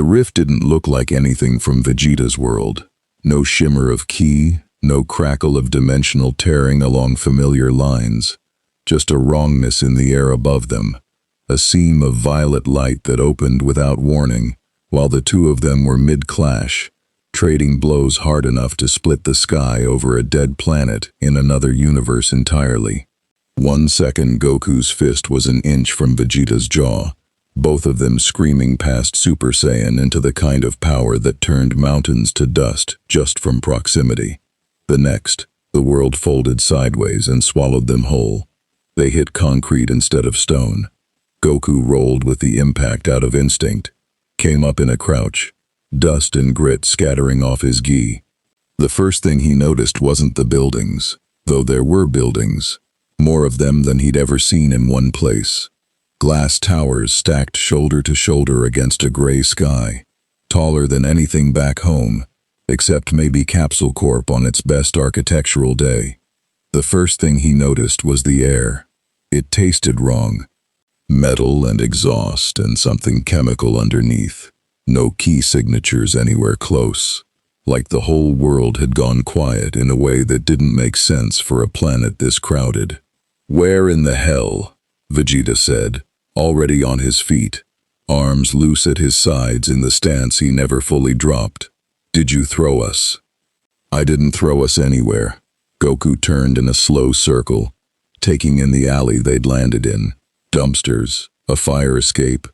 The rift didn't look like anything from Vegeta's world. No shimmer of ki, no crackle of dimensional tearing along familiar lines. Just a wrongness in the air above them. A seam of violet light that opened without warning, while the two of them were mid-clash, trading blows hard enough to split the sky over a dead planet in another universe entirely. 1 second Goku's fist was an inch from Vegeta's jaw, both of them screaming past Super Saiyan into the kind of power that turned mountains to dust just from proximity. The next, the world folded sideways and swallowed them whole. They hit concrete instead of stone. Goku rolled with the impact out of instinct, came up in a crouch, dust and grit scattering off his gi. The first thing he noticed wasn't the buildings, though there were buildings, more of them than he'd ever seen in one place. Glass towers stacked shoulder to shoulder against a gray sky, taller than anything back home, except maybe Capsule Corp on its best architectural day. The first thing he noticed was the air. It tasted wrong. Metal and exhaust and something chemical underneath. No key signatures anywhere close. Like the whole world had gone quiet in a way that didn't make sense for a planet this crowded. "Where in the hell?" Vegeta said, already on his feet, arms loose at his sides in the stance he never fully dropped. "Did you throw us?" "I didn't throw us anywhere." Goku turned in a slow circle, taking in the alley they'd landed in. Dumpsters, a fire escape,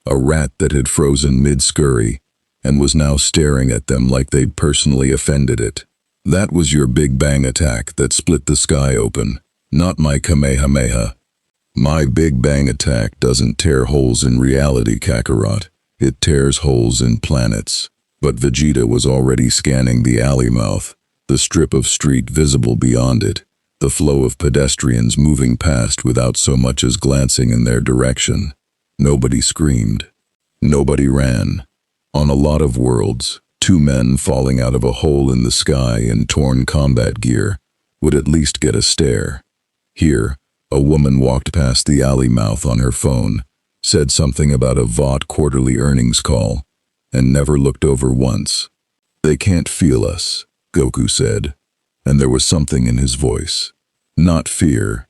a rat that had frozen mid-scurry and was now staring at them like they'd personally offended it. "That was your Big Bang attack that split the sky open, not my Kamehameha." "My Big Bang attack doesn't tear holes in reality, Kakarot. It tears holes in planets." But Vegeta was already scanning the alley mouth, the strip of street visible beyond it, the flow of pedestrians moving past without so much as glancing in their direction. Nobody screamed. Nobody ran. On a lot of worlds, two men falling out of a hole in the sky in torn combat gear would at least get a stare. Here, a woman walked past the alley mouth on her phone, said something about a Vought quarterly earnings call, and never looked over once. "They can't feel us," Goku said, and there was something in his voice. Not fear.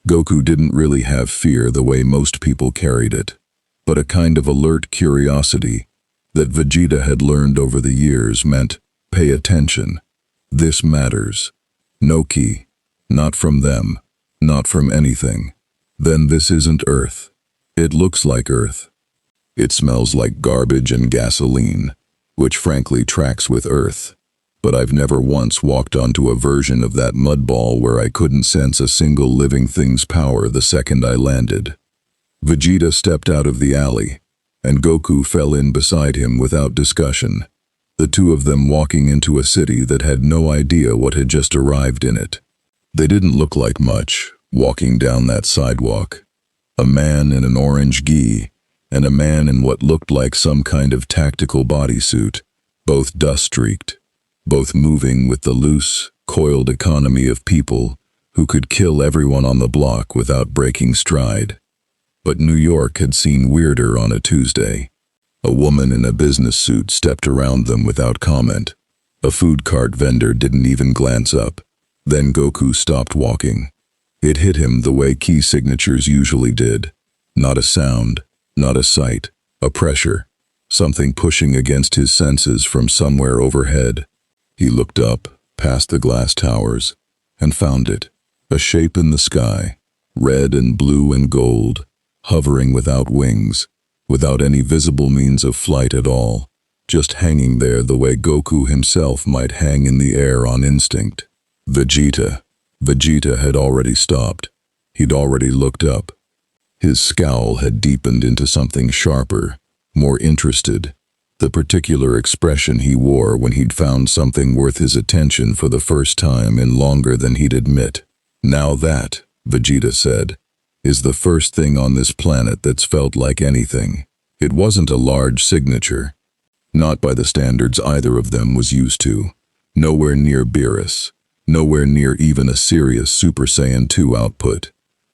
Goku didn't really have fear the way most people carried it, but a kind of alert curiosity that Vegeta had learned over the years meant, pay attention. This matters. No key. Not from them. Not from anything. Then this isn't Earth. It looks like Earth. It smells like garbage and gasoline, which frankly tracks with Earth. But I've never once walked onto a version of that mud ball where I couldn't sense a single living thing's power the second I landed. Vegeta stepped out of the alley, and Goku fell in beside him without discussion, the two of them walking into a city that had no idea what had just arrived in it. They didn't look like much, walking down that sidewalk. A man in an orange gi, and a man in what looked like some kind of tactical bodysuit, both dust-streaked, both moving with the loose, coiled economy of people who could kill everyone on the block without breaking stride. But New York had seen weirder on a Tuesday. A woman in a business suit stepped around them without comment. A food cart vendor didn't even glance up. Then Goku stopped walking. It hit him the way key signatures usually did. Not a sound, not a sight, a pressure, something pushing against his senses from somewhere overhead. He looked up, past the glass towers, and found it. A shape in the sky, red and blue and gold, hovering without wings, without any visible means of flight at all, just hanging there the way Goku himself might hang in the air on instinct. Vegeta. Vegeta had already stopped. He'd already looked up. His scowl had deepened into something sharper, more interested, the particular expression he wore when he'd found something worth his attention for the first time in longer than he'd admit. "Now that," Vegeta said, "is the first thing on this planet that's felt like anything." It wasn't a large signature. Not by the standards either of them was used to. Nowhere near Beerus. Nowhere near even a serious Super Saiyan 2 output.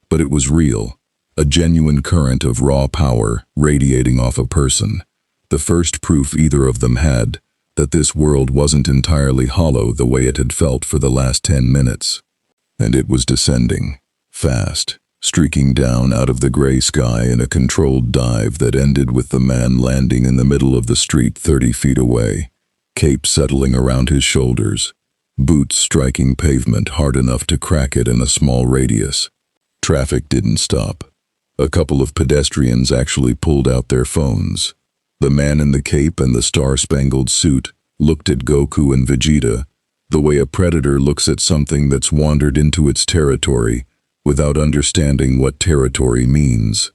But it was real. A genuine current of raw power radiating off a person. The first proof either of them had that this world wasn't entirely hollow the way it had felt for the last 10 minutes. And it was descending, fast, streaking down out of the gray sky in a controlled dive that ended with the man landing in the middle of the street 30 feet away, cape settling around his shoulders, boots striking pavement hard enough to crack it in a small radius. Traffic didn't stop. A couple of pedestrians actually pulled out their phones. The man in the cape and the star-spangled suit looked at Goku and Vegeta the way a predator looks at something that's wandered into its territory without understanding what territory means.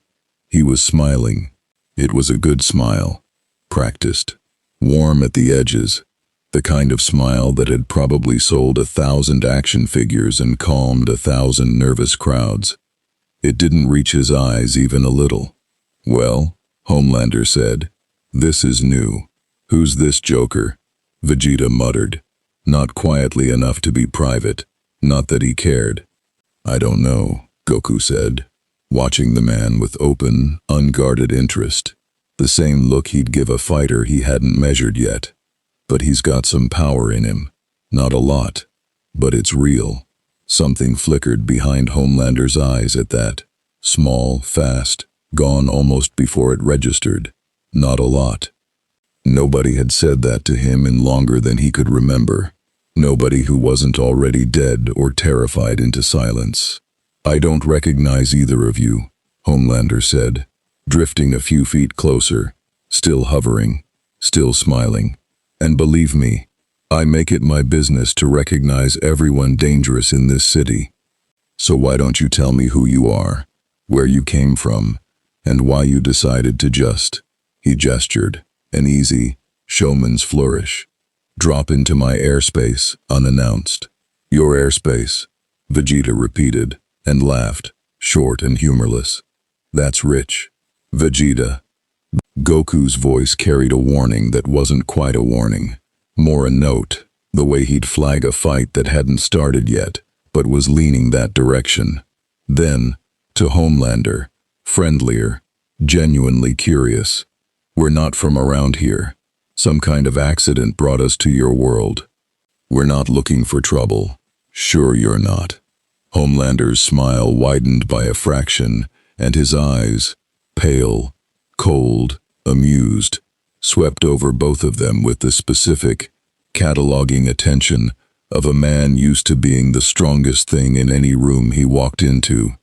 He was smiling. It was a good smile. Practiced. Warm at the edges. The kind of smile that had probably sold 1,000 action figures and calmed 1,000 nervous crowds. It didn't reach his eyes even a little. "Well," Homelander said, "this is new. Who's this joker?" Vegeta muttered. Not quietly enough to be private. Not that he cared. "I don't know," Goku said, watching the man with open, unguarded interest. The same look he'd give a fighter he hadn't measured yet. "But he's got some power in him. Not a lot. But it's real." Something flickered behind Homelander's eyes at that. Small, fast, gone almost before it registered. Not a lot. Nobody had said that to him in longer than he could remember. Nobody who wasn't already dead or terrified into silence. "I don't recognize either of you," Homelander said, drifting a few feet closer, still hovering, still smiling. "And believe me, I make it my business to recognize everyone dangerous in this city. So why don't you tell me who you are, where you came from, and why you decided to just," he gestured, an easy, showman's flourish, "drop into my airspace unannounced." "Your airspace," Vegeta repeated, and laughed, short and humorless. "That's rich." "Vegeta." Goku's voice carried a warning that wasn't quite a warning. More a note, the way he'd flag a fight that hadn't started yet, but was leaning that direction. Then, to Homelander, friendlier, genuinely curious. "We're not from around here. Some kind of accident brought us to your world. We're not looking for trouble." "Sure you're not." Homelander's smile widened by a fraction, and his eyes, pale, cold, amused, swept over both of them with the specific, cataloging attention of a man used to being the strongest thing in any room he walked into.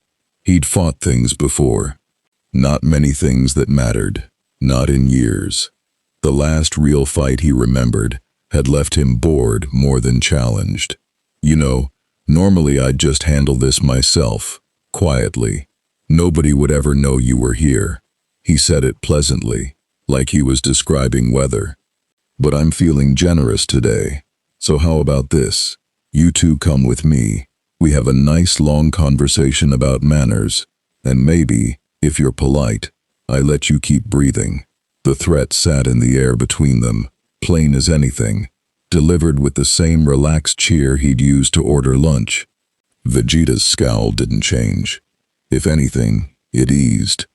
He'd fought things before. Not many things that mattered. Not in years. The last real fight he remembered had left him bored more than challenged. "You know, normally I'd just handle this myself, quietly. Nobody would ever know you were here." He said it pleasantly, like he was describing weather. "But I'm feeling generous today. So how about this? You two come with me. We have a nice long conversation about manners, and maybe, if you're polite, I let you keep breathing." The threat sat in the air between them, plain as anything, delivered with the same relaxed cheer he'd used to order lunch. Vegeta's scowl didn't change. If anything, it eased.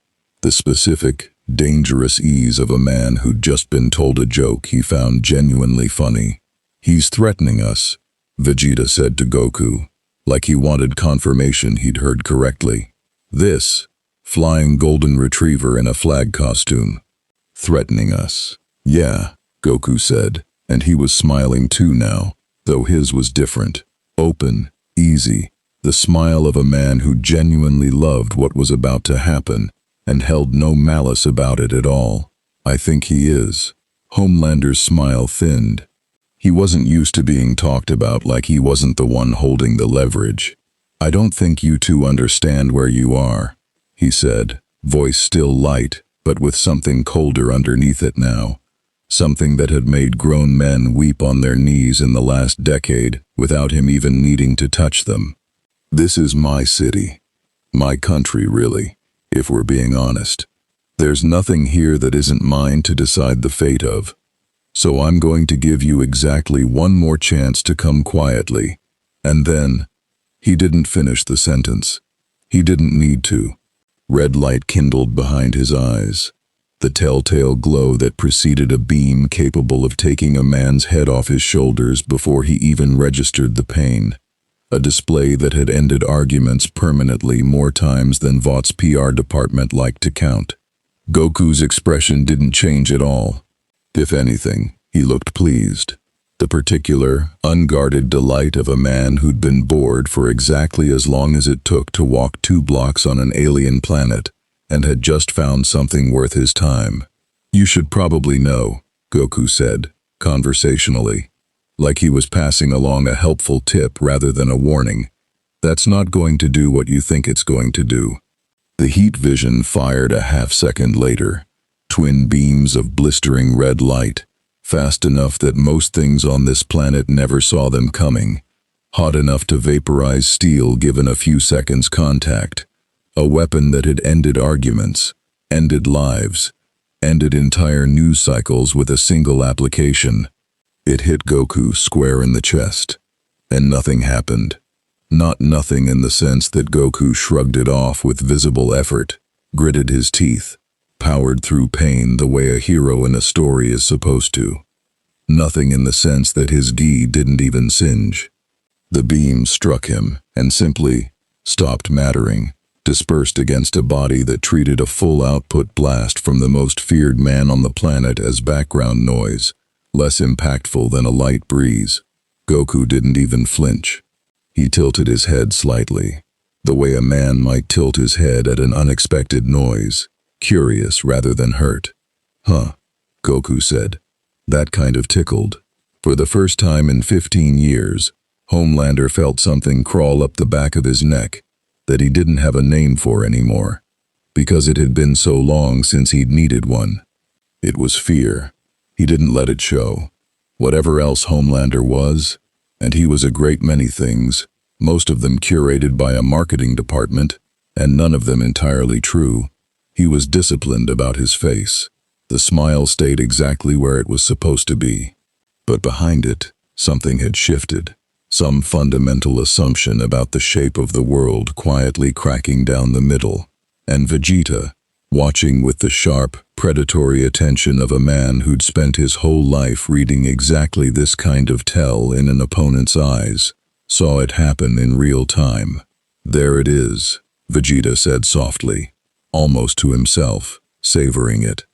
The specific, dangerous ease of a man who'd just been told a joke he found genuinely funny. "He's threatening us," Vegeta said to Goku, like he wanted confirmation he'd heard correctly. This, flying golden retriever in a flag costume. "Threatening us." "Yeah," Goku said, and he was smiling too now, though his was different. Open, easy, the smile of a man who genuinely loved what was about to happen and held no malice about it at all. "I think he is." Homelander's smile thinned. He wasn't used to being talked about like he wasn't the one holding the leverage. "I don't think you two understand where you are," he said, voice still light, but with something colder underneath it now. Something that had made grown men weep on their knees in the last decade without him even needing to touch them. "This is my city. My country, really, if we're being honest. There's nothing here that isn't mine to decide the fate of. So I'm going to give you exactly one more chance to come quietly. And then..." He didn't finish the sentence. He didn't need to. Red light kindled behind his eyes. the telltale glow that preceded a beam capable of taking a man's head off his shoulders before he even registered the pain. A display that had ended arguments permanently more times than Vought's PR department liked to count. Goku's expression didn't change at all. If anything, he looked pleased. The particular, unguarded delight of a man who'd been bored for exactly as long as it took to walk 2 blocks on an alien planet, and had just found something worth his time. "You should probably know," Goku said, conversationally, like he was passing along a helpful tip rather than a warning. "That's not going to do what you think it's going to do." The heat vision fired a half-second later, twin beams of blistering red light, fast enough that most things on this planet never saw them coming, hot enough to vaporize steel given a few seconds contact, a weapon that had ended arguments, ended lives, ended entire news cycles with a single application. It hit Goku square in the chest, and nothing happened. Not nothing in the sense that Goku shrugged it off with visible effort, gritted his teeth, powered through pain the way a hero in a story is supposed to. Nothing in the sense that his gi didn't even singe. The beam struck him and simply stopped mattering, dispersed against a body that treated a full output blast from the most feared man on the planet as background noise, less impactful than a light breeze. Goku didn't even flinch. He tilted his head slightly, the way a man might tilt his head at an unexpected noise, curious rather than hurt. "Huh," Goku said. That kind of tickled. For the first time in 15 years, Homelander felt something crawl up the back of his neck that he didn't have a name for anymore, because it had been so long since he'd needed one. It was fear. He didn't let it show. Whatever else Homelander was, and he was a great many things, most of them curated by a marketing department, and none of them entirely true, he was disciplined about his face. The smile stayed exactly where it was supposed to be. But behind it, something had shifted. Some fundamental assumption about the shape of the world quietly cracking down the middle. And Vegeta, watching with the sharp, predatory attention of a man who'd spent his whole life reading exactly this kind of tell in an opponent's eyes, saw it happen in real time. "There it is," Vegeta said softly, almost to himself, savoring it.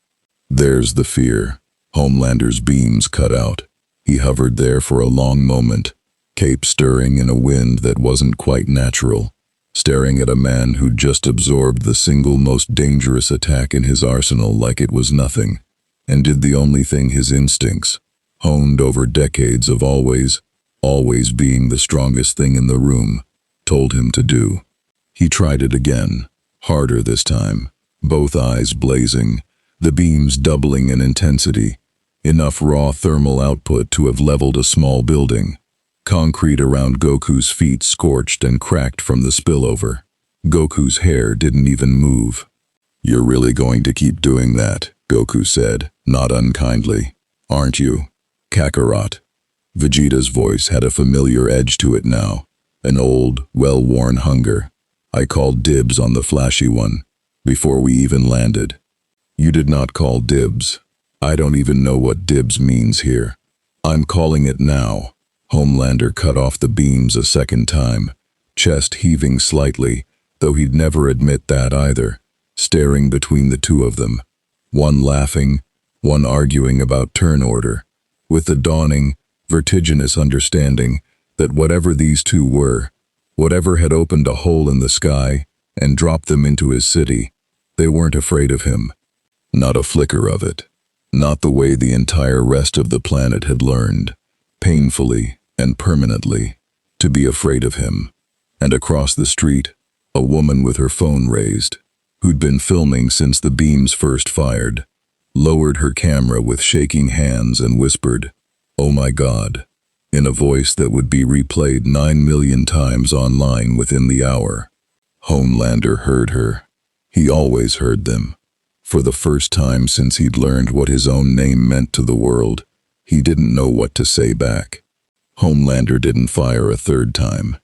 "There's the fear." Homelander's beams cut out. He hovered there for a long moment, cape stirring in a wind that wasn't quite natural, staring at a man who'd just absorbed the single most dangerous attack in his arsenal like it was nothing, and did the only thing his instincts, honed over decades of always being the strongest thing in the room, told him to do. He tried it again, harder this time, both eyes blazing, the beams doubling in intensity, enough raw thermal output to have leveled a small building. Concrete around Goku's feet scorched and cracked from the spillover. Goku's hair didn't even move. "You're really going to keep doing that," Goku said, not unkindly. "Aren't you, Kakarot?" Vegeta's voice had a familiar edge to it now, an old, well-worn hunger. "I called dibs on the flashy one, before we even landed." "You did not call dibs. I don't even know what dibs means here. I'm calling it now." Homelander cut off the beams a second time, chest heaving slightly, though he'd never admit that either, staring between the two of them. One laughing, one arguing about turn order, with the dawning, vertiginous understanding that whatever these two were, whatever had opened a hole in the sky and dropped them into his city, they weren't afraid of him. Not a flicker of it. Not the way the entire rest of the planet had learned, painfully and permanently, to be afraid of him. And across the street, a woman with her phone raised, who'd been filming since the beams first fired, lowered her camera with shaking hands and whispered, "Oh my God," in a voice that would be replayed 9 million times online within the hour. Homelander heard her. He always heard them. For the first time since he'd learned what his own name meant to the world, he didn't know what to say back. Homelander didn't fire a third time.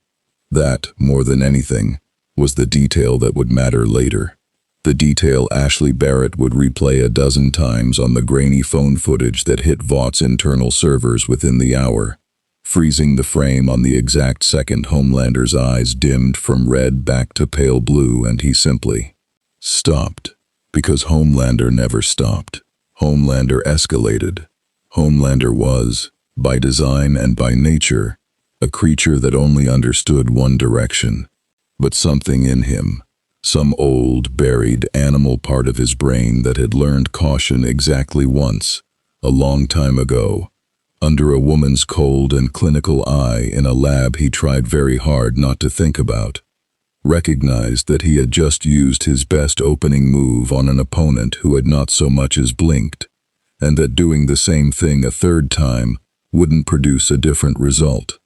That, more than anything, was the detail that would matter later. The detail Ashley Barrett would replay a dozen times on the grainy phone footage that hit Vought's internal servers within the hour, freezing the frame on the exact second Homelander's eyes dimmed from red back to pale blue, and he simply stopped. Because Homelander never stopped. Homelander escalated. Homelander was, by design and by nature, a creature that only understood one direction. But something in him, some old, buried animal part of his brain that had learned caution exactly once, a long time ago, under a woman's cold and clinical eye in a lab he tried very hard not to think about, recognized that he had just used his best opening move on an opponent who had not so much as blinked, and that doing the same thing a third time wouldn't produce a different result.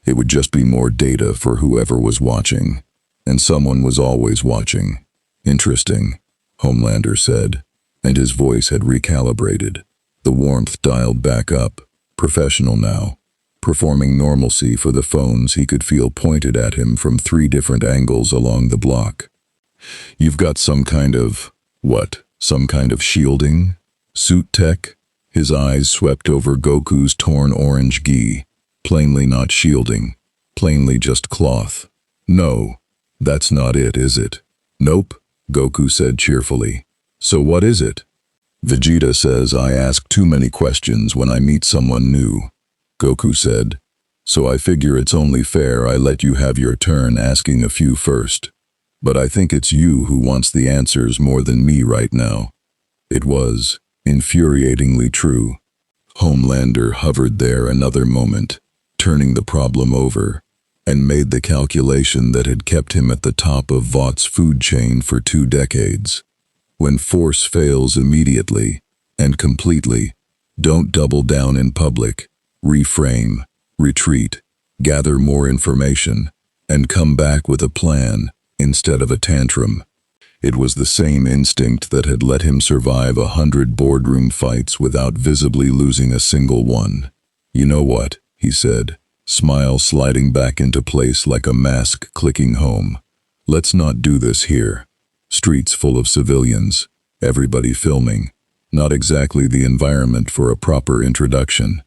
It would just be more data for whoever was watching. And someone was always watching. Interesting, Homelander said, and his voice had recalibrated. The warmth dialed back up, professional now, performing normalcy for the phones he could feel pointed at him from 3 different angles along the block. You've got some kind of, what, some kind of shielding? Suit tech? His eyes swept over Goku's torn orange gi, plainly not shielding, plainly just cloth. No. That's not it, is it? Nope, Goku said cheerfully. So what is it? Vegeta says I ask too many questions when I meet someone new, Goku said. So I figure it's only fair I let you have your turn asking a few first. But I think it's you who wants the answers more than me right now. It was infuriatingly true. Homelander hovered there another moment, turning the problem over, and made the calculation that had kept him at the top of Vought's food chain for 2 decades. When force fails immediately and completely, don't double down in public, reframe, retreat, gather more information, and come back with a plan instead of a tantrum. It was the same instinct that had let him survive 100 boardroom fights without visibly losing a single one. You know what, he said, smile sliding back into place like a mask clicking home. Let's not do this here. Streets full of civilians, everybody filming. Not exactly the environment for a proper introduction.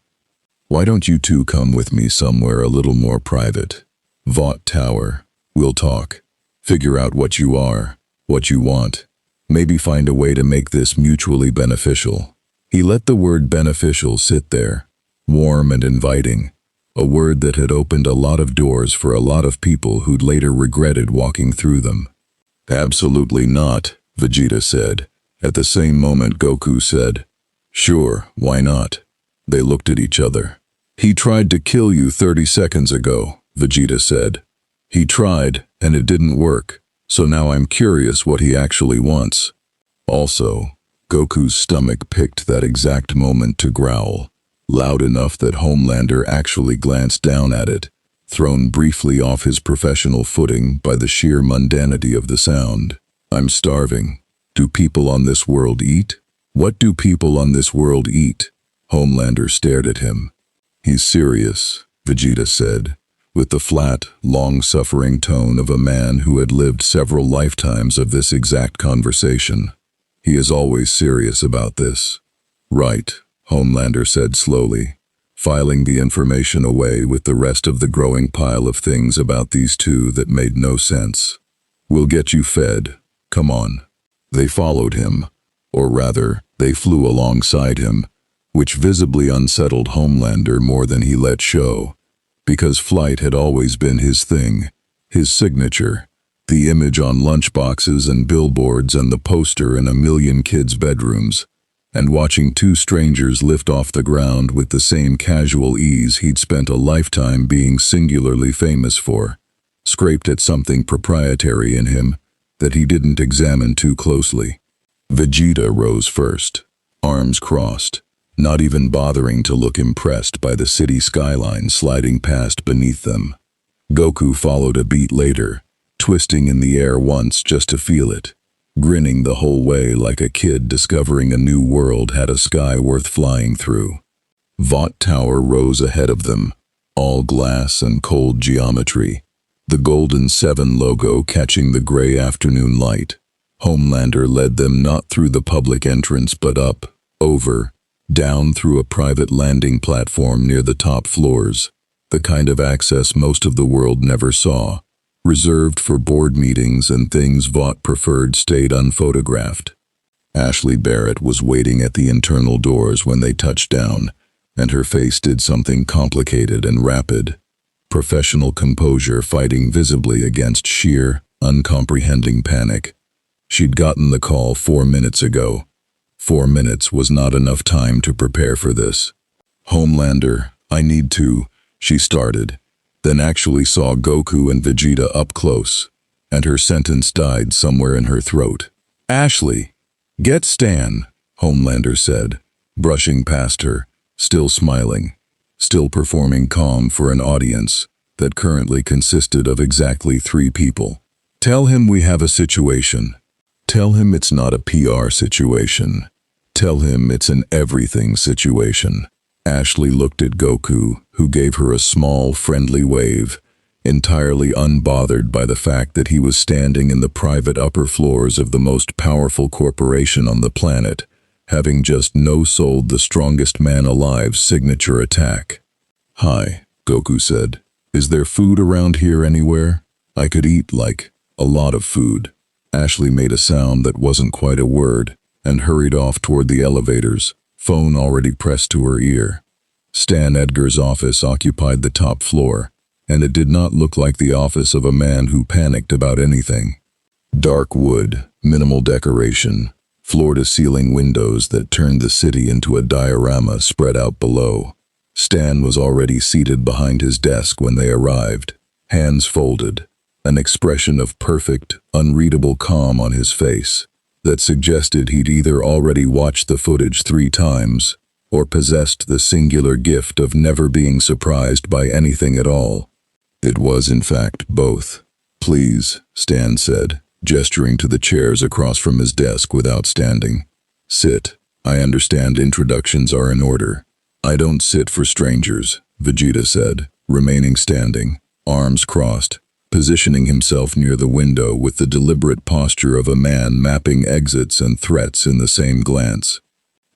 Why don't you two come with me somewhere a little more private? Vought Tower. We'll talk. Figure out what you are, what you want. Maybe find a way to make this mutually beneficial. He let the word beneficial sit there, warm and inviting. A word that had opened a lot of doors for a lot of people who'd later regretted walking through them. Absolutely not, Vegeta said. At the same moment Goku said, Sure, why not? They looked at each other. He tried to kill you 30 seconds ago, Vegeta said. He tried, and it didn't work, so now I'm curious what he actually wants. Also, Goku's stomach picked that exact moment to growl, loud enough that Homelander actually glanced down at it, thrown briefly off his professional footing by the sheer mundanity of the sound. I'm starving. Do people on this world eat? What do people on this world eat? Homelander stared at him. He's serious, Vegeta said, with the flat, long-suffering tone of a man who had lived several lifetimes of this exact conversation. He is always serious about this. Right, Homelander said slowly, filing the information away with the rest of the growing pile of things about these two that made no sense. We'll get you fed. Come on. They followed him, or rather, they flew alongside him, which visibly unsettled Homelander more than he let show, because flight had always been his thing, his signature, the image on lunchboxes and billboards and the poster in a million kids' bedrooms, and watching 2 strangers lift off the ground with the same casual ease he'd spent a lifetime being singularly famous for, scraped at something proprietary in him that he didn't examine too closely. Vegeta rose first, arms crossed, not even bothering to look impressed by the city skyline sliding past beneath them. Goku followed a beat later, twisting in the air once just to feel it, grinning the whole way like a kid discovering a new world had a sky worth flying through. Vought Tower rose ahead of them, all glass and cold geometry, the golden 7 logo catching the gray afternoon light. Homelander led them not through the public entrance but up, over, down through a private landing platform near the top floors, the kind of access most of the world never saw, reserved for board meetings and things Vought preferred stayed unphotographed. Ashley Barrett was waiting at the internal doors when they touched down, and her face did something complicated and rapid. Professional composure fighting visibly against sheer, uncomprehending panic. She'd gotten the call 4 minutes ago. 4 minutes was not enough time to prepare for this. "Homelander, I need to," she started, then actually saw Goku and Vegeta up close, and her sentence died somewhere in her throat. "Ashley, get Stan," Homelander said, brushing past her, still smiling, still performing calm for an audience that currently consisted of exactly 3 people. "Tell him we have a situation. Tell him it's not a PR situation. Tell him it's an everything situation." Ashley looked at Goku, who gave her a small, friendly wave, entirely unbothered by the fact that he was standing in the private upper floors of the most powerful corporation on the planet, having just no-sold the strongest man alive's signature attack. "Hi," Goku said. "Is there food around here anywhere? I could eat, like, a lot of food." Ashley made a sound that wasn't quite a word, and hurried off toward the elevators, phone already pressed to her ear. Stan Edgar's office occupied the top floor, and it did not look like the office of a man who panicked about anything. Dark wood, minimal decoration, floor-to-ceiling windows that turned the city into a diorama spread out below. Stan was already seated behind his desk when they arrived, hands folded, an expression of perfect, unreadable calm on his face that suggested he'd either already watched the footage 3 times or possessed the singular gift of never being surprised by anything at all. It was, in fact, both. "Please," Stan said, gesturing to the chairs across from his desk without standing. "Sit. I understand introductions are in order." "I don't sit for strangers," Vegeta said, remaining standing, arms crossed, positioning himself near the window with the deliberate posture of a man mapping exits and threats in the same glance.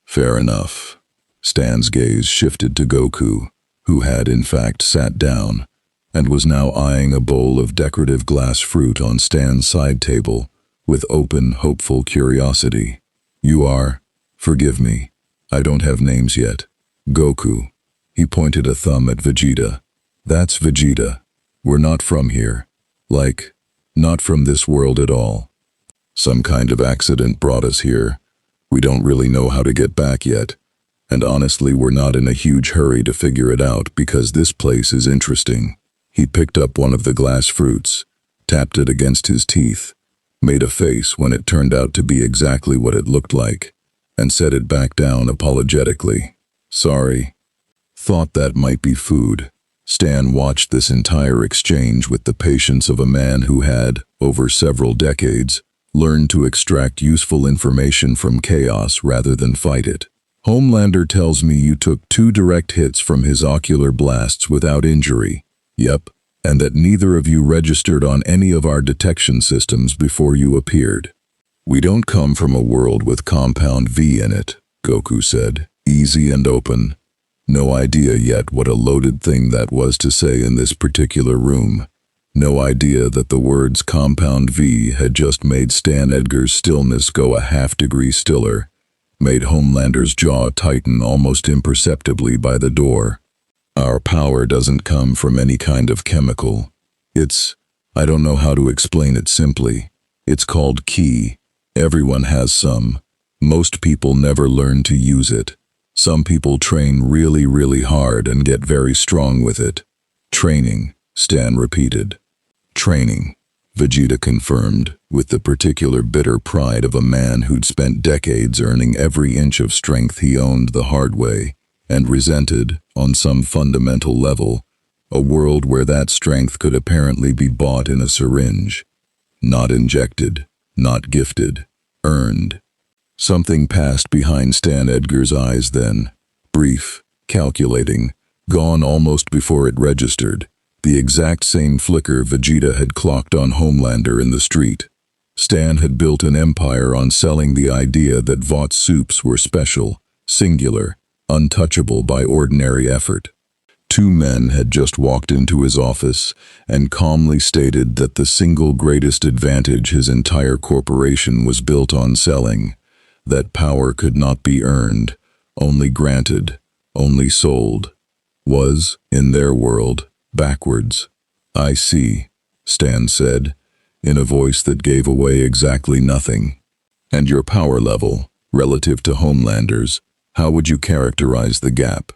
"Fair enough." Stan's gaze shifted to Goku, who had in fact sat down, and was now eyeing a bowl of decorative glass fruit on Stan's side table with open, hopeful curiosity. "You are? Forgive me. I don't have names yet." "Goku." He pointed a thumb at Vegeta. "That's Vegeta. We're not from here. Like, not from this world at all. Some kind of accident brought us here. We don't really know how to get back yet. And honestly, we're not in a huge hurry to figure it out because this place is interesting." He picked up one of the glass fruits, tapped it against his teeth, made a face when it turned out to be exactly what it looked like, and set it back down apologetically. "Sorry. Thought that might be food." Stan watched this entire exchange with the patience of a man who had, over several decades, learned to extract useful information from chaos rather than fight it. "Homelander tells me you took 2 direct hits from his ocular blasts without injury." "Yep, and that neither of you registered on any of our detection systems before you appeared." "We don't come from a world with compound V in it," Goku said, easy and open. No idea yet what a loaded thing that was to say in this particular room. No idea that the words compound V had just made Stan Edgar's stillness go a half-degree stiller, made Homelander's jaw tighten almost imperceptibly by the door. "Our power doesn't come from any kind of chemical. I don't know how to explain it simply. It's called ki. Everyone has some. Most people never learn to use it. Some people train really, really hard and get very strong with it." "Training," Stan repeated. "Training," Vegeta confirmed, with the particular bitter pride of a man who'd spent decades earning every inch of strength he owned the hard way, and resented, on some fundamental level, a world where that strength could apparently be bought in a syringe. Not injected, not gifted, earned. Something passed behind Stan Edgar's eyes then, brief, calculating, gone almost before it registered, the exact same flicker Vegeta had clocked on Homelander in the street. Stan had built an empire on selling the idea that Vought soups were special, singular, untouchable by ordinary effort. Two men had just walked into his office and calmly stated that the single greatest advantage his entire corporation was built on selling, that power could not be earned, only granted, only sold, was, in their world, backwards. "I see," Stan said, in a voice that gave away exactly nothing. "And your power level, relative to Homelander's, how would you characterize the gap?"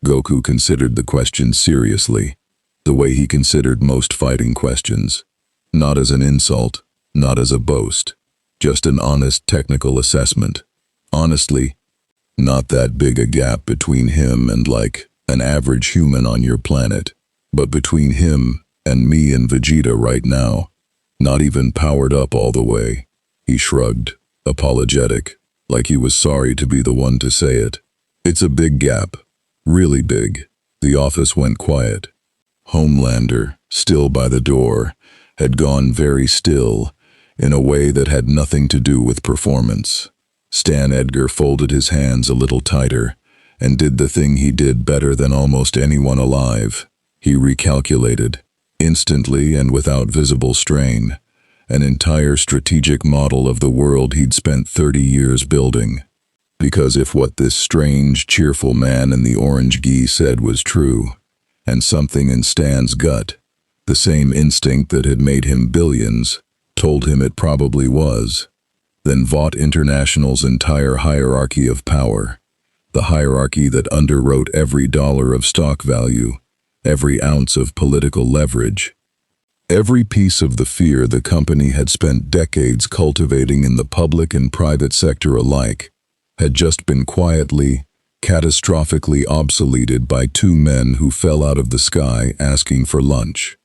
Goku considered the question seriously, the way he considered most fighting questions. Not as an insult, not as a boast, just an honest technical assessment. Honestly, not that big a gap between him and like an average human on your planet, but between him and me and Vegeta right now, not even powered up all the way. He shrugged, apologetic, like he was sorry to be the one to say it. "It's a big gap. Really big." The office went quiet. Homelander, still by the door, had gone very still, in a way that had nothing to do with performance. Stan Edgar folded his hands a little tighter, and did the thing he did better than almost anyone alive. He recalculated, instantly and without visible strain, an entire strategic model of the world he'd spent 30 years building. Because if what this strange, cheerful man in the orange gi said was true, and something in Stan's gut, the same instinct that had made him billions, told him it probably was, then Vought International's entire hierarchy of power, the hierarchy that underwrote every dollar of stock value, every ounce of political leverage, every piece of the fear the company had spent decades cultivating in the public and private sector alike, had just been quietly, catastrophically obsoleted by two men who fell out of the sky asking for lunch.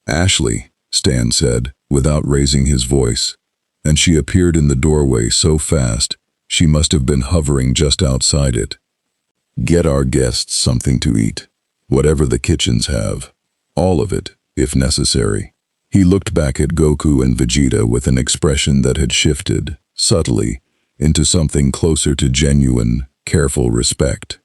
"Ashley," Stan said, without raising his voice, and she appeared in the doorway so fast she must have been hovering just outside it. "Get our guests something to eat, whatever the kitchens have. All of it, if necessary." He looked back at Goku and Vegeta with an expression that had shifted, subtly, into something closer to genuine, careful respect.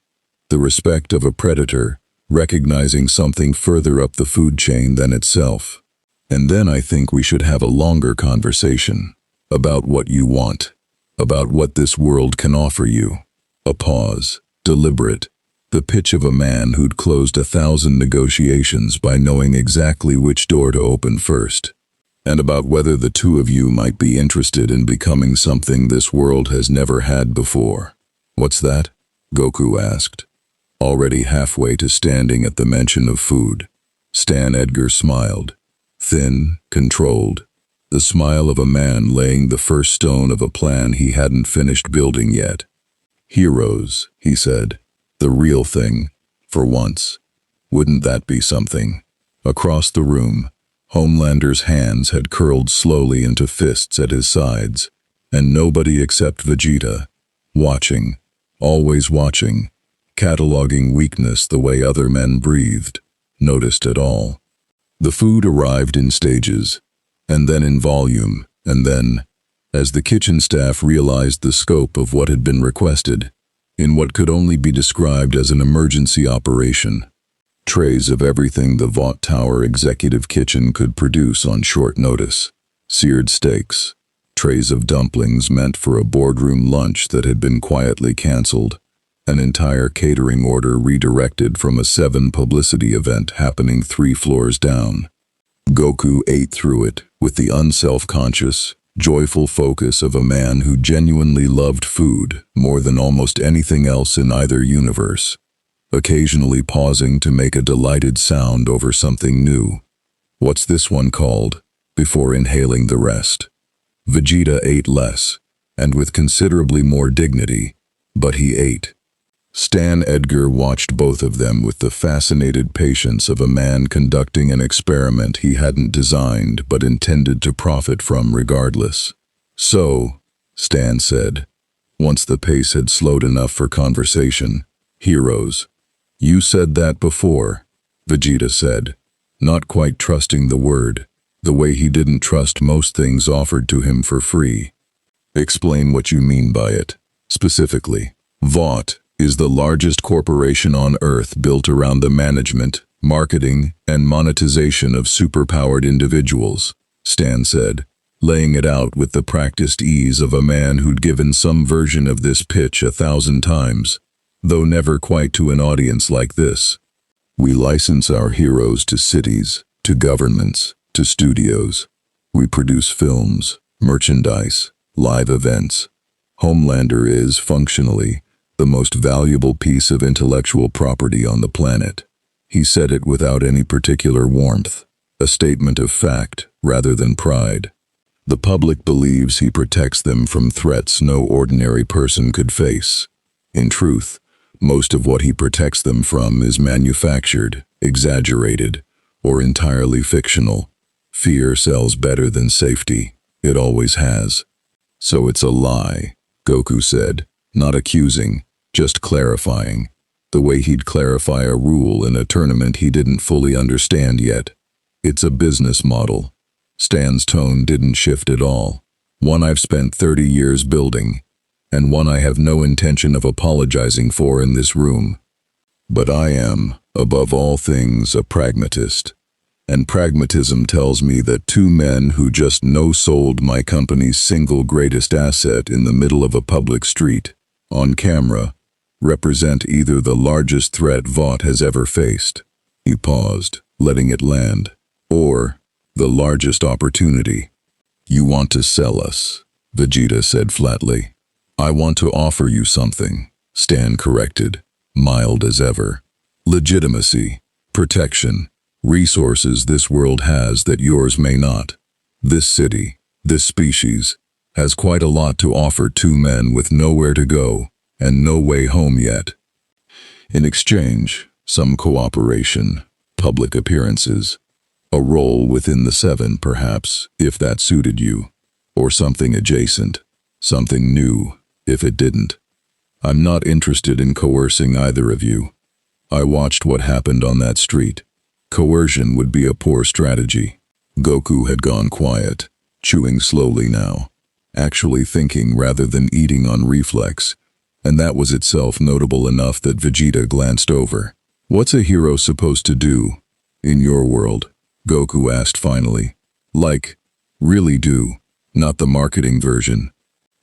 The respect of a predator, recognizing something further up the food chain than itself. "And then I think we should have a longer conversation. About what you want. About what this world can offer you." A pause, deliberate, the pitch of a man who'd closed 1,000 negotiations by knowing exactly which door to open first. "And about whether the two of you might be interested in becoming something this world has never had before." "What's that?" Goku asked, already halfway to standing at the mention of food. Stan Edgar smiled, thin, controlled, the smile of a man laying the first stone of a plan he hadn't finished building yet. "Heroes," he said, "the real thing, for once. Wouldn't that be something?" Across the room, Homelander's hands had curled slowly into fists at his sides, and nobody except Vegeta, watching, always watching, cataloging weakness the way other men breathed, noticed at all. The food arrived in stages, and then in volume, and then, as the kitchen staff realized the scope of what had been requested, in what could only be described as an emergency operation, trays of everything the Vought Tower executive kitchen could produce on short notice. Seared steaks, trays of dumplings meant for a boardroom lunch that had been quietly canceled, an entire catering order redirected from a 7 publicity event happening 3 floors down. Goku ate through it with the unself-conscious, joyful focus of a man who genuinely loved food more than almost anything else in either universe, occasionally pausing to make a delighted sound over something new. "What's this one called?" before inhaling the rest. Vegeta ate less, and with considerably more dignity, but he ate. Stan Edgar watched both of them with the fascinated patience of a man conducting an experiment he hadn't designed but intended to profit from regardless. "So," Stan said, once the pace had slowed enough for conversation, "heroes." "You said that before," Vegeta said, not quite trusting the word. The way he didn't trust most things offered to him for free. Explain what you mean by it. Specifically, Vought is the largest corporation on Earth built around the management, marketing, and monetization of superpowered individuals, Stan said, laying it out with the practiced ease of a man who'd given some version of this pitch 1,000 times, though never quite to an audience like this. We license our heroes to cities, to governments, to studios. We produce films, merchandise, live events. Homelander is, functionally, the most valuable piece of intellectual property on the planet. He said it without any particular warmth, a statement of fact rather than pride. The public believes he protects them from threats no ordinary person could face. In truth, most of what he protects them from is manufactured, exaggerated, or entirely fictional. Fear sells better than safety. It always has. So it's a lie, Goku said, not accusing, just clarifying, the way he'd clarify a rule in a tournament he didn't fully understand yet. It's a business model. Stan's tone didn't shift at all. One I've spent 30 years building, and one I have no intention of apologizing for in this room. But I am, above all things, a pragmatist. And pragmatism tells me that two men who just no-sold my company's single greatest asset in the middle of a public street, on camera, represent either the largest threat Vought has ever faced. He paused, letting it land. Or the largest opportunity. You want to sell us, Vegeta said flatly. I want to offer you something, Stan corrected, mild as ever. Legitimacy, protection, resources this world has that yours may not. This city, this species, has quite a lot to offer two men with nowhere to go and no way home yet. In exchange, some cooperation, public appearances, a role within the Seven perhaps, if that suited you, or something adjacent, something new, if it didn't. I'm not interested in coercing either of you. I watched what happened on that street. Coercion would be a poor strategy. Goku had gone quiet, chewing slowly now, actually thinking rather than eating on reflex, and that was itself notable enough that Vegeta glanced over. What's a hero supposed to do, in your world? Goku asked finally. Like, really do, not the marketing version.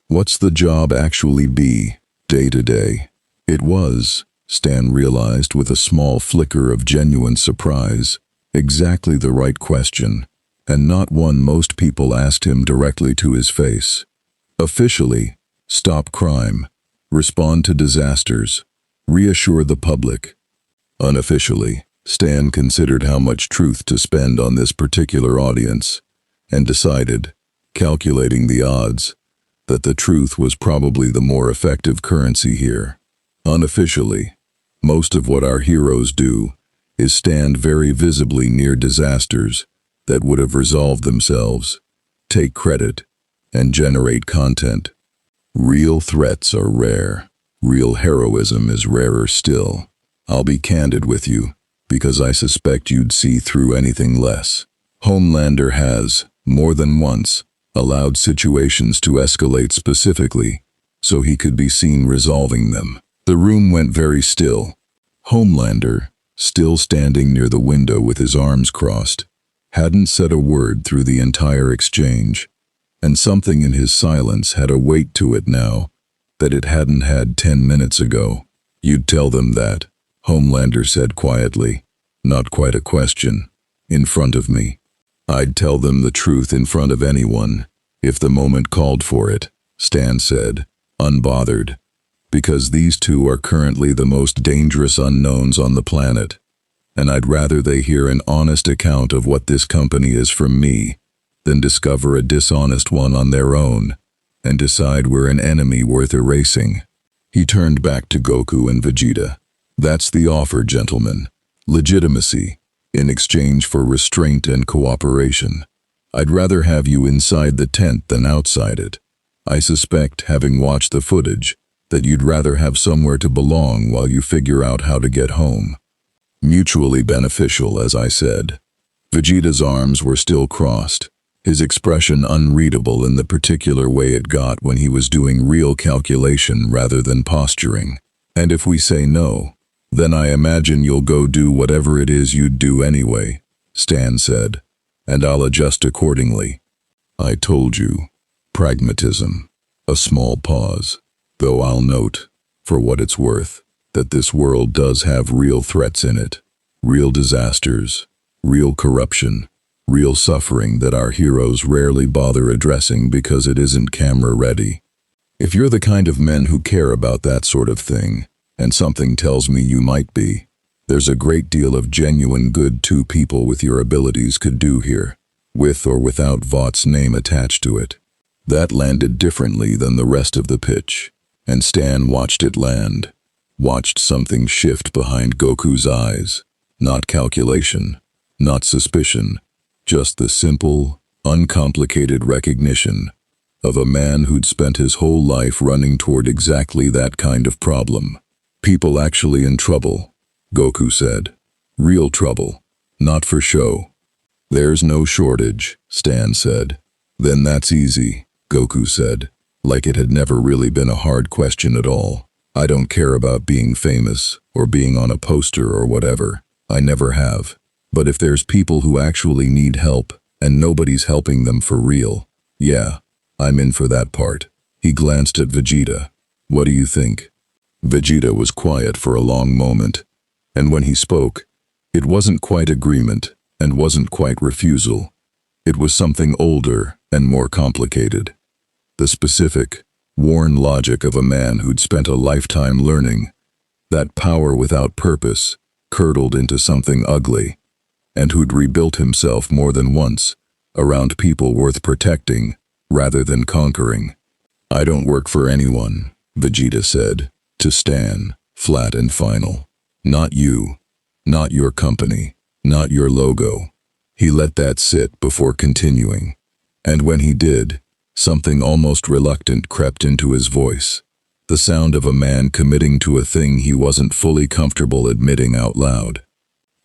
What's the job actually be, day to day? It was, Stan realized with a small flicker of genuine surprise, exactly the right question, and not one most people asked him directly to his face. Officially, stop crime, respond to disasters, reassure the public. Unofficially, Stan considered how much truth to spend on this particular audience, and decided, calculating the odds, that the truth was probably the more effective currency here. Unofficially, most of what our heroes do is stand very visibly near disasters that would have resolved themselves, take credit, and generate content. Real threats are rare. Real heroism is rarer still. I'll be candid with you, because I suspect you'd see through anything less. Homelander has, more than once, allowed situations to escalate specifically, so he could be seen resolving them. The room went very still. Homelander, still standing near the window with his arms crossed, hadn't said a word through the entire exchange, and something in his silence had a weight to it now that it hadn't had 10 minutes ago. You'd tell them that, Homelander said quietly, not quite a question, in front of me. I'd tell them the truth in front of anyone, if the moment called for it, Stan said, unbothered, because these two are currently the most dangerous unknowns on the planet, and I'd rather they hear an honest account of what this company is from me than discover a dishonest one on their own and decide we're an enemy worth erasing. He turned back to Goku and Vegeta. That's the offer, gentlemen. Legitimacy, in exchange for restraint and cooperation. I'd rather have you inside the tent than outside it. I suspect, having watched the footage, that you'd rather have somewhere to belong while you figure out how to get home. Mutually beneficial, as I said. Vegeta's arms were still crossed, his expression unreadable in the particular way it got when he was doing real calculation rather than posturing. "And if we say no, then I imagine you'll go do whatever it is you'd do anyway," Stan said, "and I'll adjust accordingly." "I told you." Pragmatism. A small pause. "Though I'll note, for what it's worth, that this world does have real threats in it. Real disasters, real corruption, real suffering that our heroes rarely bother addressing because it isn't camera-ready. If you're the kind of men who care about that sort of thing, and something tells me you might be, there's a great deal of genuine good two people with your abilities could do here, with or without Vought's name attached to it." That landed differently than the rest of the pitch, and Stan watched it land, watched something shift behind Goku's eyes. Not calculation, not suspicion, just the simple, uncomplicated recognition of a man who'd spent his whole life running toward exactly that kind of problem. "People actually in trouble," Goku said. "Real trouble, not for show." "There's no shortage," Stan said. "Then that's easy," Goku said, like it had never really been a hard question at all. "I don't care about being famous, or being on a poster or whatever. I never have. But if there's people who actually need help, and nobody's helping them for real, yeah, I'm in for that part." He glanced at Vegeta. "What do you think?" Vegeta was quiet for a long moment, and when he spoke, it wasn't quite agreement and wasn't quite refusal. It was something older and more complicated. The specific, worn logic of a man who'd spent a lifetime learning that power without purpose curdled into something ugly, and who'd rebuilt himself more than once around people worth protecting rather than conquering. "I don't work for anyone," Vegeta said, to Stan, flat and final. "Not you, not your company, not your logo." He let that sit before continuing, and when he did, something almost reluctant crept into his voice, the sound of a man committing to a thing he wasn't fully comfortable admitting out loud.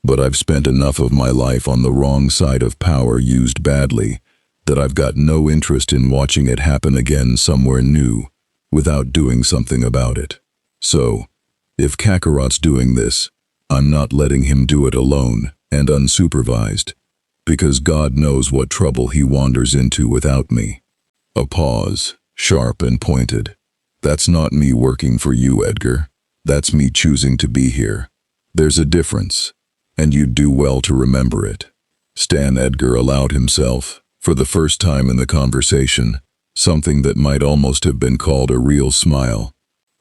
"But I've spent enough of my life on the wrong side of power used badly that I've got no interest in watching it happen again somewhere new without doing something about it. So, if Kakarot's doing this, I'm not letting him do it alone and unsupervised, because God knows what trouble he wanders into without me." A pause, sharp and pointed. "That's not me working for you, Edgar. That's me choosing to be here. There's a difference, and you'd do well to remember it." Stan Edgar allowed himself, for the first time in the conversation, something that might almost have been called a real smile.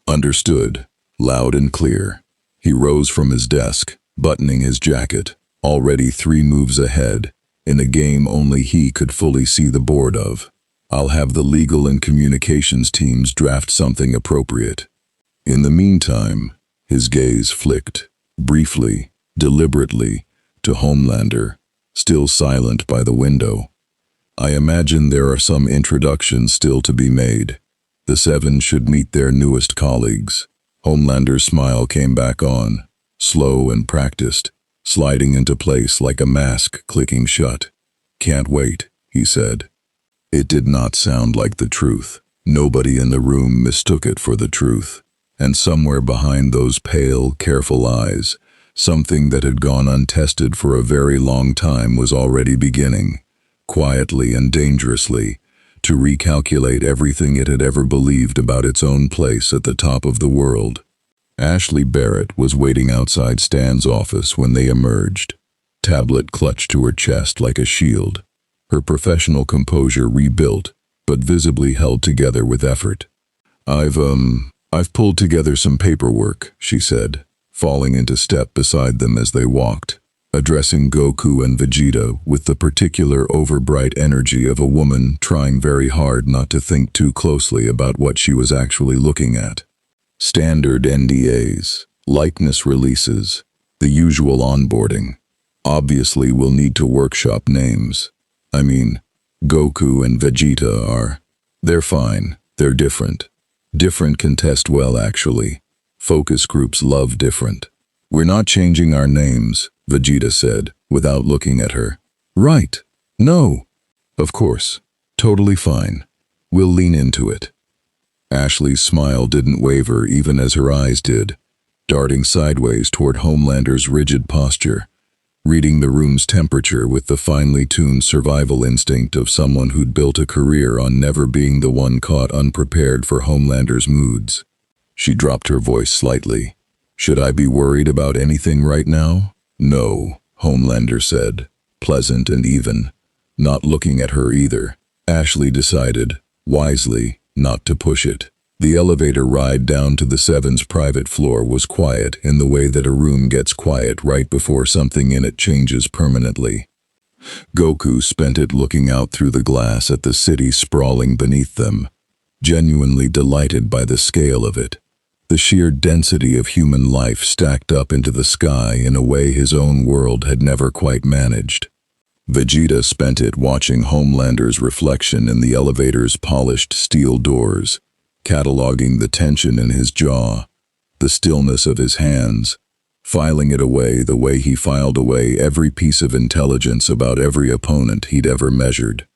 "Understood," loud and clear. He rose from his desk, buttoning his jacket, already 3 moves ahead, in a game only he could fully see the board of. "I'll have the legal and communications teams draft something appropriate. In the meantime," his gaze flicked, briefly, deliberately, to Homelander, still silent by the window. "I imagine there are some introductions still to be made. The 7 should meet their newest colleagues." Homelander's smile came back on, slow and practiced, sliding into place like a mask clicking shut. "Can't wait," he said. It did not sound like the truth. Nobody in the room mistook it for the truth. And somewhere behind those pale, careful eyes, something that had gone untested for a very long time was already beginning, quietly and dangerously, to recalculate everything it had ever believed about its own place at the top of the world. Ashley Barrett was waiting outside Stan's office when they emerged, tablet clutched to her chest like a shield, her professional composure rebuilt, but visibly held together with effort. I've pulled together some paperwork," she said, falling into step beside them as they walked, addressing Goku and Vegeta with the particular overbright energy of a woman trying very hard not to think too closely about what she was actually looking at. "Standard NDAs, likeness releases, the usual onboarding. Obviously we'll need to workshop names. I mean, Goku and Vegeta are. They're fine, they're different. Different can test well, actually. Focus groups love different." "We're not changing our names," Vegeta said, without looking at her. Right. No. Of course. Totally fine. We'll lean into it. Ashley's smile didn't waver even as her eyes did, darting sideways toward Homelander's rigid posture, reading the room's temperature with the finely tuned survival instinct of someone who'd built a career on never being the one caught unprepared for Homelander's moods. She dropped her voice slightly. Should I be worried about anything right now? No, Homelander said, pleasant and even, not looking at her either. Ashley decided, wisely, not to push it. The elevator ride down to the Seven's private floor was quiet in the way that a room gets quiet right before something in it changes permanently. Goku spent it looking out through the glass at the city sprawling beneath them, genuinely delighted by the scale of it, the sheer density of human life stacked up into the sky in a way his own world had never quite managed. Vegeta spent it watching Homelander's reflection in the elevator's polished steel doors, cataloging the tension in his jaw, the stillness of his hands, filing it away the way he filed away every piece of intelligence about every opponent he'd ever measured.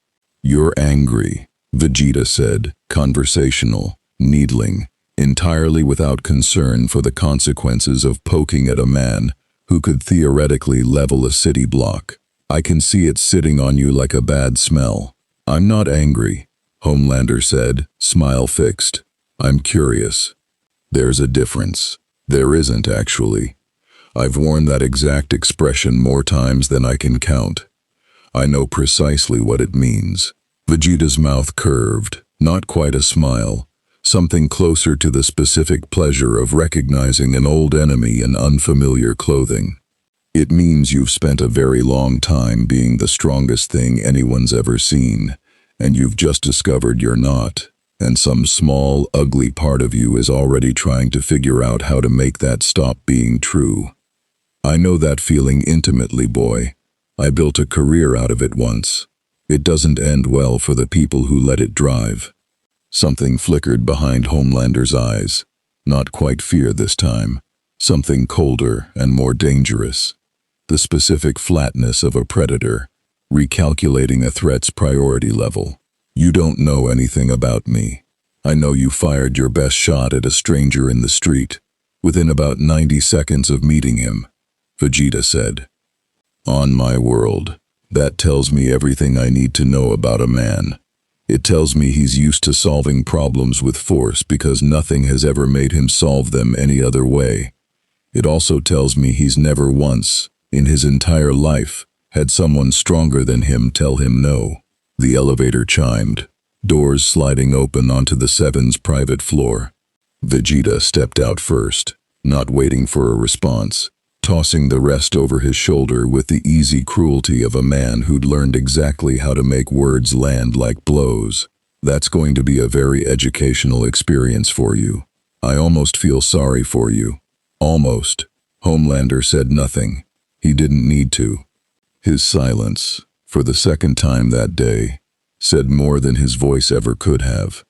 "You're angry," Vegeta said, conversational, needling, entirely without concern for the consequences of poking at a man who could theoretically level a city block. "I can see it sitting on you like a bad smell." "I'm not angry," Homelander said, smile fixed. "I'm curious." "There's a difference." "There isn't, actually. I've worn that exact expression more times than I can count. I know precisely what it means." Vegeta's mouth curved, not quite a smile, something closer to the specific pleasure of recognizing an old enemy in unfamiliar clothing. "It means you've spent a very long time being the strongest thing anyone's ever seen, and you've just discovered you're not, and some small, ugly part of you is already trying to figure out how to make that stop being true. I know that feeling intimately, boy. I built a career out of it once. It doesn't end well for the people who let it drive." Something flickered behind Homelander's eyes, not quite fear this time, something colder and more dangerous. The specific flatness of a predator, recalculating a threat's priority level. "You don't know anything about me. I know you fired your best shot at a stranger in the street, within about 90 seconds of meeting him," Vegeta said. "On my world, that tells me everything I need to know about a man. It tells me he's used to solving problems with force because nothing has ever made him solve them any other way. It also tells me he's never once, in his entire life, had someone stronger than him tell him no." The elevator chimed, doors sliding open onto the Seven's private floor. Vegeta stepped out first, not waiting for a response, tossing the rest over his shoulder with the easy cruelty of a man who'd learned exactly how to make words land like blows. "That's going to be a very educational experience for you. I almost feel sorry for you." "Almost." Homelander said nothing. He didn't need to. His silence, for the second time that day, said more than his voice ever could have.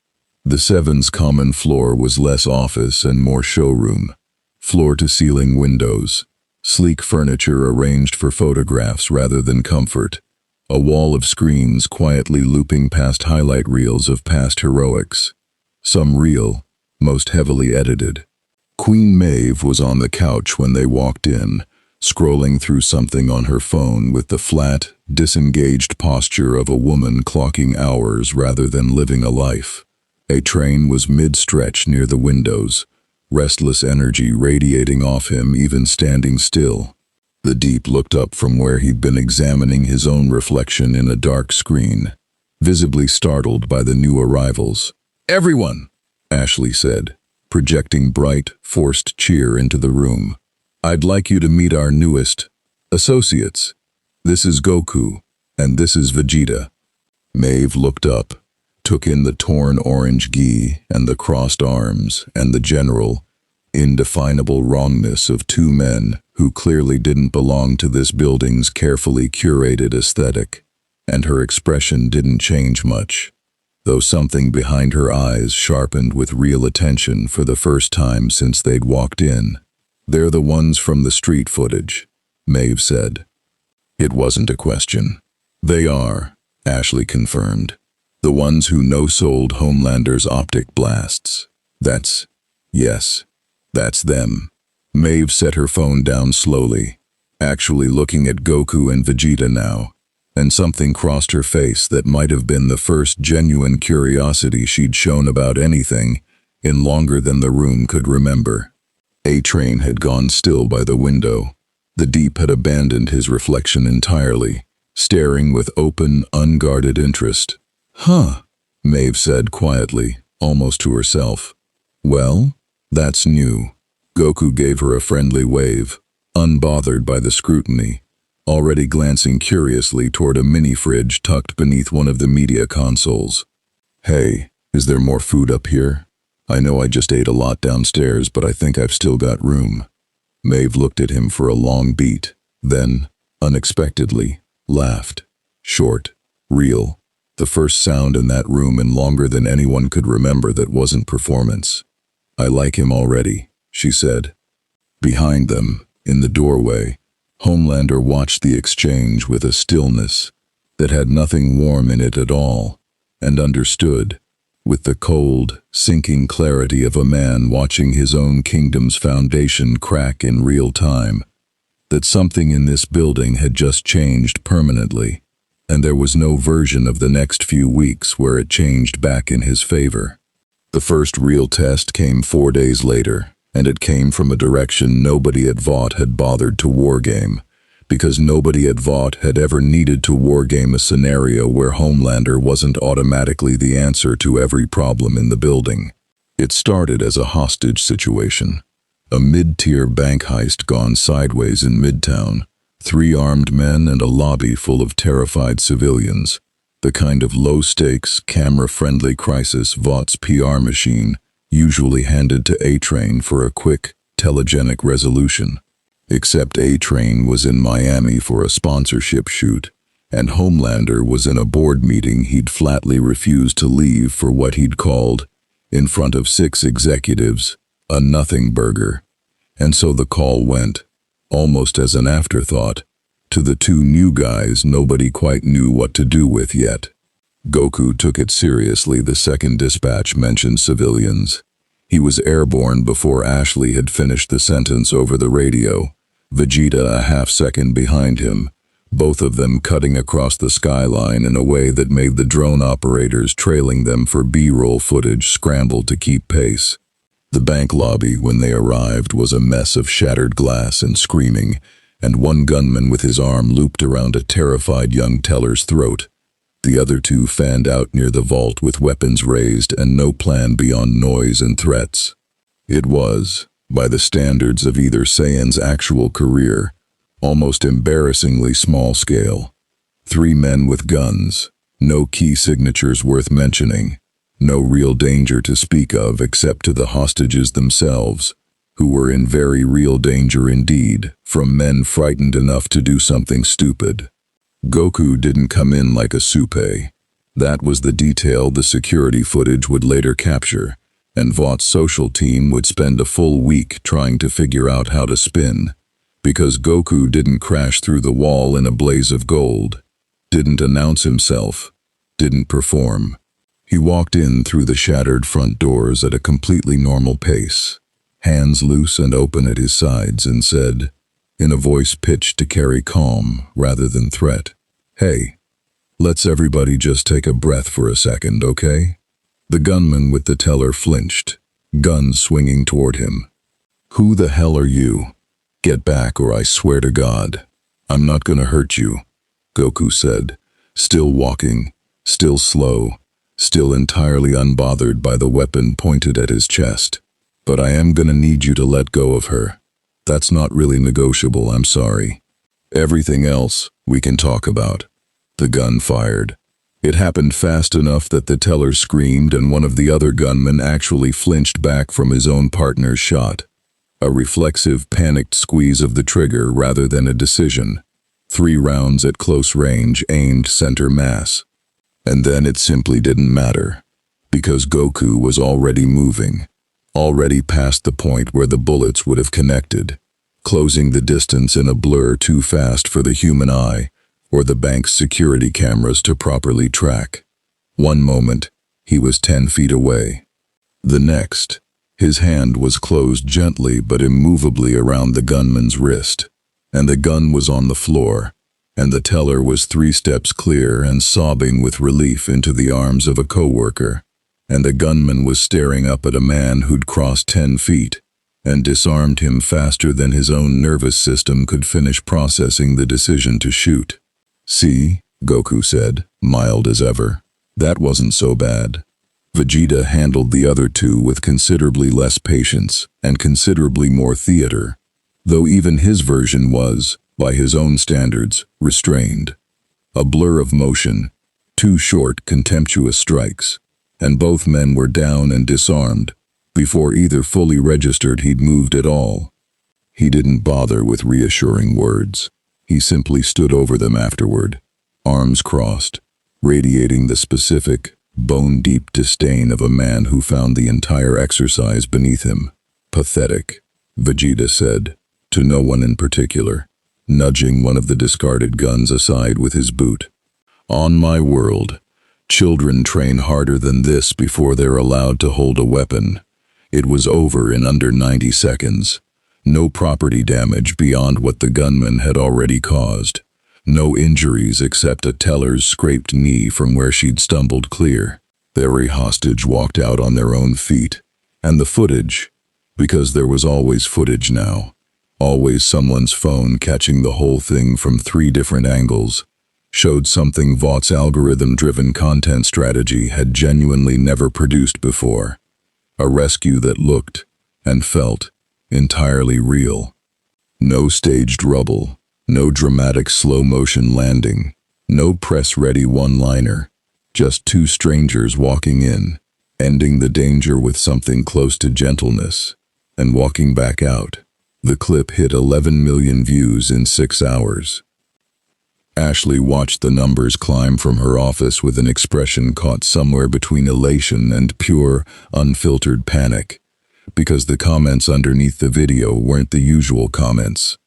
The Seven's common floor was less office and more showroom. Floor-to-ceiling windows, sleek furniture arranged for photographs rather than comfort, a wall of screens quietly looping past highlight reels of past heroics. Some real, most heavily edited. Queen Maeve was on the couch when they walked in, scrolling through something on her phone with the flat, disengaged posture of a woman clocking hours rather than living a life. A train was mid-stretch near the windows, restless energy radiating off him even standing still. The Deep looked up from where he'd been examining his own reflection in a dark screen, visibly startled by the new arrivals. "Everyone," Ashley said, projecting bright, forced cheer into the room. "I'd like you to meet our newest associates. This is Goku, and this is Vegeta." Maeve looked up, took in the torn orange gi and the crossed arms and the general, indefinable wrongness of two men who clearly didn't belong to this building's carefully curated aesthetic, and her expression didn't change much, though something behind her eyes sharpened with real attention for the first time since they'd walked in. "They're the ones from the street footage," Maeve said. It wasn't a question. They are, Ashley confirmed. The ones who no-sold Homelander's optic blasts. Yes, that's them. Maeve set her phone down slowly, actually looking at Goku and Vegeta now, and something crossed her face that might have been the first genuine curiosity she'd shown about anything in longer than the room could remember. A-Train had gone still by the window. The Deep had abandoned his reflection entirely, staring with open, unguarded interest. "Huh," Maeve said quietly, almost to herself. "Well, that's new." Goku gave her a friendly wave, unbothered by the scrutiny, already glancing curiously toward a mini-fridge tucked beneath one of the media consoles. "Hey, is there more food up here? I know I just ate a lot downstairs, but I think I've still got room." Maeve looked at him for a long beat, then, unexpectedly, laughed. Short, real, the first sound in that room in longer than anyone could remember that wasn't performance. "I like him already," she said. Behind them, in the doorway, Homelander watched the exchange with a stillness that had nothing warm in it at all, and understood, with the cold, sinking clarity of a man watching his own kingdom's foundation crack in real time, that something in this building had just changed permanently, and there was no version of the next few weeks where it changed back in his favor. The first real test came 4 days later, and it came from a direction nobody at Vought had bothered to wargame, because nobody at Vought had ever needed to wargame a scenario where Homelander wasn't automatically the answer to every problem in the building. It started as a hostage situation. A mid-tier bank heist gone sideways in Midtown, 3 armed men and a lobby full of terrified civilians, the kind of low-stakes, camera-friendly crisis Vought's PR machine usually handed to A-Train for a quick, telegenic resolution. Except A-Train was in Miami for a sponsorship shoot, and Homelander was in a board meeting he'd flatly refused to leave for what he'd called, in front of 6 executives, a nothing burger. And so the call went, almost as an afterthought, to the 2 new guys nobody quite knew what to do with yet. Goku took it seriously the second dispatch mentioned civilians. He was airborne before Ashley had finished the sentence over the radio, Vegeta a half-second behind him, both of them cutting across the skyline in a way that made the drone operators trailing them for B-roll footage scramble to keep pace. The bank lobby, when they arrived, was a mess of shattered glass and screaming, and one gunman with his arm looped around a terrified young teller's throat. The other 2 fanned out near the vault with weapons raised and no plan beyond noise and threats. It was, by the standards of either Saiyan's actual career, almost embarrassingly small scale. 3 men with guns, no key signatures worth mentioning, no real danger to speak of except to the hostages themselves, who were in very real danger indeed from men frightened enough to do something stupid. Goku didn't come in like a soupe. That was the detail the security footage would later capture, and Vought's social team would spend a full week trying to figure out how to spin, because Goku didn't crash through the wall in a blaze of gold, didn't announce himself, didn't perform. He walked in through the shattered front doors at a completely normal pace, hands loose and open at his sides, and said, in a voice pitched to carry calm rather than threat, "Hey, let's everybody just take a breath for a second, okay?" The gunman with the teller flinched, guns swinging toward him. "Who the hell are you? Get back or I swear to God, I'm not gonna hurt you," Goku said, still walking, still slow, still entirely unbothered by the weapon pointed at his chest. "But I am gonna need you to let go of her. That's not really negotiable, I'm sorry. Everything else, we can talk about." The gun fired. It happened fast enough that the teller screamed and one of the other gunmen actually flinched back from his own partner's shot. A reflexive, panicked squeeze of the trigger rather than a decision. 3 rounds at close range aimed center mass. And then it simply didn't matter, because Goku was already moving. Already past the point where the bullets would have connected, closing the distance in a blur too fast for the human eye, or the bank's security cameras to properly track. One moment, he was 10 feet away. The next, his hand was closed gently but immovably around the gunman's wrist, and the gun was on the floor, and the teller was 3 steps clear and sobbing with relief into the arms of a coworker, and the gunman was staring up at a man who'd crossed 10 feet and disarmed him faster than his own nervous system could finish processing the decision to shoot. "See," Goku said, mild as ever. "That wasn't so bad." Vegeta handled the other two with considerably less patience and considerably more theater, though even his version was, by his own standards, restrained. A blur of motion, 2 short, contemptuous strikes, and both men were down and disarmed, before either fully registered he'd moved at all. He didn't bother with reassuring words. He simply stood over them afterward, arms crossed, radiating the specific, bone-deep disdain of a man who found the entire exercise beneath him. "Pathetic," Vegeta said, to no one in particular, nudging one of the discarded guns aside with his boot. "On my world, children train harder than this before they're allowed to hold a weapon." It was over in under 90 seconds. No property damage beyond what the gunman had already caused. No injuries except a teller's scraped knee from where she'd stumbled clear. Every hostage walked out on their own feet. And the footage, because there was always footage now, always someone's phone catching the whole thing from 3 different angles, showed something Vought's algorithm-driven content strategy had genuinely never produced before. A rescue that looked, and felt, entirely real. No staged rubble, no dramatic slow-motion landing, no press-ready one-liner, just 2 strangers walking in, ending the danger with something close to gentleness, and walking back out. The clip hit 11 million views in 6 hours. Ashley watched the numbers climb from her office with an expression caught somewhere between elation and pure, unfiltered panic, because the comments underneath the video weren't the usual comments.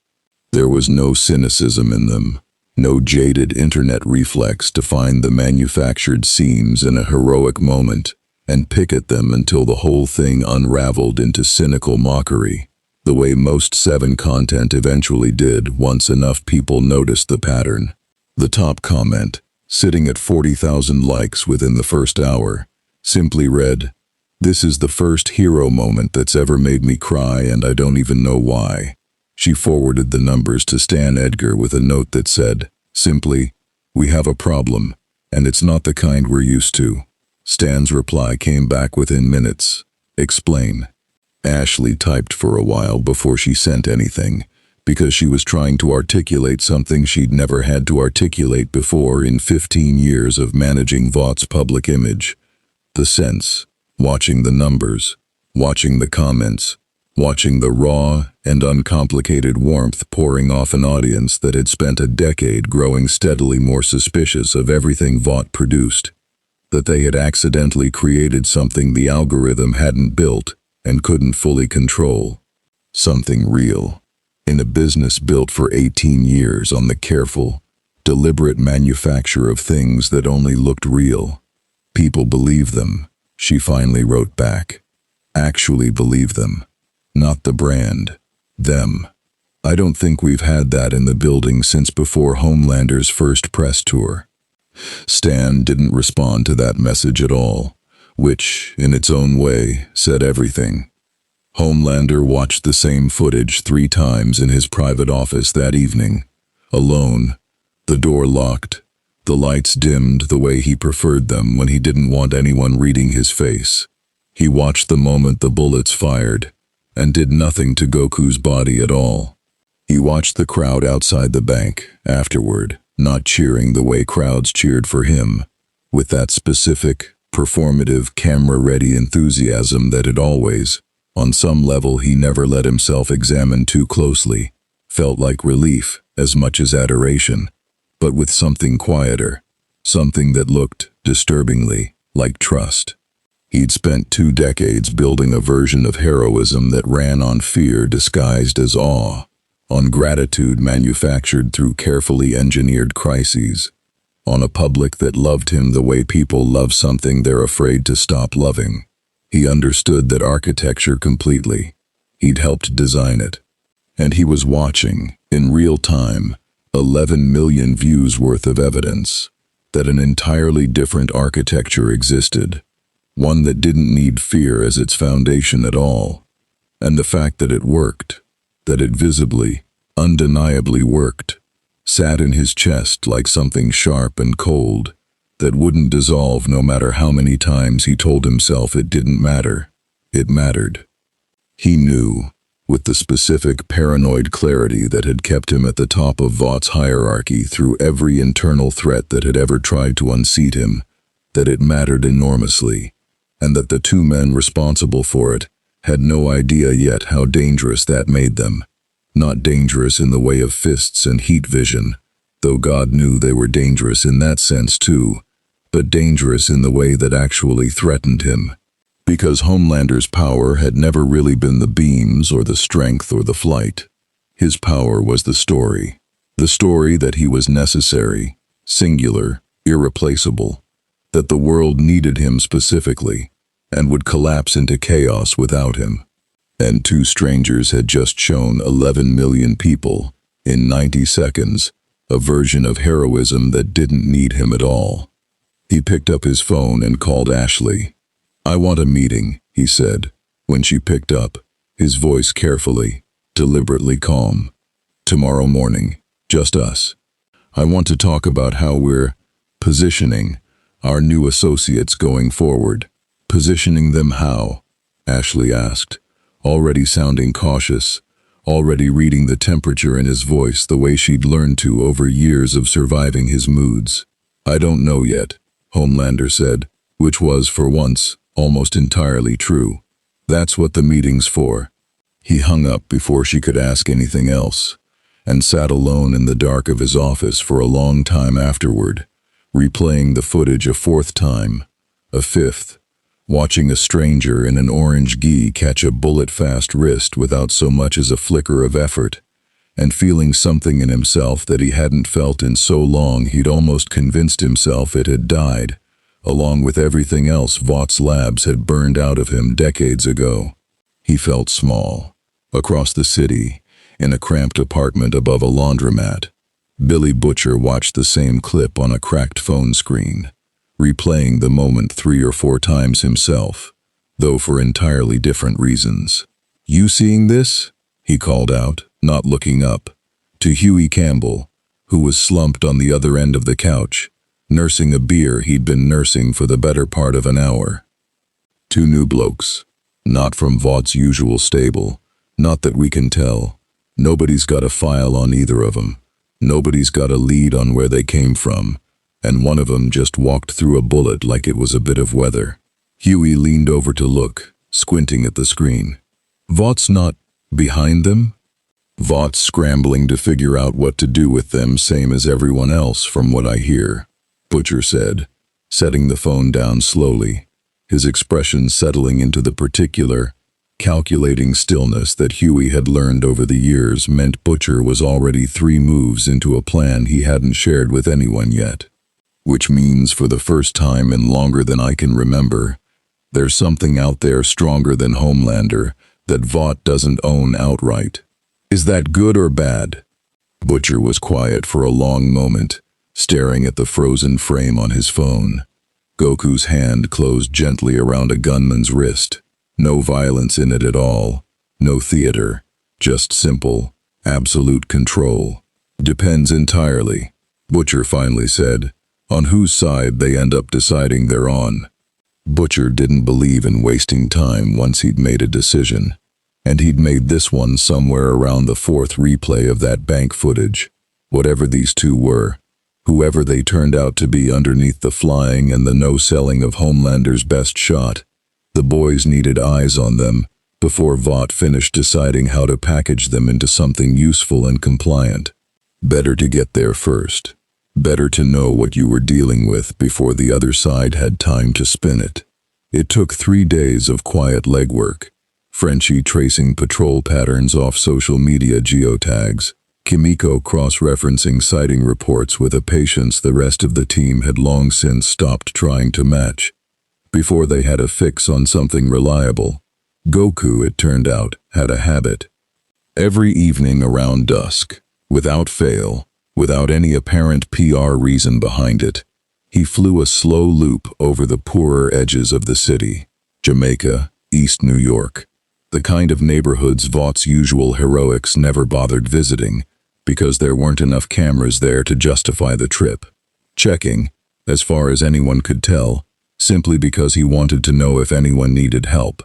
There was no cynicism in them, no jaded internet reflex to find the manufactured seams in a heroic moment and pick at them until the whole thing unraveled into cynical mockery, the way most 7 content eventually did once enough people noticed the pattern. The top comment, sitting at 40,000 likes within the first hour, simply read, "This is the first hero moment that's ever made me cry and I don't even know why." She forwarded the numbers to Stan Edgar with a note that said, simply, "We have a problem, and it's not the kind we're used to." Stan's reply came back within minutes. "Explain." Ashley typed for a while before she sent anything, because she was trying to articulate something she'd never had to articulate before in 15 years of managing Vought's public image. The sense, watching the numbers, watching the comments, watching the raw and uncomplicated warmth pouring off an audience that had spent a decade growing steadily more suspicious of everything Vought produced, that they had accidentally created something the algorithm hadn't built and couldn't fully control. Something real. In a business built for 18 years on the careful, deliberate manufacture of things that only looked real. People believe them, she finally wrote back. Actually believe them. Not the brand. Them. I don't think we've had that in the building since before Homelander's first press tour. Stan didn't respond to that message at all, which, in its own way, said everything. Homelander watched the same footage 3 times in his private office that evening, alone, the door locked, the lights dimmed the way he preferred them when he didn't want anyone reading his face. He watched the moment the bullets fired, and did nothing to Goku's body at all. He watched the crowd outside the bank, afterward, not cheering the way crowds cheered for him, with that specific, performative, camera-ready enthusiasm that had always, on some level he never let himself examine too closely, felt like relief as much as adoration, but with something quieter, something that looked, disturbingly, like trust. He'd spent 2 decades building a version of heroism that ran on fear disguised as awe, on gratitude manufactured through carefully engineered crises, on a public that loved him the way people love something they're afraid to stop loving. He understood that architecture completely. He'd helped design it. And he was watching, in real time, 11 million views worth of evidence that an entirely different architecture existed, one that didn't need fear as its foundation at all. And the fact that it worked, that it visibly, undeniably worked, sat in his chest like something sharp and cold that wouldn't dissolve no matter how many times he told himself it didn't matter. It mattered. He knew, with the specific paranoid clarity that had kept him at the top of Vought's hierarchy through every internal threat that had ever tried to unseat him, that it mattered enormously, and that the two men responsible for it had no idea yet how dangerous that made them. Not dangerous in the way of fists and heat vision, though God knew they were dangerous in that sense too, but dangerous in the way that actually threatened him. Because Homelander's power had never really been the beams or the strength or the flight. His power was the story that he was necessary, singular, irreplaceable, that the world needed him specifically, and would collapse into chaos without him. And two strangers had just shown 11 million people, in 90 seconds, a version of heroism that didn't need him at all. He picked up his phone and called Ashley. "I want a meeting," he said, when she picked up, his voice carefully, deliberately calm. "Tomorrow morning, just us. I want to talk about how we're positioning our new associates going forward." "Positioning them how?" Ashley asked, already sounding cautious, already reading the temperature in his voice the way she'd learned to over years of surviving his moods. "I don't know yet," Homelander said, which was, for once, almost entirely true. "That's what the meeting's for." He hung up before she could ask anything else, and sat alone in the dark of his office for a long time afterward, replaying the footage a fourth time, a fifth, watching a stranger in an orange gi catch a bullet-fast wrist without so much as a flicker of effort, and feeling something in himself that he hadn't felt in so long he'd almost convinced himself it had died, along with everything else Vought's labs had burned out of him decades ago. He felt small. Across the city, in a cramped apartment above a laundromat, Billy Butcher watched the same clip on a cracked phone screen, replaying the moment 3 or 4 times himself, though for entirely different reasons. "You seeing this?" he called out, not looking up, to Huey Campbell, who was slumped on the other end of the couch, nursing a beer he'd been nursing for the better part of an hour. "2 new blokes. Not from Vaught's usual stable. Not that we can tell. Nobody's got a file on either of them. Nobody's got a lead on where they came from, and one of them just walked through a bullet like it was a bit of weather." Huey leaned over to look, squinting at the screen. "Vaught's not behind them?" "Vaught's scrambling to figure out what to do with them, same as everyone else, from what I hear," Butcher said, setting the phone down slowly, his expression settling into the particular, calculating stillness that Huey had learned over the years meant Butcher was already 3 moves into a plan he hadn't shared with anyone yet. "Which means for the first time in longer than I can remember, there's something out there stronger than Homelander that Vought doesn't own outright. Is that good or bad?" Butcher was quiet for a long moment, staring at the frozen frame on his phone. Goku's hand closed gently around a gunman's wrist. No violence in it at all. No theater. Just simple, absolute control. "Depends entirely," Butcher finally said, "on whose side they end up deciding they're on." Butcher didn't believe in wasting time once he'd made a decision, and he'd made this one somewhere around the 4th replay of that bank footage. Whatever these two were, whoever they turned out to be underneath the flying and the no-selling of Homelander's best shot, the boys needed eyes on them before Vought finished deciding how to package them into something useful and compliant. Better to get there first. Better to know what you were dealing with before the other side had time to spin it. It took 3 days of quiet legwork, Frenchie tracing patrol patterns off social media geotags, Kimiko cross-referencing sighting reports with a patience the rest of the team had long since stopped trying to match. Before they had a fix on something reliable, Goku, it turned out, had a habit. Every evening around dusk, without fail, without any apparent PR reason behind it, he flew a slow loop over the poorer edges of the city, Jamaica, East New York, the kind of neighborhoods Vought's usual heroics never bothered visiting because there weren't enough cameras there to justify the trip. Checking, as far as anyone could tell, simply because he wanted to know if anyone needed help.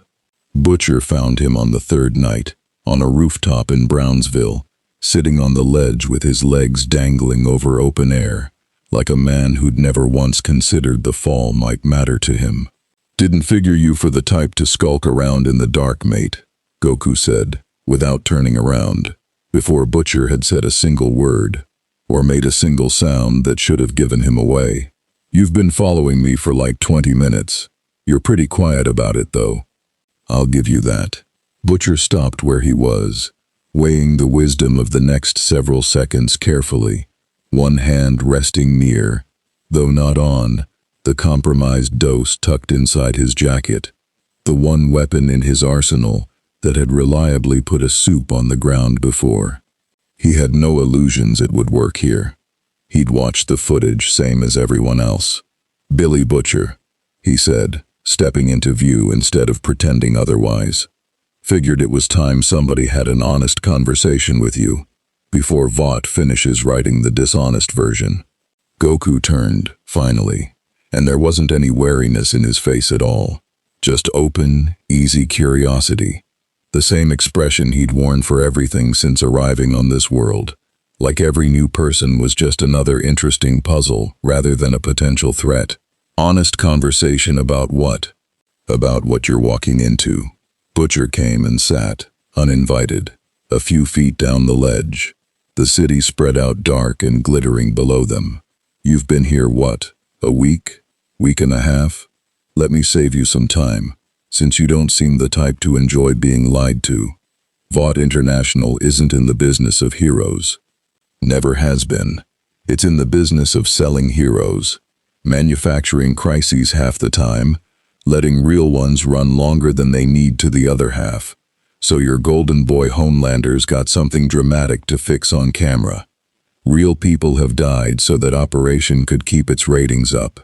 Butcher found him on the third night, on a rooftop in Brownsville, sitting on the ledge with his legs dangling over open air, like a man who'd never once considered the fall might matter to him. "Didn't figure you for the type to skulk around in the dark, mate," Goku said, without turning around, before Butcher had said a single word, or made a single sound that should have given him away. "You've been following me for like 20 minutes. You're pretty quiet about it, though. I'll give you that." Butcher stopped where he was, weighing the wisdom of the next several seconds carefully, one hand resting near, though not on, the compromised dose tucked inside his jacket, the one weapon in his arsenal that had reliably put a soup on the ground before. He had no illusions it would work here. He'd watched the footage same as everyone else. "Billy Butcher," he said, stepping into view instead of pretending otherwise. "Figured it was time somebody had an honest conversation with you, before Vought finishes writing the dishonest version." Goku turned, finally, and there wasn't any wariness in his face at all, just open, easy curiosity, the same expression he'd worn for everything since arriving on this world, like every new person was just another interesting puzzle rather than a potential threat. "Honest conversation about what?" "About what you're walking into." Butcher came and sat, uninvited, a few feet down the ledge, the city spread out dark and glittering below them. "You've been here what, a week? Week and a half? Let me save you some time, since you don't seem the type to enjoy being lied to. Vought International isn't in the business of heroes. Never has been. It's in the business of selling heroes, manufacturing crises half the time, letting real ones run longer than they need to the other half. So your golden boy Homelander's got something dramatic to fix on camera. Real people have died so that Operation could keep its ratings up.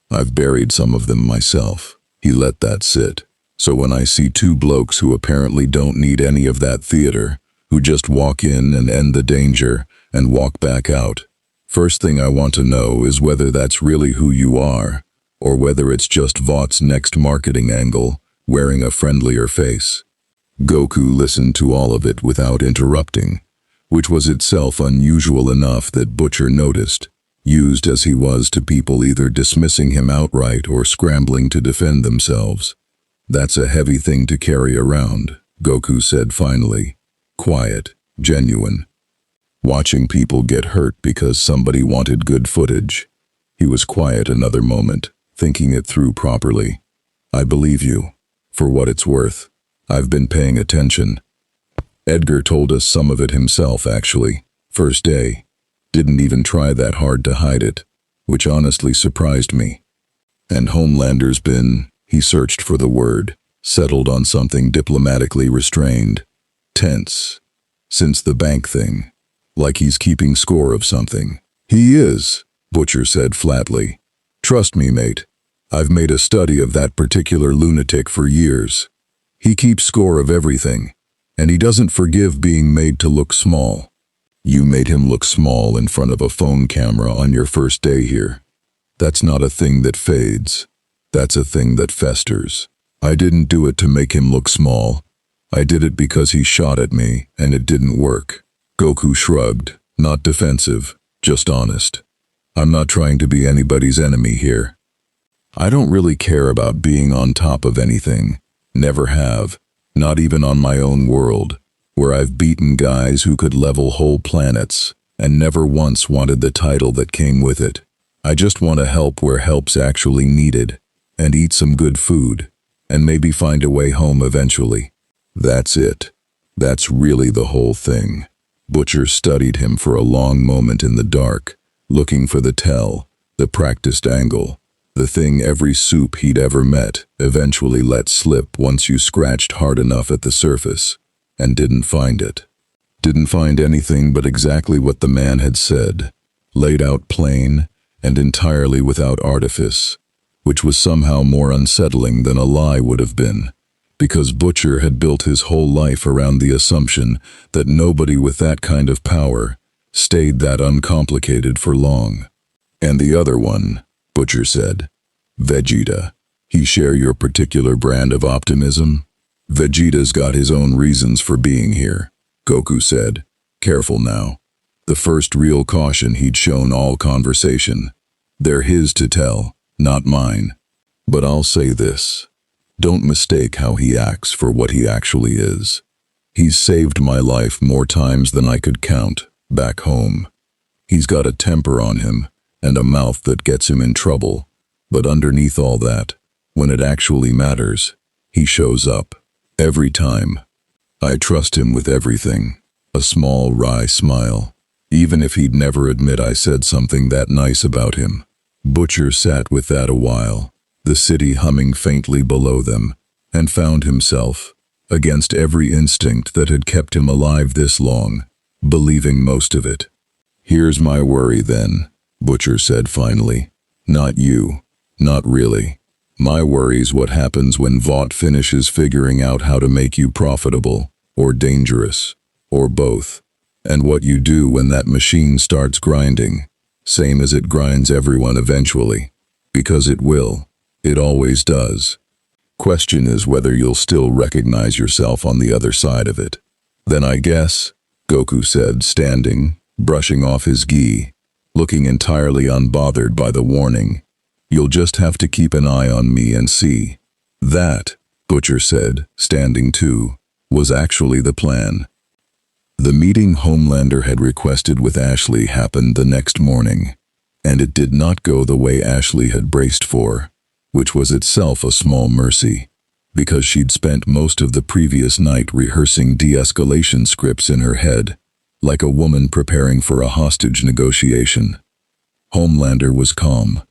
I've buried some of them myself." He let that sit. "So when I see two blokes who apparently don't need any of that theater, who just walk in and end the danger and walk back out, first thing I want to know is whether that's really who you are, or whether it's just Vought's next marketing angle, wearing a friendlier face." Goku listened to all of it without interrupting, which was itself unusual enough that Butcher noticed, used as he was to people either dismissing him outright or scrambling to defend themselves. "That's a heavy thing to carry around," Goku said finally, quiet, genuine. "Watching people get hurt because somebody wanted good footage." He was quiet another moment, thinking it through properly. "I believe you, for what it's worth. I've been paying attention. Edgar told us some of it himself, actually, first day. Didn't even try that hard to hide it, which honestly surprised me. And Homelander's been," he searched for the word, settled on something diplomatically restrained, "tense. Since the bank thing. Like he's keeping score of something." "He is," Butcher said flatly. "Trust me, mate. I've made a study of that particular lunatic for years. He keeps score of everything, and he doesn't forgive being made to look small." "You made him look small in front of a phone camera on your first day here. That's not a thing that fades. That's a thing that festers. I didn't do it to make him look small. I did it because he shot at me, and it didn't work." Goku shrugged, not defensive, just honest. "I'm not trying to be anybody's enemy here. I don't really care about being on top of anything. Never have, not even on my own world, where I've beaten guys who could level whole planets, and never once wanted the title that came with it. I just want to help where help's actually needed, and eat some good food, and maybe find a way home eventually." That's it. That's really the whole thing. Butcher studied him for a long moment in the dark, looking for the tell, the practiced angle, the thing every soup he'd ever met eventually let slip once you scratched hard enough at the surface, and didn't find it. Didn't find anything but exactly what the man had said, laid out plain and entirely without artifice, which was somehow more unsettling than a lie would have been, because Butcher had built his whole life around the assumption that nobody with that kind of power stayed that uncomplicated for long. And the other one, Butcher said, Vegeta. He share your particular brand of optimism? Vegeta's got his own reasons for being here, Goku said. Careful now. The first real caution he'd shown all conversation. They're his to tell, not mine. But I'll say this. Don't mistake how he acts for what he actually is. He's saved my life more times than I could count, back home. He's got a temper on him, and a mouth that gets him in trouble. But underneath all that, when it actually matters, he shows up. Every time. I trust him with everything. A small, wry smile. Even if he'd never admit I said something that nice about him. Butcher sat with that a while, the city humming faintly below them, and found himself, against every instinct that had kept him alive this long, believing most of it. Here's my worry then, Butcher said finally. Not you. Not really. My worry's what happens when Vought finishes figuring out how to make you profitable, or dangerous, or both. And what you do when that machine starts grinding, same as it grinds everyone eventually. Because it will. It always does. Question is whether you'll still recognize yourself on the other side of it. Then I guess, Goku said, standing, brushing off his gi, looking entirely unbothered by the warning. You'll just have to keep an eye on me and see. That, Butcher said, standing too, was actually the plan. The meeting Homelander had requested with Ashley happened the next morning, and it did not go the way Ashley had braced for, which was itself a small mercy, because she'd spent most of the previous night rehearsing de-escalation scripts in her head, like a woman preparing for a hostage negotiation. Homelander was calm.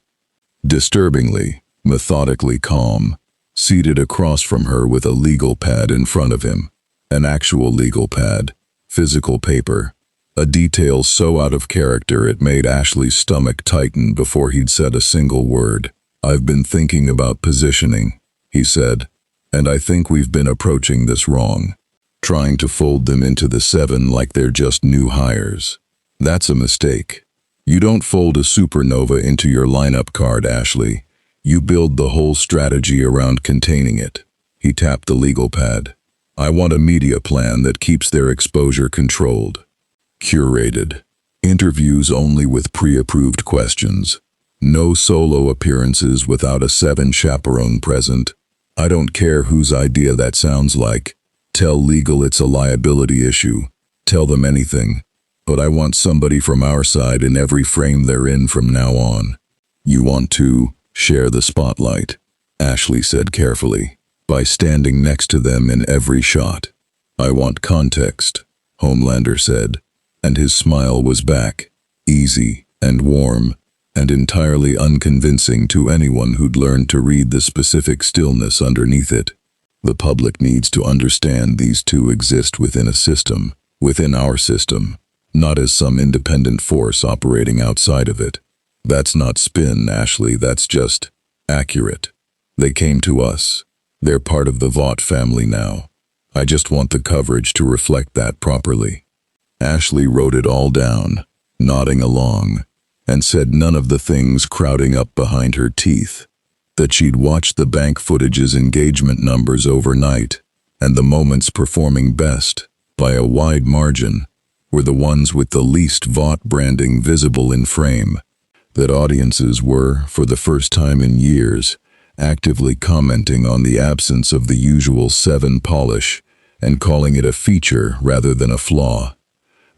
Disturbingly, methodically calm, seated across from her with a legal pad in front of him. An actual legal pad, physical paper, a detail so out of character it made Ashley's stomach tighten before he'd said a single word. I've been thinking about positioning, he said, and I think we've been approaching this wrong, trying to fold them into the 7 like they're just new hires. That's a mistake. You don't fold a supernova into your lineup card, Ashley. You build the whole strategy around containing it. He tapped the legal pad. I want a media plan that keeps their exposure controlled. Curated. Interviews only with pre-approved questions. No solo appearances without a 7 chaperone present. I don't care whose idea that sounds like. Tell legal it's a liability issue. Tell them anything. But I want somebody from our side in every frame they're in from now on. You want to share the spotlight, Ashley said carefully, by standing next to them in every shot. I want context, Homelander said, and his smile was back, easy and warm, and entirely unconvincing to anyone who'd learned to read the specific stillness underneath it. The public needs to understand these two exist within a system, within our system, not as some independent force operating outside of it. That's not spin, Ashley, that's just accurate. They came to us. They're part of the Vought family now. I just want the coverage to reflect that properly. Ashley wrote it all down, nodding along, and said none of the things crowding up behind her teeth. That she'd watched the bank footage's engagement numbers overnight, and the moments performing best, by a wide margin, were the ones with the least Vought branding visible in frame. That audiences were, for the first time in years, actively commenting on the absence of the usual 7 polish and calling it a feature rather than a flaw.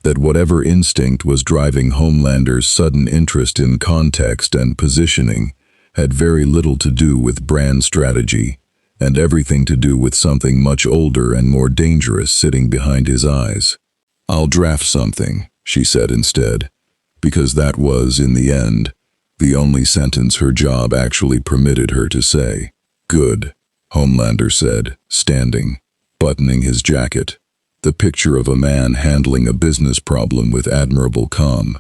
That whatever instinct was driving Homelander's sudden interest in context and positioning had very little to do with brand strategy, and everything to do with something much older and more dangerous sitting behind his eyes. "I'll draft something," she said instead, because that was, in the end, the only sentence her job actually permitted her to say. "Good," Homelander said, standing, buttoning his jacket, the picture of a man handling a business problem with admirable calm.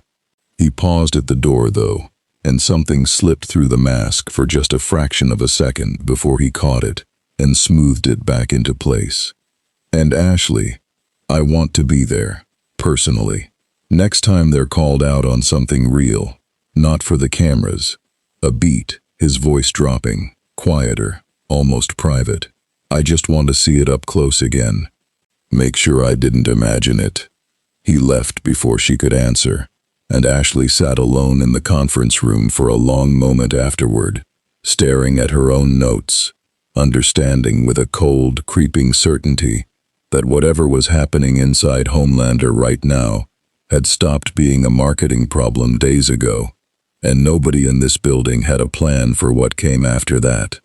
He paused at the door, though, and something slipped through the mask for just a fraction of a second before he caught it and smoothed it back into place. "And Ashley, I want to be there, personally. Next time they're called out on something real, not for the cameras." A beat, his voice dropping, quieter, almost private. "I just want to see it up close again. Make sure I didn't imagine it." He left before she could answer, and Ashley sat alone in the conference room for a long moment afterward, staring at her own notes, understanding with a cold, creeping certainty that whatever was happening inside Homelander right now had stopped being a marketing problem days ago, and nobody in this building had a plan for what came after that.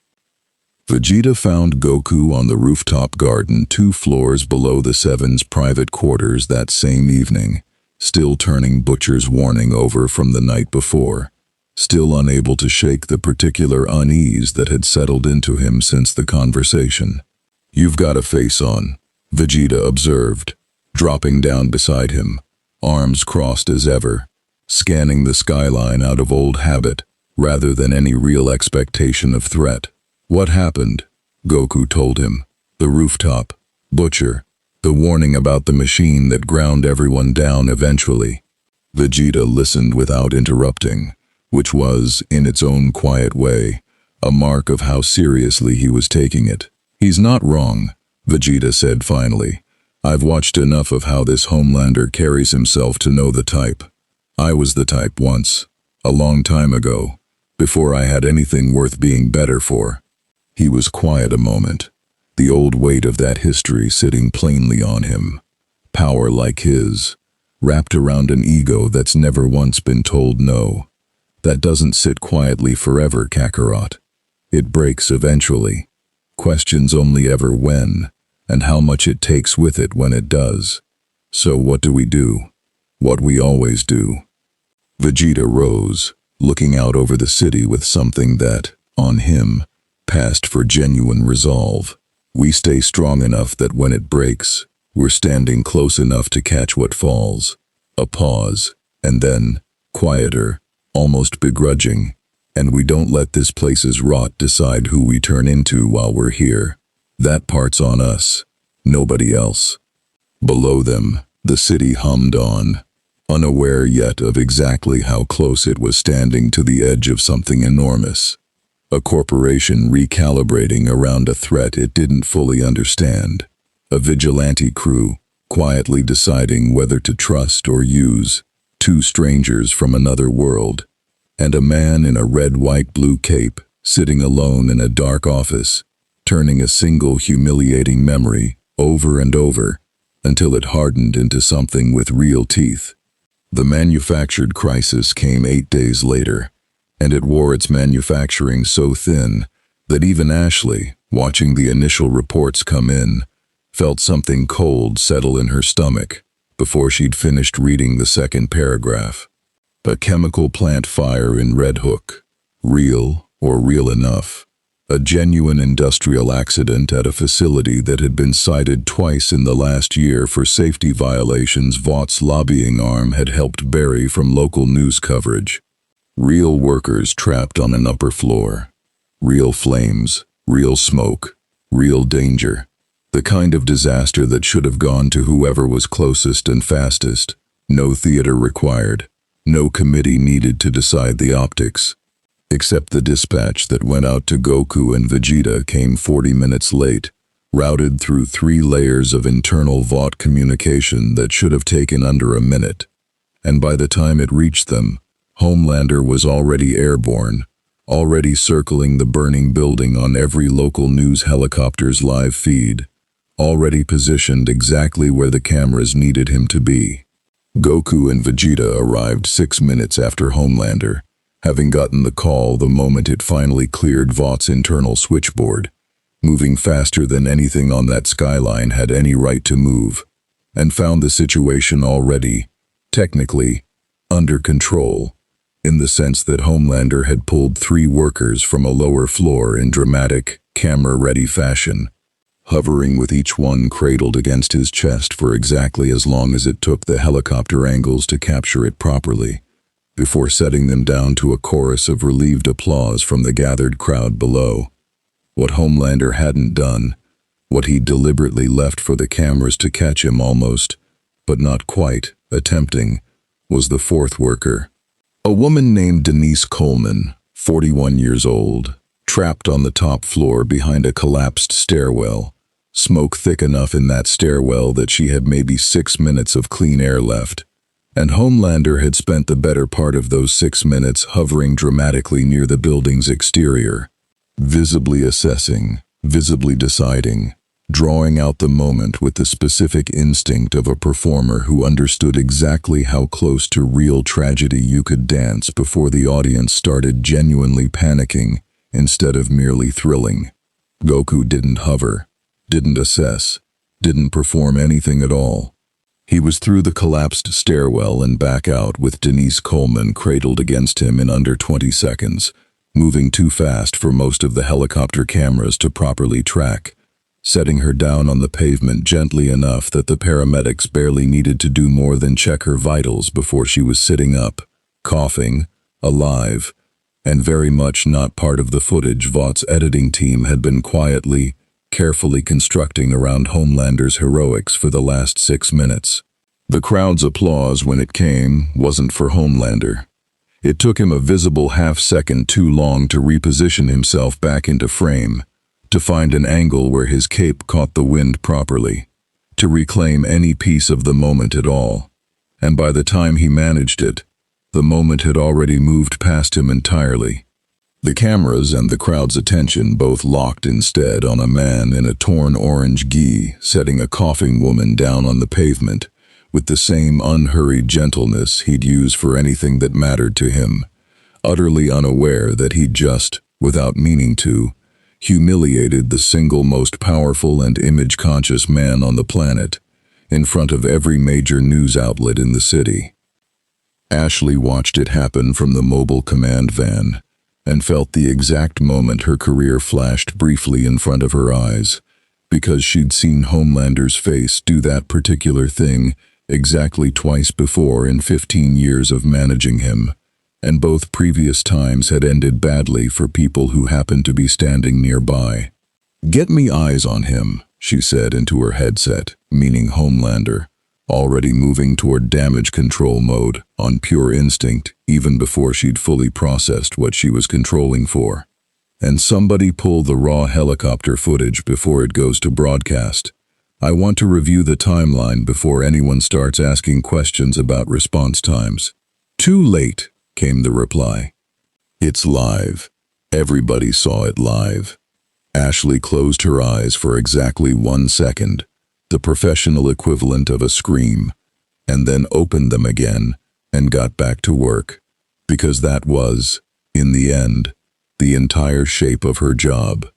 Vegeta found Goku on the rooftop garden 2 floors below the Seven's private quarters that same evening, still turning Butcher's warning over from the night before, still unable to shake the particular unease that had settled into him since the conversation. "You've got a face on," Vegeta observed, dropping down beside him, arms crossed as ever, scanning the skyline out of old habit rather than any real expectation of threat. "What happened?" Goku told him. "The rooftop, Butcher, the warning about the machine that ground everyone down eventually." Vegeta listened without interrupting, which was, in its own quiet way, a mark of how seriously he was taking it. "He's not wrong," Vegeta said finally. "I've watched enough of how this Homelander carries himself to know the type. I was the type once, a long time ago, before I had anything worth being better for." He was quiet a moment, the old weight of that history sitting plainly on him. Power like his, wrapped around an ego that's never once been told no. That doesn't sit quietly forever, Kakarot. It breaks eventually. Questions only ever when, and how much it takes with it when it does. So what do we do? What we always do. Vegeta rose, looking out over the city with something that, on him, passed for genuine resolve. We stay strong enough that when it breaks, we're standing close enough to catch what falls. A pause, and then, quieter, almost begrudging, and we don't let this place's rot decide who we turn into while we're here. That part's on us, nobody else. Below them, the city hummed on, unaware yet of exactly how close it was standing to the edge of something enormous. A corporation recalibrating around a threat it didn't fully understand. A vigilante crew, quietly deciding whether to trust or use. 2 strangers from another world. And a man in a red, white, blue cape, sitting alone in a dark office, turning a single humiliating memory over and over, until it hardened into something with real teeth. The manufactured crisis came 8 days later, and it wore its manufacturing so thin that even Ashley, watching the initial reports come in, felt something cold settle in her stomach before she'd finished reading the second paragraph. A chemical plant fire in Red Hook. Real, or real enough. A genuine industrial accident at a facility that had been cited twice in the last year for safety violations Vought's lobbying arm had helped bury from local news coverage. Real workers trapped on an upper floor. Real flames, real smoke, real danger. The kind of disaster that should have gone to whoever was closest and fastest. No theater required. No committee needed to decide the optics. Except the dispatch that went out to Goku and Vegeta came 40 minutes late, routed through 3 layers of internal Vought communication that should have taken under a minute. And by the time it reached them, Homelander was already airborne, already circling the burning building on every local news helicopter's live feed, already positioned exactly where the cameras needed him to be. Goku and Vegeta arrived 6 minutes after Homelander, having gotten the call the moment it finally cleared Vought's internal switchboard, moving faster than anything on that skyline had any right to move, and found the situation already, technically, under control, in the sense that Homelander had pulled 3 workers from a lower floor in dramatic, camera-ready fashion, hovering with each one cradled against his chest for exactly as long as it took the helicopter angles to capture it properly, before setting them down to a chorus of relieved applause from the gathered crowd below. What Homelander hadn't done, what he deliberately left for the cameras to catch him almost, but not quite, attempting, was the 4th worker. A woman named Denise Coleman, 41 years old, trapped on the top floor behind a collapsed stairwell, smoke thick enough in that stairwell that she had maybe 6 minutes of clean air left, and Homelander had spent the better part of those 6 minutes hovering dramatically near the building's exterior, visibly assessing, visibly deciding, drawing out the moment with the specific instinct of a performer who understood exactly how close to real tragedy you could dance before the audience started genuinely panicking instead of merely thrilling. Goku didn't hover, didn't assess, didn't perform anything at all. He was through the collapsed stairwell and back out with Denise Coleman cradled against him in under 20 seconds, moving too fast for most of the helicopter cameras to properly track, setting her down on the pavement gently enough that the paramedics barely needed to do more than check her vitals before she was sitting up, coughing, alive, and very much not part of the footage Vought's editing team had been quietly, carefully constructing around Homelander's heroics for the last 6 minutes. The crowd's applause when it came wasn't for Homelander. It took him a visible half-second too long to reposition himself back into frame, to find an angle where his cape caught the wind properly, to reclaim any piece of the moment at all. And by the time he managed it, the moment had already moved past him entirely. The cameras and the crowd's attention both locked instead on a man in a torn orange gi setting a coughing woman down on the pavement with the same unhurried gentleness he'd use for anything that mattered to him, utterly unaware that he'd just, without meaning to, humiliated the single most powerful and image-conscious man on the planet, in front of every major news outlet in the city. Ashley watched it happen from the mobile command van, and felt the exact moment her career flashed briefly in front of her eyes, because she'd seen Homelander's face do that particular thing exactly twice before in 15 years of managing him, and both previous times had ended badly for people who happened to be standing nearby. "Get me eyes on him," she said into her headset, meaning Homelander, already moving toward damage control mode, on pure instinct, even before she'd fully processed what she was controlling for. "And somebody pull the raw helicopter footage before it goes to broadcast. I want to review the timeline before anyone starts asking questions about response times." "Too late," came the reply. "It's live. Everybody saw it live." Ashley closed her eyes for exactly 1 second, the professional equivalent of a scream, and then opened them again and got back to work, because that was, in the end, the entire shape of her job.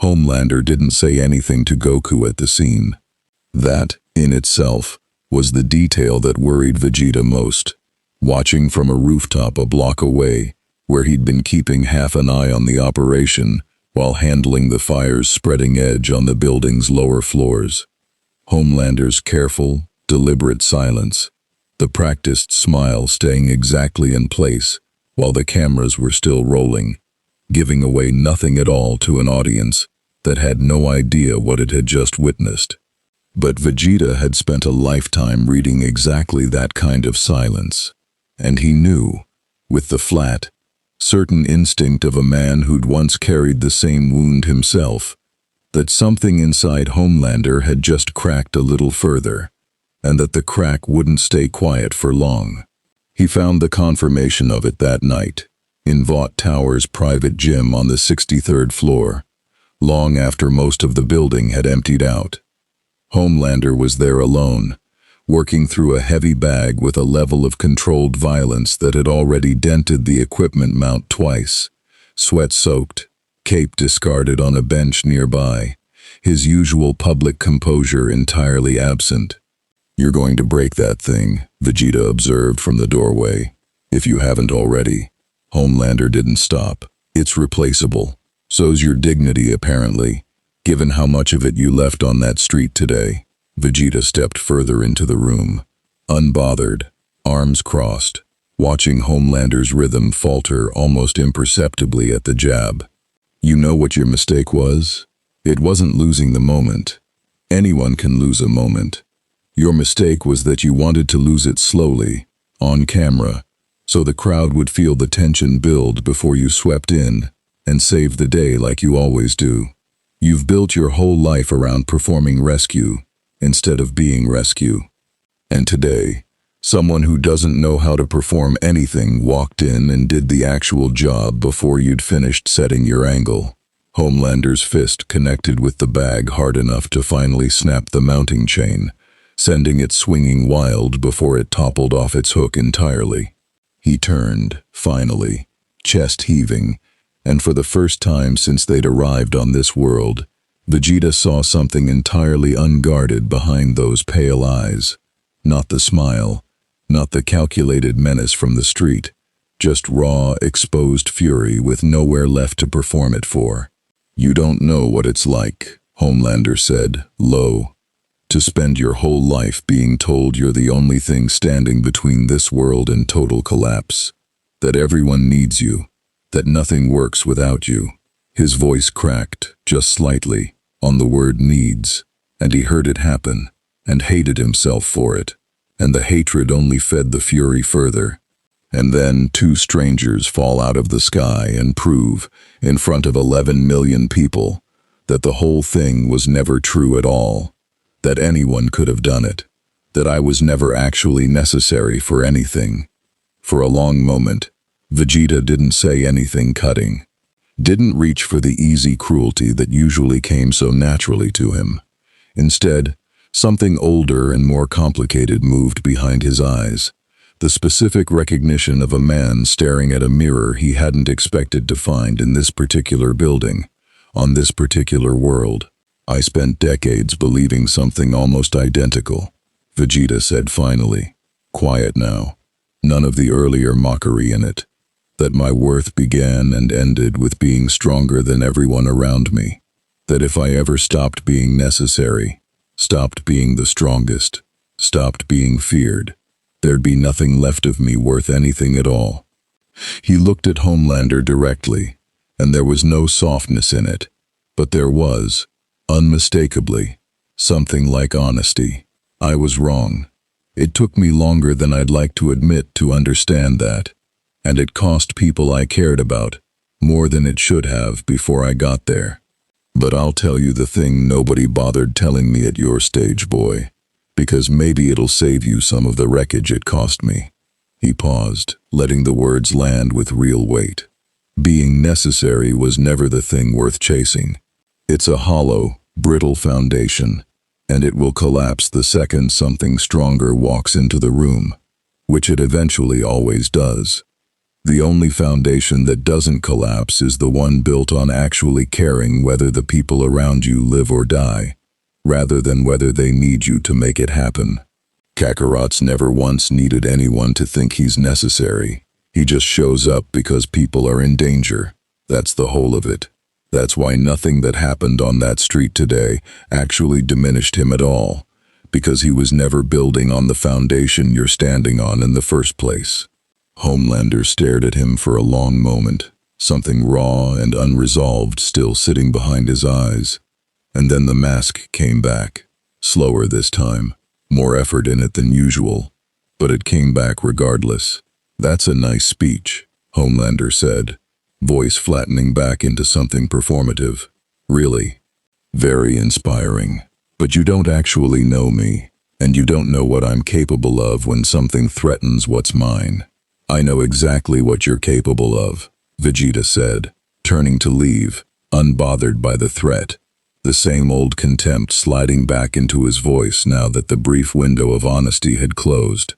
Homelander didn't say anything to Goku at the scene. That, in itself, was the detail that worried Vegeta most. Watching from a rooftop a block away, where he'd been keeping half an eye on the operation while handling the fire's spreading edge on the building's lower floors. Homelander's careful, deliberate silence, the practiced smile staying exactly in place while the cameras were still rolling, giving away nothing at all to an audience that had no idea what it had just witnessed. But Vegeta had spent a lifetime reading exactly that kind of silence. And he knew, with the flat, certain instinct of a man who'd once carried the same wound himself, that something inside Homelander had just cracked a little further, and that the crack wouldn't stay quiet for long. He found the confirmation of it that night, in Vought Tower's private gym on the 63rd floor, long after most of the building had emptied out. Homelander was there alone, working through a heavy bag with a level of controlled violence that had already dented the equipment mount twice, sweat-soaked, cape discarded on a bench nearby, his usual public composure entirely absent. "You're going to break that thing," Vegeta observed from the doorway. "If you haven't already." Homelander didn't stop. "It's replaceable. So's your dignity, apparently, given how much of it you left on that street today." Vegeta stepped further into the room, unbothered, arms crossed, watching Homelander's rhythm falter almost imperceptibly at the jab. "You know what your mistake was? It wasn't losing the moment. Anyone can lose a moment. Your mistake was that you wanted to lose it slowly, on camera, so the crowd would feel the tension build before you swept in and saved the day like you always do. You've built your whole life around performing rescue instead of being rescue. And today, someone who doesn't know how to perform anything walked in and did the actual job before you'd finished setting your angle." Homelander's fist connected with the bag hard enough to finally snap the mounting chain, sending it swinging wild before it toppled off its hook entirely. He turned, finally, chest heaving, and for the first time since they'd arrived on this world, Vegeta saw something entirely unguarded behind those pale eyes. Not the smile, not the calculated menace from the street, just raw, exposed fury with nowhere left to perform it for. "You don't know what it's like," Homelander said, low, "to spend your whole life being told you're the only thing standing between this world and total collapse, that everyone needs you, that nothing works without you." His voice cracked, just slightly, on the word needs, and he heard it happen, and hated himself for it, and the hatred only fed the fury further. And then 2 strangers fall out of the sky and prove, in front of 11 million people, that the whole thing was never true at all, that anyone could have done it, that I was never actually necessary for anything. For a long moment, Vegeta didn't say anything cutting, didn't reach for the easy cruelty that usually came so naturally to him. Instead, something older and more complicated moved behind his eyes, the specific recognition of a man staring at a mirror he hadn't expected to find in this particular building, on this particular world. "I spent decades believing something almost identical," Vegeta said finally, quiet now, none of the earlier mockery in it, "that my worth began and ended with being stronger than everyone around me, that if I ever stopped being necessary, stopped being the strongest, stopped being feared, there'd be nothing left of me worth anything at all." He looked at Homelander directly, and there was no softness in it, but there was, unmistakably, something like honesty. "I was wrong. It took me longer than I'd like to admit to understand that, and it cost people I cared about more than it should have before I got there. But I'll tell you the thing nobody bothered telling me at your stage, boy, because maybe it'll save you some of the wreckage it cost me." He paused, letting the words land with real weight. Being necessary was never the thing worth chasing. It's a hollow, brittle foundation, and it will collapse the second something stronger walks into the room, which it eventually always does. The only foundation that doesn't collapse is the one built on actually caring whether the people around you live or die, rather than whether they need you to make it happen. Kakarot's never once needed anyone to think he's necessary. He just shows up because people are in danger. That's the whole of it. That's why nothing that happened on that street today actually diminished him at all, because he was never building on the foundation you're standing on in the first place. Homelander stared at him for a long moment, something raw and unresolved still sitting behind his eyes. And then the mask came back, slower this time, more effort in it than usual, but it came back regardless. "That's a nice speech," Homelander said, voice flattening back into something performative. "Really, very inspiring. But you don't actually know me, and you don't know what I'm capable of when something threatens what's mine." "I know exactly what you're capable of," Vegeta said, turning to leave, unbothered by the threat, the same old contempt sliding back into his voice now that the brief window of honesty had closed.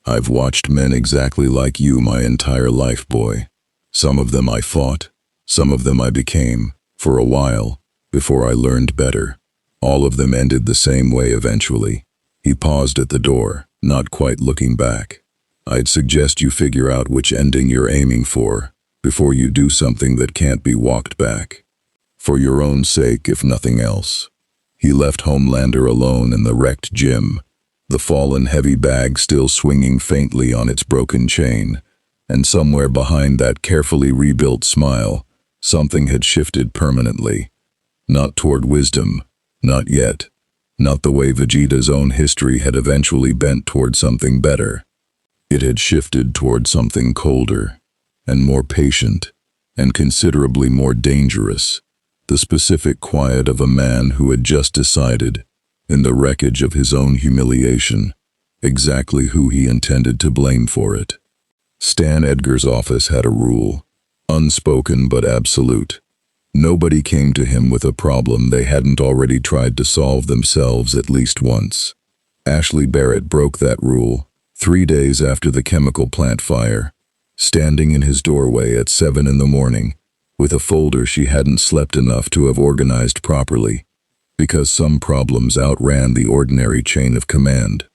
"I've watched men exactly like you my entire life, boy. Some of them I fought, Some of them I became, for a while, before I learned better. All of them ended the same way eventually. He paused at the door, not quite looking back. I'd suggest you figure out which ending you're aiming for, before you do something that can't be walked back. For your own sake, if nothing else. He left Homelander alone in the wrecked gym, the fallen heavy bag still swinging faintly on its broken chain, and somewhere behind that carefully rebuilt smile, something had shifted permanently. Not toward wisdom, not yet. Not the way Vegeta's own history had eventually bent toward something better. It had shifted toward something colder, and more patient, and considerably more dangerous. The specific quiet of a man who had just decided, in the wreckage of his own humiliation, exactly who he intended to blame for it. Stan Edgar's office had a rule, unspoken but absolute. Nobody came to him with a problem they hadn't already tried to solve themselves at least once. Ashley Barrett broke that rule 3 days after the chemical plant fire, standing in his doorway at 7 in the morning, with a folder she hadn't slept enough to have organized properly, because some problems outran the ordinary chain of command.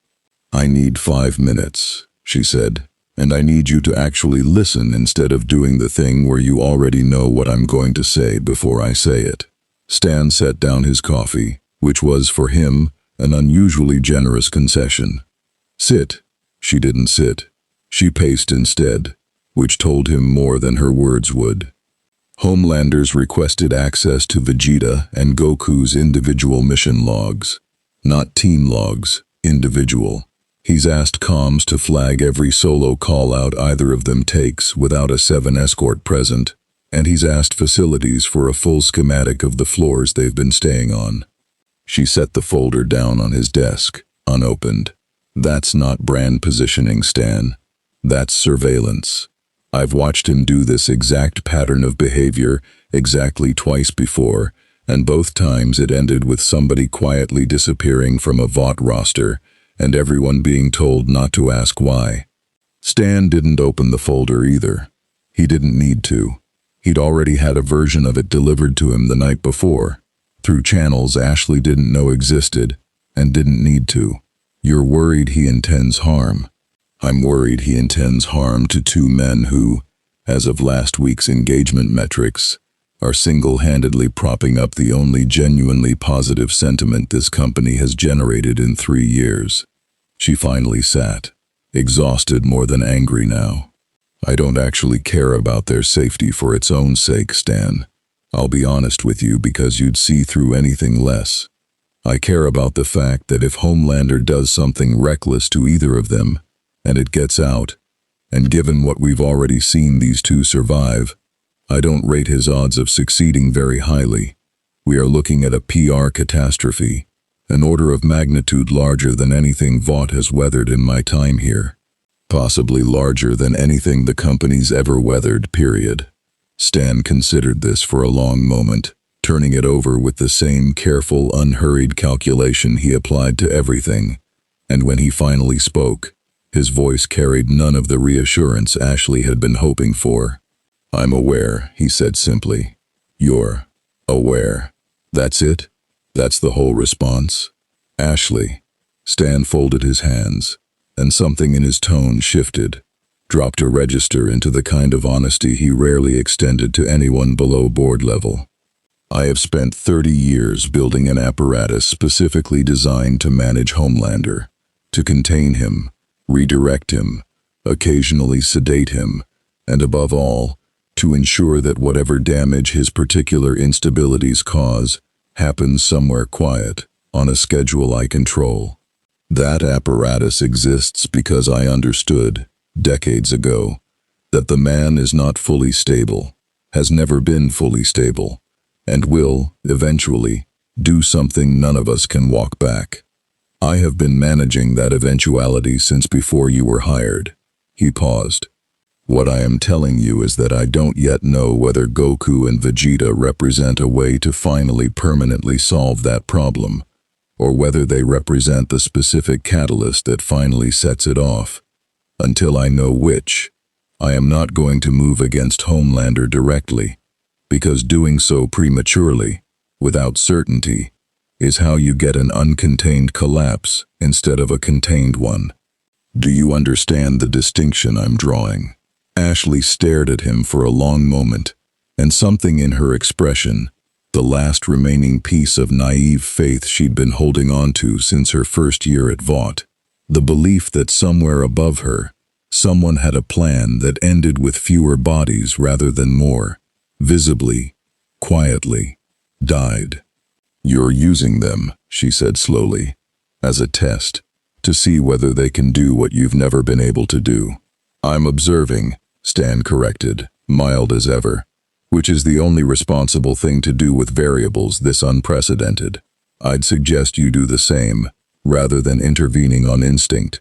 "I need 5 minutes," she said, "and I need you to actually listen instead of doing the thing where you already know what I'm going to say before I say it." Stan set down his coffee, which was, for him, an unusually generous concession. "Sit." She didn't sit. She paced instead, which told him more than her words would. Homelander's requested access to Vegeta and Goku's individual mission logs. Not team logs, individual. He's asked comms to flag every solo call-out either of them takes without a 7 escort present, and he's asked facilities for a full schematic of the floors they've been staying on. She set the folder down on his desk, unopened. "That's not brand positioning, Stan. That's surveillance. I've watched him do this exact pattern of behavior exactly twice before, and both times it ended with somebody quietly disappearing from a Vought roster, and everyone being told not to ask why." Stan didn't open the folder either. He didn't need to. He'd already had a version of it delivered to him the night before, through channels Ashley didn't know existed, and didn't need to. "You're worried he intends harm." "I'm worried he intends harm to 2 men who, as of last week's engagement metrics, are single-handedly propping up the only genuinely positive sentiment this company has generated in 3 years. She finally sat, exhausted more than angry now. "I don't actually care about their safety for its own sake, Stan. I'll be honest with you because you'd see through anything less. I care about the fact that if Homelander does something reckless to either of them, and it gets out, and given what we've already seen these 2 survive, I don't rate his odds of succeeding very highly. We are looking at a PR catastrophe, an order of magnitude larger than anything Vought has weathered in my time here. Possibly larger than anything the company's ever weathered, period." Stan considered this for a long moment, turning it over with the same careful, unhurried calculation he applied to everything, and when he finally spoke, his voice carried none of the reassurance Ashley had been hoping for. "I'm aware," he said simply. "You're aware. That's it? That's the whole response?" "Ashley." Stan folded his hands, and something in his tone shifted, dropped a register into the kind of honesty he rarely extended to anyone below board level. "I have spent 30 years building an apparatus specifically designed to manage Homelander, to contain him, redirect him, occasionally sedate him, and above all, to ensure that whatever damage his particular instabilities cause happens somewhere quiet, on a schedule I control. That apparatus exists because I understood, decades ago, that the man is not fully stable, has never been fully stable, and will, eventually, do something none of us can walk back. I have been managing that eventuality since before you were hired." He paused. "What I am telling you is that I don't yet know whether Goku and Vegeta represent a way to finally permanently solve that problem, or whether they represent the specific catalyst that finally sets it off. Until I know which, I am not going to move against Homelander directly. because doing so prematurely, without certainty, is how you get an uncontained collapse instead of a contained one. Do you understand the distinction I'm drawing? Ashley stared at him for a long moment, and something in her expression, the last remaining piece of naive faith she'd been holding on to since her first year at Vought, the belief that somewhere above her, someone had a plan that ended with fewer bodies rather than more, visibly, quietly, died. "You're using them," she said slowly, "as a test, to see whether they can do what you've never been able to do." "I'm observing," Stan corrected, mild as ever, "which is the only responsible thing to do with variables this unprecedented. I'd suggest you do the same, rather than intervening on instinct.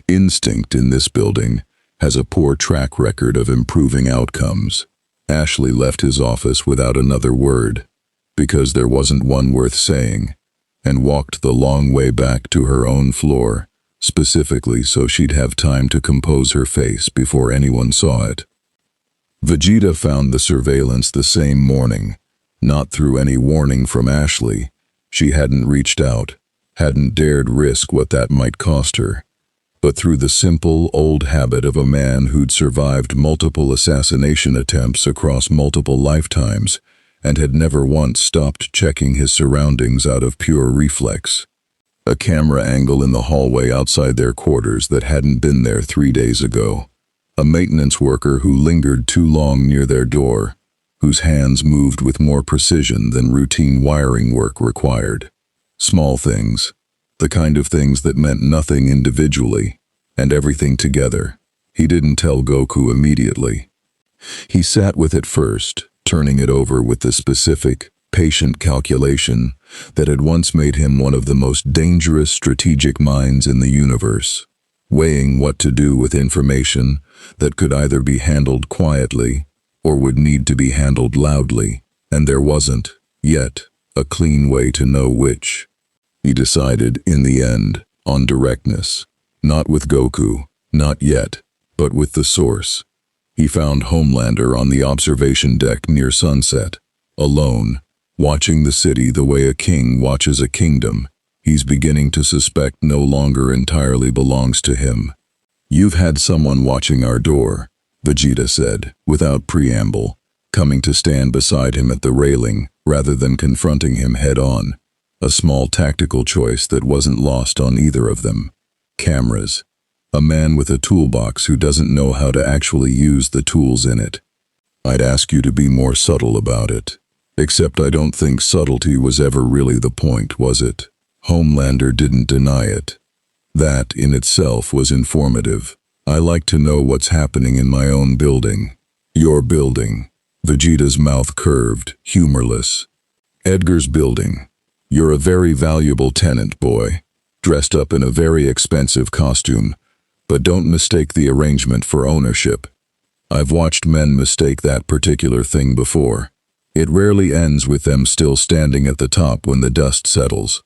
Instinct in this building has a poor track record of improving outcomes." Ashley left his office without another word, because there wasn't one worth saying, and walked the long way back to her own floor, specifically so she'd have time to compose her face before anyone saw it. Vegeta found the surveillance the same morning, not through any warning from Ashley. She hadn't reached out, hadn't dared risk what that might cost her, but through the simple, old habit of a man who'd survived multiple assassination attempts across multiple lifetimes and had never once stopped checking his surroundings out of pure reflex. A camera angle in the hallway outside their quarters that hadn't been there 3 days ago. A maintenance worker who lingered too long near their door, whose hands moved with more precision than routine wiring work required. Small things, the kind of things that meant nothing individually, and everything together. He didn't tell Goku immediately. He sat with it first, turning it over with the specific, patient calculation that had once made him one of the most dangerous strategic minds in the universe, weighing what to do with information that could either be handled quietly or would need to be handled loudly, and there wasn't, yet, a clean way to know which. He decided, in the end, on directness, not with Goku, not yet, but with the source. He found Homelander on the observation deck near sunset, alone, watching the city the way a king watches a kingdom he's beginning to suspect no longer entirely belongs to him. "You've had someone watching our door," Vegeta said, without preamble, coming to stand beside him at the railing rather than confronting him head-on. A small tactical choice that wasn't lost on either of them. Cameras. A man with a toolbox who doesn't know how to actually use the tools in it. "I'd ask you to be more subtle about it. Except I don't think subtlety was ever really the point, was it?" Homelander didn't deny it. That, in itself, was informative. "I like to know what's happening in my own building." "Your building." Vegeta's mouth curved, humorless. "Edgar's building. You're a very valuable tenant, boy, dressed up in a very expensive costume, but don't mistake the arrangement for ownership. I've watched men mistake that particular thing before. It rarely ends with them still standing at the top when the dust settles."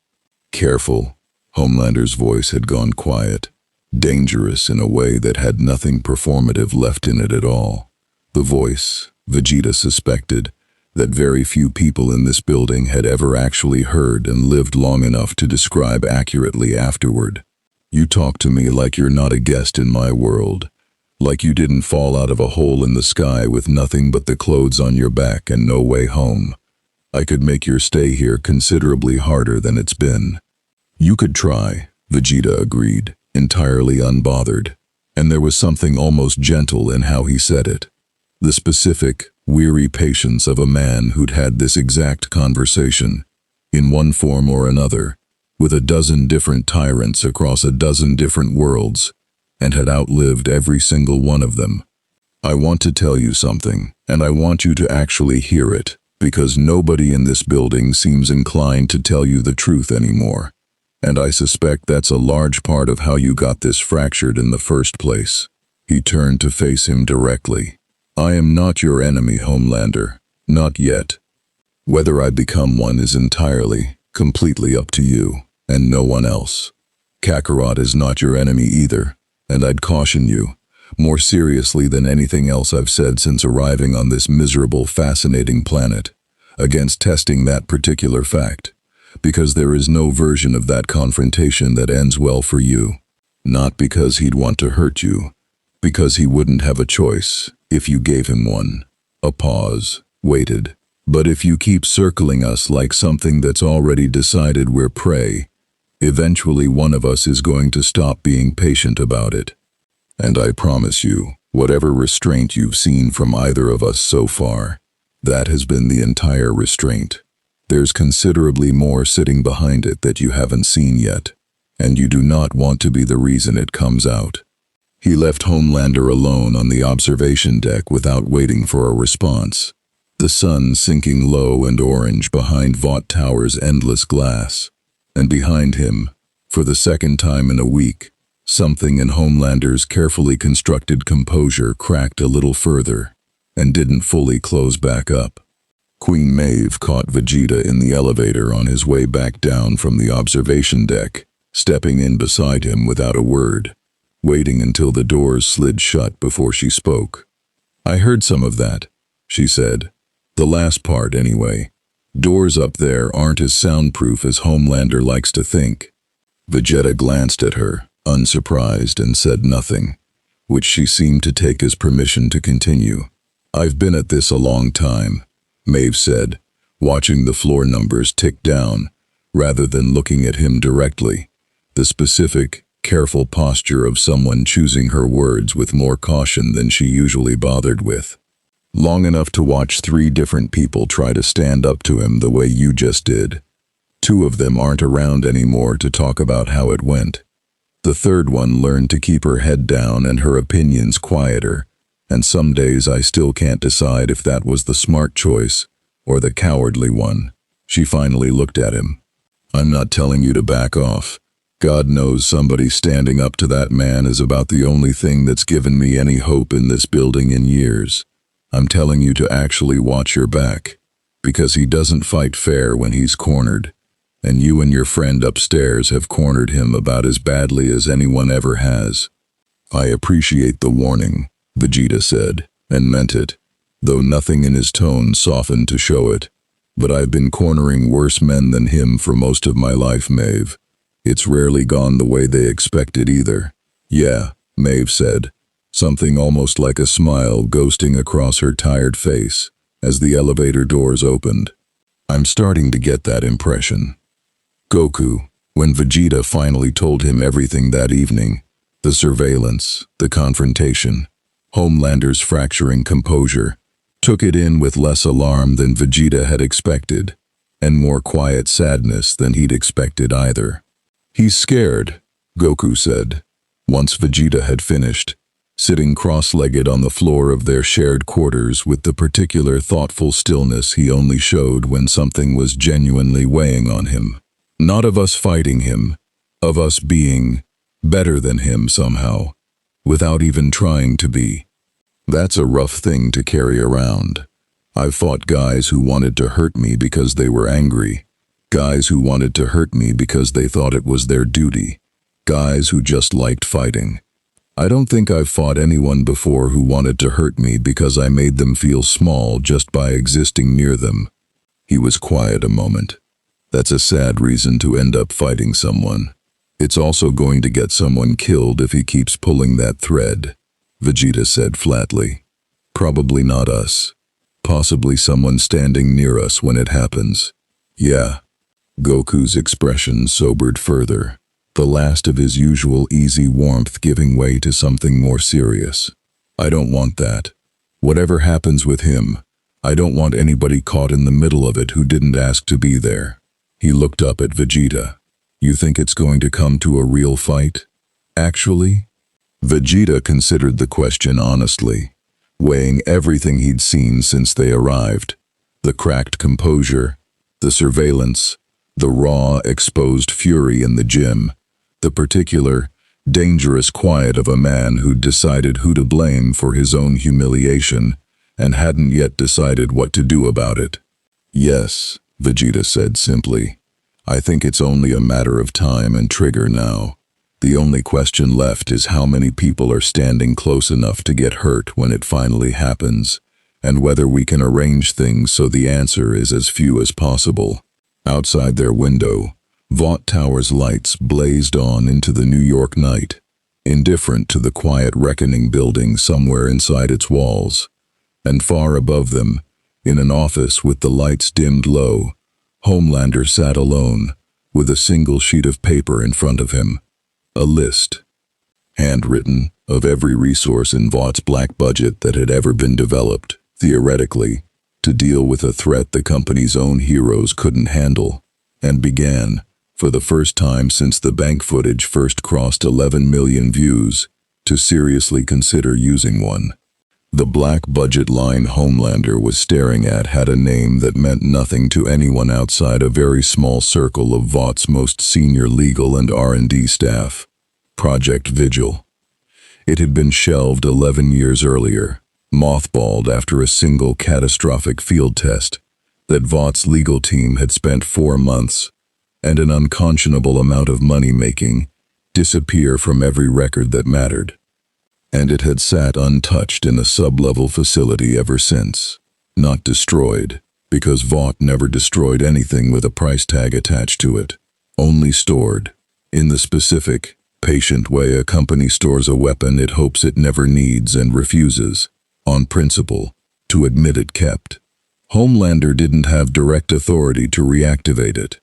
"Careful." Homelander's voice had gone quiet, dangerous in a way that had nothing performative left in it at all. The voice, Vegeta suspected, that very few people in this building had ever actually heard and lived long enough to describe accurately afterward. "You talk to me like you're not a guest in my world, like you didn't fall out of a hole in the sky with nothing but the clothes on your back and no way home. I could make your stay here considerably harder than it's been." "You could try," Vegeta agreed, entirely unbothered, and there was something almost gentle in how he said it. The specific, weary patience of a man who'd had this exact conversation, in one form or another, with a dozen different tyrants across a dozen different worlds, and had outlived every single one of them. "I want to tell you something, and I want you to actually hear it, because nobody in this building seems inclined to tell you the truth anymore. And I suspect that's a large part of how you got this fractured in the first place." He turned to face him directly. "I am not your enemy, Homelander. Not yet. Whether I become one is entirely, completely up to you, and no one else. Kakarot is not your enemy either, and I'd caution you, more seriously than anything else I've said since arriving on this miserable, fascinating planet, against testing that particular fact, because there is no version of that confrontation that ends well for you. Not because he'd want to hurt you, because he wouldn't have a choice if you gave him one. A pause, waited. But if you keep circling us like something that's already decided we're prey, eventually one of us is going to stop being patient about it. And I promise you, whatever restraint you've seen from either of us so far, that has been the entire restraint. There's considerably more sitting behind it that you haven't seen yet, and you do not want to be the reason it comes out. He left Homelander alone on the observation deck without waiting for a response. The sun sinking low and orange behind Vought Tower's endless glass. And behind him, for the second time in a week, something in Homelander's carefully constructed composure cracked a little further, and didn't fully close back up. Queen Maeve caught Vegeta in the elevator on his way back down from the observation deck, stepping in beside him without a word, waiting until the doors slid shut before she spoke. "I heard some of that," she said. "The last part, anyway. Doors up there aren't as soundproof as Homelander likes to think." Vegeta glanced at her, unsurprised, and said nothing, which she seemed to take as permission to continue. "I've been at this a long time," Maeve said, watching the floor numbers tick down, rather than looking at him directly, the specific, careful posture of someone choosing her words with more caution than she usually bothered with. "Long enough to watch 3 different people try to stand up to him the way you just did. 2 of them aren't around anymore to talk about how it went. The third one learned to keep her head down and her opinions quieter, and some days I still can't decide if that was the smart choice or the cowardly one." She finally looked at him. "I'm not telling you to back off. God knows somebody standing up to that man is about the only thing that's given me any hope in this building in years. I'm telling you to actually watch your back, because he doesn't fight fair when he's cornered, and you and your friend upstairs have cornered him about as badly as anyone ever has." "I appreciate the warning," Vegeta said, and meant it, though nothing in his tone softened to show it. "But I've been cornering worse men than him for most of my life, Maeve. It's rarely gone the way they expected either." "Yeah," Maeve said, something almost like a smile ghosting across her tired face as the elevator doors opened. "I'm starting to get that impression." Goku, when Vegeta finally told him everything that evening, the surveillance, the confrontation, Homelander's fracturing composure, took it in with less alarm than Vegeta had expected, and more quiet sadness than he'd expected either. "He's scared," Goku said, once Vegeta had finished, sitting cross-legged on the floor of their shared quarters with the particular thoughtful stillness he only showed when something was genuinely weighing on him. "Not of us fighting him, of us being better than him somehow, without even trying to be. That's a rough thing to carry around. I've fought guys who wanted to hurt me because they were angry, guys who wanted to hurt me because they thought it was their duty, guys who just liked fighting. I don't think I've fought anyone before who wanted to hurt me because I made them feel small just by existing near them." He was quiet a moment. "That's a sad reason to end up fighting someone. It's also going to get someone killed if he keeps pulling that thread," Vegeta said flatly. "Probably not us. Possibly someone standing near us when it happens." "Yeah." Goku's expression sobered further, the last of his usual easy warmth giving way to something more serious. "I don't want that. Whatever happens with him, I don't want anybody caught in the middle of it who didn't ask to be there." He looked up at Vegeta. "You think it's going to come to a real fight? Actually?" Vegeta considered the question honestly, weighing everything he'd seen since they arrived. The cracked composure, the surveillance, the raw, exposed fury in the gym, the particular, dangerous quiet of a man who'd decided who to blame for his own humiliation and hadn't yet decided what to do about it. "Yes," Vegeta said simply. "I think it's only a matter of time and trigger now. The only question left is how many people are standing close enough to get hurt when it finally happens, and whether we can arrange things so the answer is as few as possible. Outside their window, Vought Tower's lights blazed on into the New York night, indifferent to the quiet reckoning building somewhere inside its walls. And far above them, in an office with the lights dimmed low, Homelander sat alone, with a single sheet of paper in front of him. A list, handwritten, of every resource in Vought's black budget that had ever been developed, theoretically, to deal with a threat the company's own heroes couldn't handle, and began, for the first time since the bank footage first crossed 11 million views, to seriously consider using one. The black budget line Homelander was staring at had a name that meant nothing to anyone outside a very small circle of Vought's most senior legal and R&D staff: Project Vigil. It had been shelved 11 years earlier, mothballed after a single catastrophic field test that Vought's legal team had spent 4 months and an unconscionable amount of money making disappear from every record that mattered. And it had sat untouched in a sub-level facility ever since. Not destroyed, because Vought never destroyed anything with a price tag attached to it. Only stored, in the specific, patient way a company stores a weapon it hopes it never needs and refuses, on principle, to admit it kept. Homelander didn't have direct authority to reactivate it.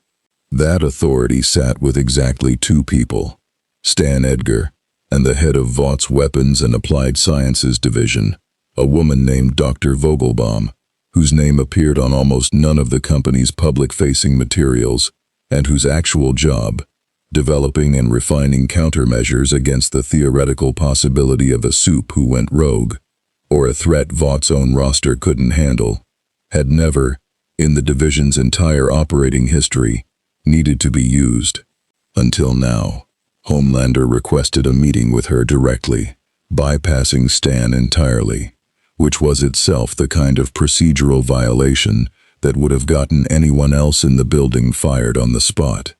That authority sat with exactly 2 people: Stan Edgar, and the head of Vought's Weapons and Applied Sciences Division, a woman named Dr. Vogelbaum, whose name appeared on almost none of the company's public-facing materials, and whose actual job, developing and refining countermeasures against the theoretical possibility of a soup who went rogue, or a threat Vought's own roster couldn't handle, had never, in the division's entire operating history, needed to be used. Until now. Homelander requested a meeting with her directly, bypassing Stan entirely, which was itself the kind of procedural violation that would have gotten anyone else in the building fired on the spot.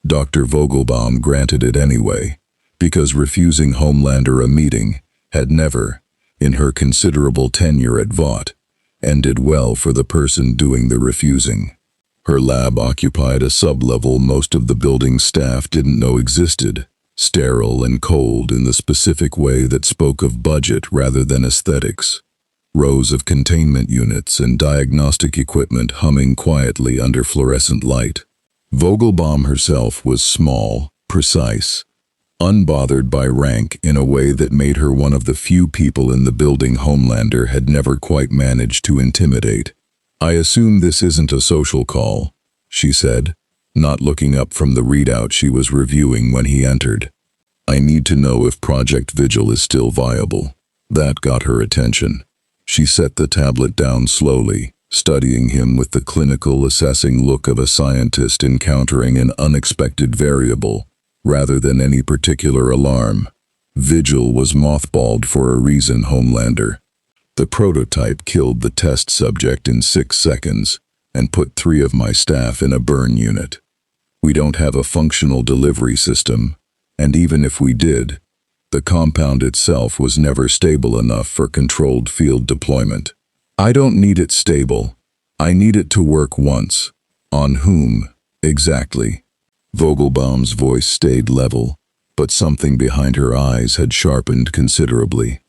Dr. Vogelbaum granted it anyway, because refusing Homelander a meeting had never, in her considerable tenure at Vought, ended well for the person doing the refusing. Her lab occupied a sub-level most of the building's staff didn't know existed, sterile and cold in the specific way that spoke of budget rather than aesthetics. Rows of containment units and diagnostic equipment humming quietly under fluorescent light. Vogelbaum herself was small, precise, unbothered by rank in a way that made her one of the few people in the building Homelander had never quite managed to intimidate. "I assume this isn't a social call," she said, not looking up from the readout she was reviewing when he entered. "I need to know if Project Vigil is still viable." That got her attention. She set the tablet down slowly, studying him with the clinical, assessing look of a scientist encountering an unexpected variable, rather than any particular alarm. Vigil was mothballed for a reason, Homelander. The prototype killed the test subject in 6 seconds and put 3 of my staff in a burn unit. We don't have a functional delivery system, and even if we did, the compound itself was never stable enough for controlled field deployment. I don't need it stable. I need it to work once. On whom, exactly? Vogelbaum's voice stayed level, but something behind her eyes had sharpened considerably.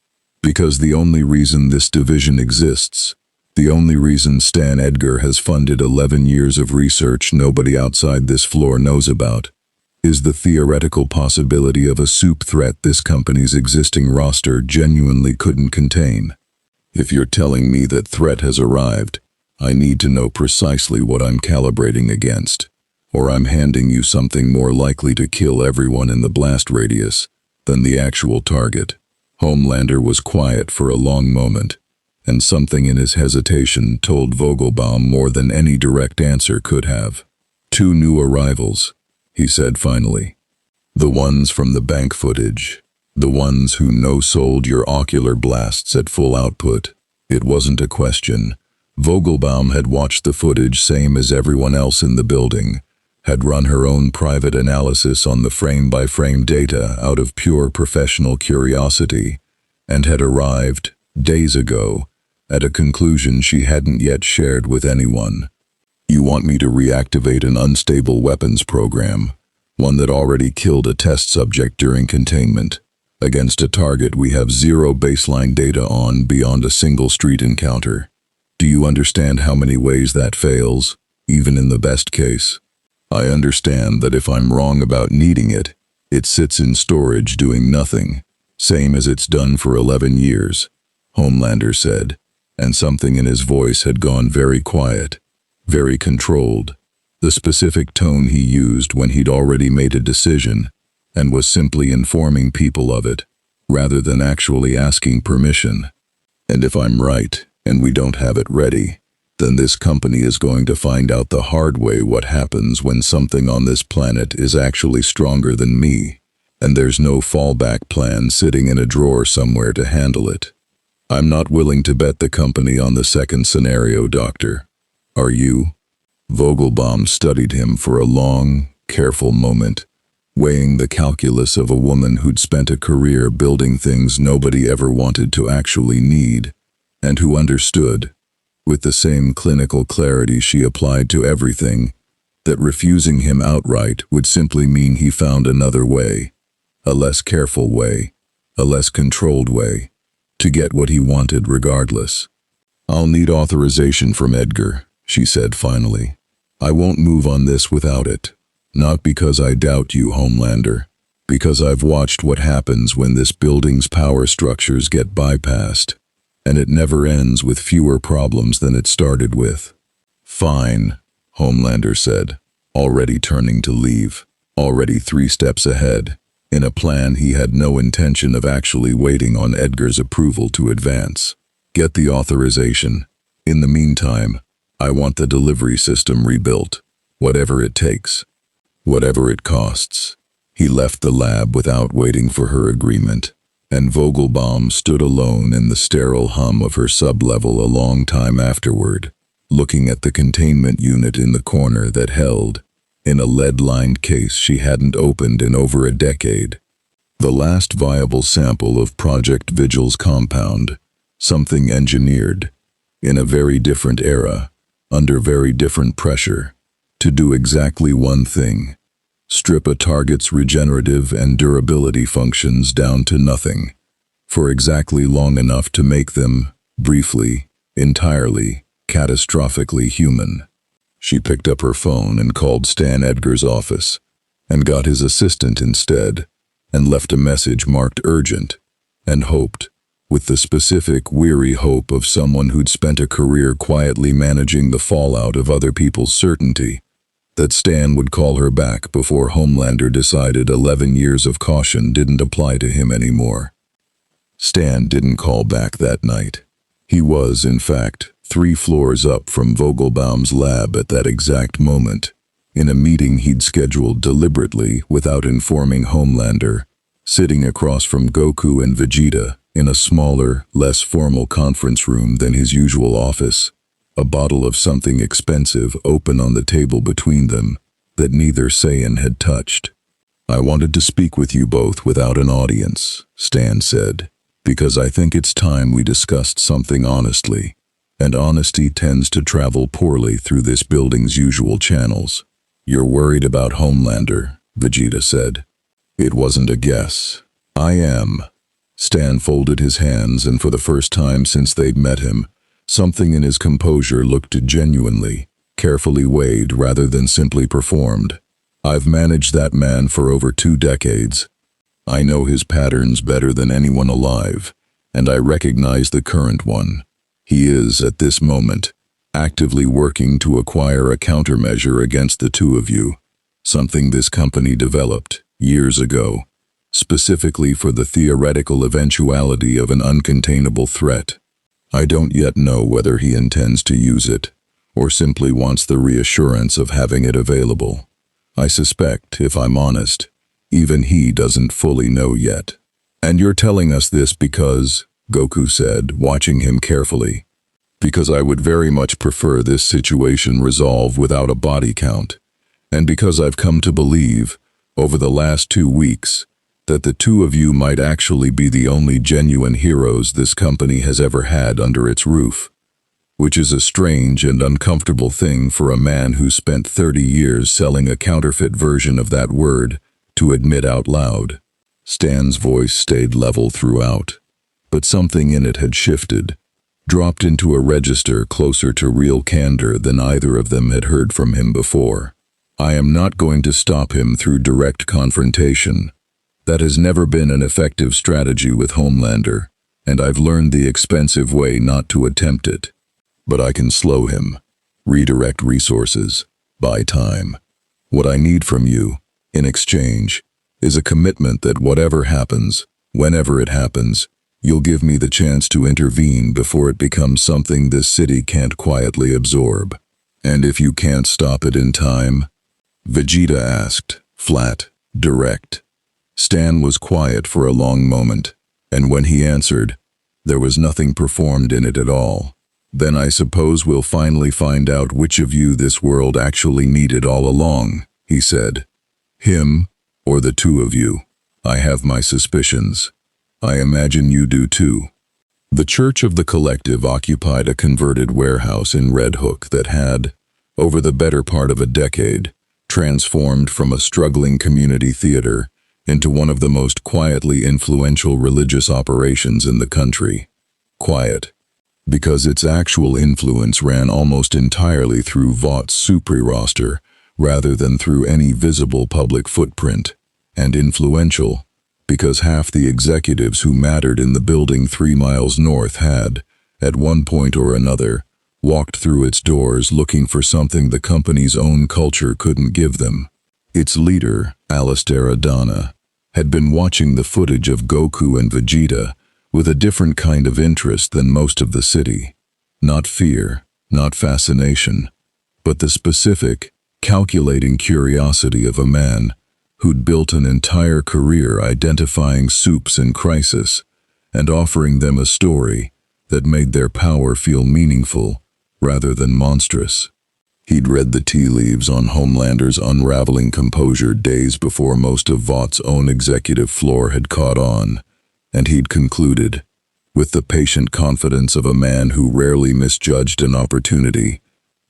Because the only reason this division exists, the only reason Stan Edgar has funded 11 years of research nobody outside this floor knows about, is the theoretical possibility of a soup threat this company's existing roster genuinely couldn't contain. If you're telling me that threat has arrived, I need to know precisely what I'm calibrating against, or I'm handing you something more likely to kill everyone in the blast radius than the actual target. Homelander was quiet for a long moment, and something in his hesitation told Vogelbaum more than any direct answer could have. 2 new arrivals, he said finally. The ones from the bank footage. The ones who no-sold your ocular blasts at full output. It wasn't a question. Vogelbaum had watched the footage same as everyone else in the building, had run her own private analysis on the frame-by-frame data out of pure professional curiosity, and had arrived, days ago, at a conclusion she hadn't yet shared with anyone. You want me to reactivate an unstable weapons program, one that already killed a test subject during containment, against a target we have zero baseline data on beyond a single street encounter. Do you understand how many ways that fails, even in the best case? I understand that if I'm wrong about needing it, it sits in storage doing nothing, same as it's done for 11 years, Homelander said, and something in his voice had gone very quiet, very controlled, the specific tone he used when he'd already made a decision and was simply informing people of it, rather than actually asking permission. And if I'm right, and we don't have it ready, then this company is going to find out the hard way what happens when something on this planet is actually stronger than me, and there's no fallback plan sitting in a drawer somewhere to handle it. I'm not willing to bet the company on the second scenario, Doctor. Are you? Vogelbaum studied him for a long, careful moment, weighing the calculus of a woman who'd spent a career building things nobody ever wanted to actually need, and who understood, with the same clinical clarity she applied to everything, that refusing him outright would simply mean he found another way, a less careful way, a less controlled way, to get what he wanted regardless. I'll need authorization from Edgar, she said finally. I won't move on this without it. Not because I doubt you, Homelander, because I've watched what happens when this building's power structures get bypassed, and it never ends with fewer problems than it started with. Fine, Homelander said, already turning to leave, already 3 steps ahead, in a plan he had no intention of actually waiting on Edgar's approval to advance. Get the authorization. In the meantime, I want the delivery system rebuilt, whatever it takes, whatever it costs. He left the lab without waiting for her agreement, and Vogelbaum stood alone in the sterile hum of her sub-level a long time afterward, looking at the containment unit in the corner that held, in a lead-lined case she hadn't opened in over a decade, the last viable sample of Project Vigil's compound, something engineered, in a very different era, under very different pressure, to do exactly one thing: strip a target's regenerative and durability functions down to nothing, for exactly long enough to make them, briefly, entirely, catastrophically human. She picked up her phone and called Stan Edgar's office, and got his assistant instead, and left a message marked urgent, and hoped, with the specific, weary hope of someone who'd spent a career quietly managing the fallout of other people's certainty, that Stan would call her back before Homelander decided 11 years of caution didn't apply to him anymore. Stan didn't call back that night. He was, in fact, 3 floors up from Vogelbaum's lab at that exact moment, in a meeting he'd scheduled deliberately without informing Homelander, sitting across from Goku and Vegeta in a smaller, less formal conference room than his usual office, a bottle of something expensive open on the table between them that neither Saiyan had touched. I wanted to speak with you both without an audience, Stan said, because I think it's time we discussed something honestly, and honesty tends to travel poorly through this building's usual channels. You're worried about Homelander, Vegeta said. It wasn't a guess. I am. Stan folded his hands, and for the first time since they'd met him, something in his composure looked genuinely, carefully weighed rather than simply performed. I've managed that man for over 2 decades. I know his patterns better than anyone alive, and I recognize the current one. He is, at this moment, actively working to acquire a countermeasure against the 2 of you, something this company developed years ago, specifically for the theoretical eventuality of an uncontainable threat. I don't yet know whether he intends to use it, or simply wants the reassurance of having it available. I suspect, if I'm honest, even he doesn't fully know yet. And you're telling us this because, Goku said, watching him carefully, because I would very much prefer this situation resolve without a body count, And because I've come to believe, over the last 2 weeks, that the two of you might actually be the only genuine heroes this company has ever had under its roof, which is a strange and uncomfortable thing for a man who spent 30 years selling a counterfeit version of that word to admit out loud. Stan's voice stayed level throughout, but something in it had shifted, dropped into a register closer to real candor than either of them had heard from him before. I am not going to stop him through direct confrontation. That has never been an effective strategy with Homelander, and I've learned the expensive way not to attempt it. But I can slow him, redirect resources, buy time. What I need from you, in exchange, is a commitment that whatever happens, whenever it happens, you'll give me the chance to intervene before it becomes something this city can't quietly absorb. And if you can't stop it in time? Vegeta asked, flat, direct. Stan was quiet for a long moment, and when he answered, there was nothing performed in it at all. Then I suppose we'll finally find out which of you this world actually needed all along, he said. Him, or the two of you. I have my suspicions. I imagine you do too. The Church of the Collective occupied a converted warehouse in Red Hook that had, over the better part of a decade, transformed from a struggling community theater into one of the most quietly influential religious operations in the country. Quiet, because its actual influence ran almost entirely through Vought's Supri roster rather than through any visible public footprint, and influential, because half the executives who mattered in the building 3 miles north had, at one point or another, walked through its doors looking for something the company's own culture couldn't give them. Its leader, Alistair Adana, had been watching the footage of Goku and Vegeta with a different kind of interest than most of the city. Not fear, not fascination, but the specific, calculating curiosity of a man who'd built an entire career identifying soups in crisis and offering them a story that made their power feel meaningful rather than monstrous. He'd read the tea leaves on Homelander's unraveling composure days before most of Vought's own executive floor had caught on, and he'd concluded, with the patient confidence of a man who rarely misjudged an opportunity,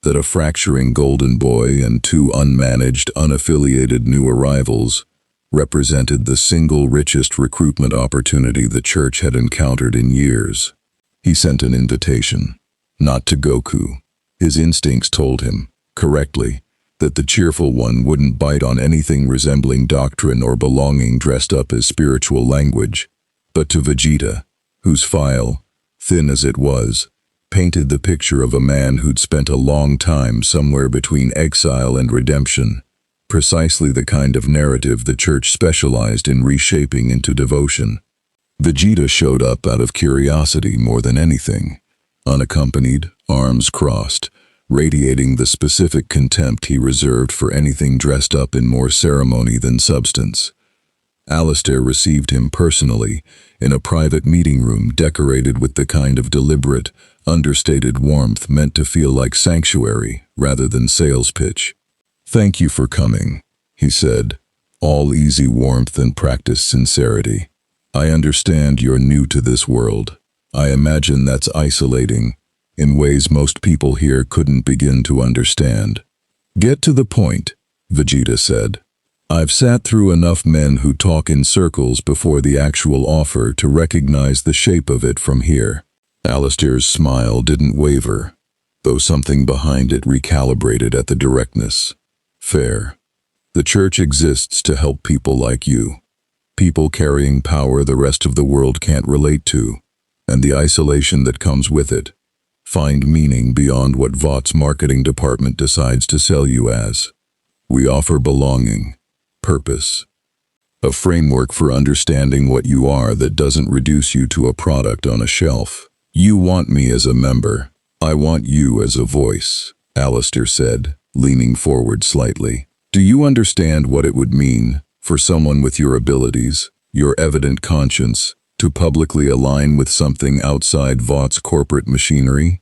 that a fracturing golden boy and 2 unmanaged, unaffiliated new arrivals represented the single richest recruitment opportunity the church had encountered in years. He sent an invitation, not to Goku. His instincts told him, correctly, that the cheerful one wouldn't bite on anything resembling doctrine or belonging dressed up as spiritual language, but to Vegeta, whose file, thin as it was, painted the picture of a man who'd spent a long time somewhere between exile and redemption, precisely the kind of narrative the church specialized in reshaping into devotion. Vegeta showed up out of curiosity more than anything, unaccompanied, arms crossed, radiating the specific contempt he reserved for anything dressed up in more ceremony than substance. Alistair received him personally in a private meeting room decorated with the kind of deliberate, understated warmth meant to feel like sanctuary rather than sales pitch. "Thank you for coming," he said, all easy warmth and practiced sincerity. "I understand you're new to this world. I imagine that's isolating, in ways most people here couldn't begin to understand." "Get to the point," Vegeta said. "I've sat through enough men who talk in circles before the actual offer to recognize the shape of it from here." Alistair's smile didn't waver, though something behind it recalibrated at the directness. "Fair. The church exists to help people like you, people carrying power the rest of the world can't relate to, and the isolation that comes with it. Find meaning beyond what Vought's marketing department decides to sell you as. We offer belonging, purpose, a framework for understanding what you are that doesn't reduce you to a product on a shelf. You want me as a member. I want you as a voice," Alistair said, leaning forward slightly. "Do you understand what it would mean for someone with your abilities, your evident conscience, to publicly align with something outside Vought's corporate machinery?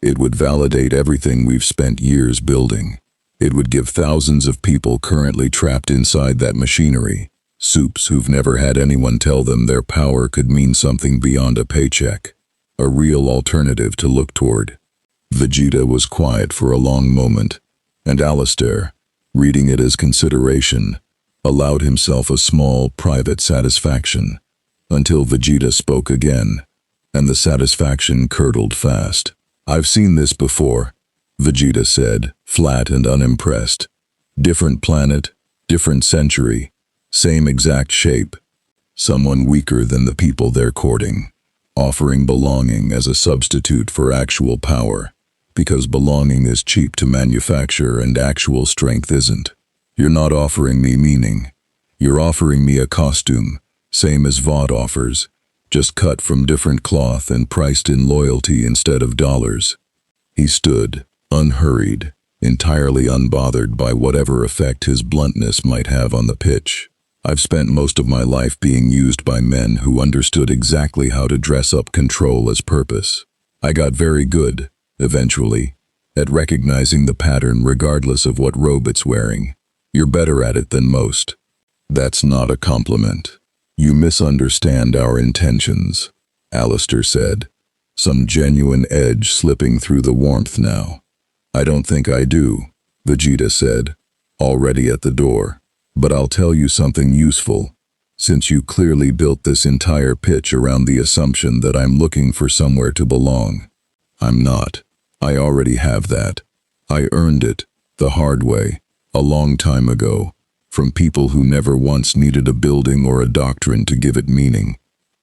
It would validate everything we've spent years building. It would give thousands of people currently trapped inside that machinery, soups who've never had anyone tell them their power could mean something beyond a paycheck, a real alternative to look toward. Vegeta was quiet for a long moment, and Alistair, reading it as consideration, allowed himself a small, private satisfaction, until Vegeta spoke again, and the satisfaction curdled fast. "I've seen this before," Vegeta said, flat and unimpressed. "Different planet, different century, same exact shape. Someone weaker than the people they're courting, offering belonging as a substitute for actual power, because belonging is cheap to manufacture and actual strength isn't. You're not offering me meaning. You're offering me a costume, same as Vought offers, just cut from different cloth and priced in loyalty instead of dollars." He stood, unhurried, entirely unbothered by whatever effect his bluntness might have on the pitch. "I've spent most of my life being used by men who understood exactly how to dress up control as purpose. I got very good, eventually, at recognizing the pattern regardless of what robe it's wearing. You're better at it than most." "That's not a compliment. You misunderstand our intentions," Alistair said, some genuine edge slipping through the warmth now. "I don't think I do," Vegeta said, already at the door. "But I'll tell you something useful, since you clearly built this entire pitch around the assumption that I'm looking for somewhere to belong. I'm not. I already have that. I earned it, the hard way, a long time ago, from people who never once needed a building or a doctrine to give it meaning.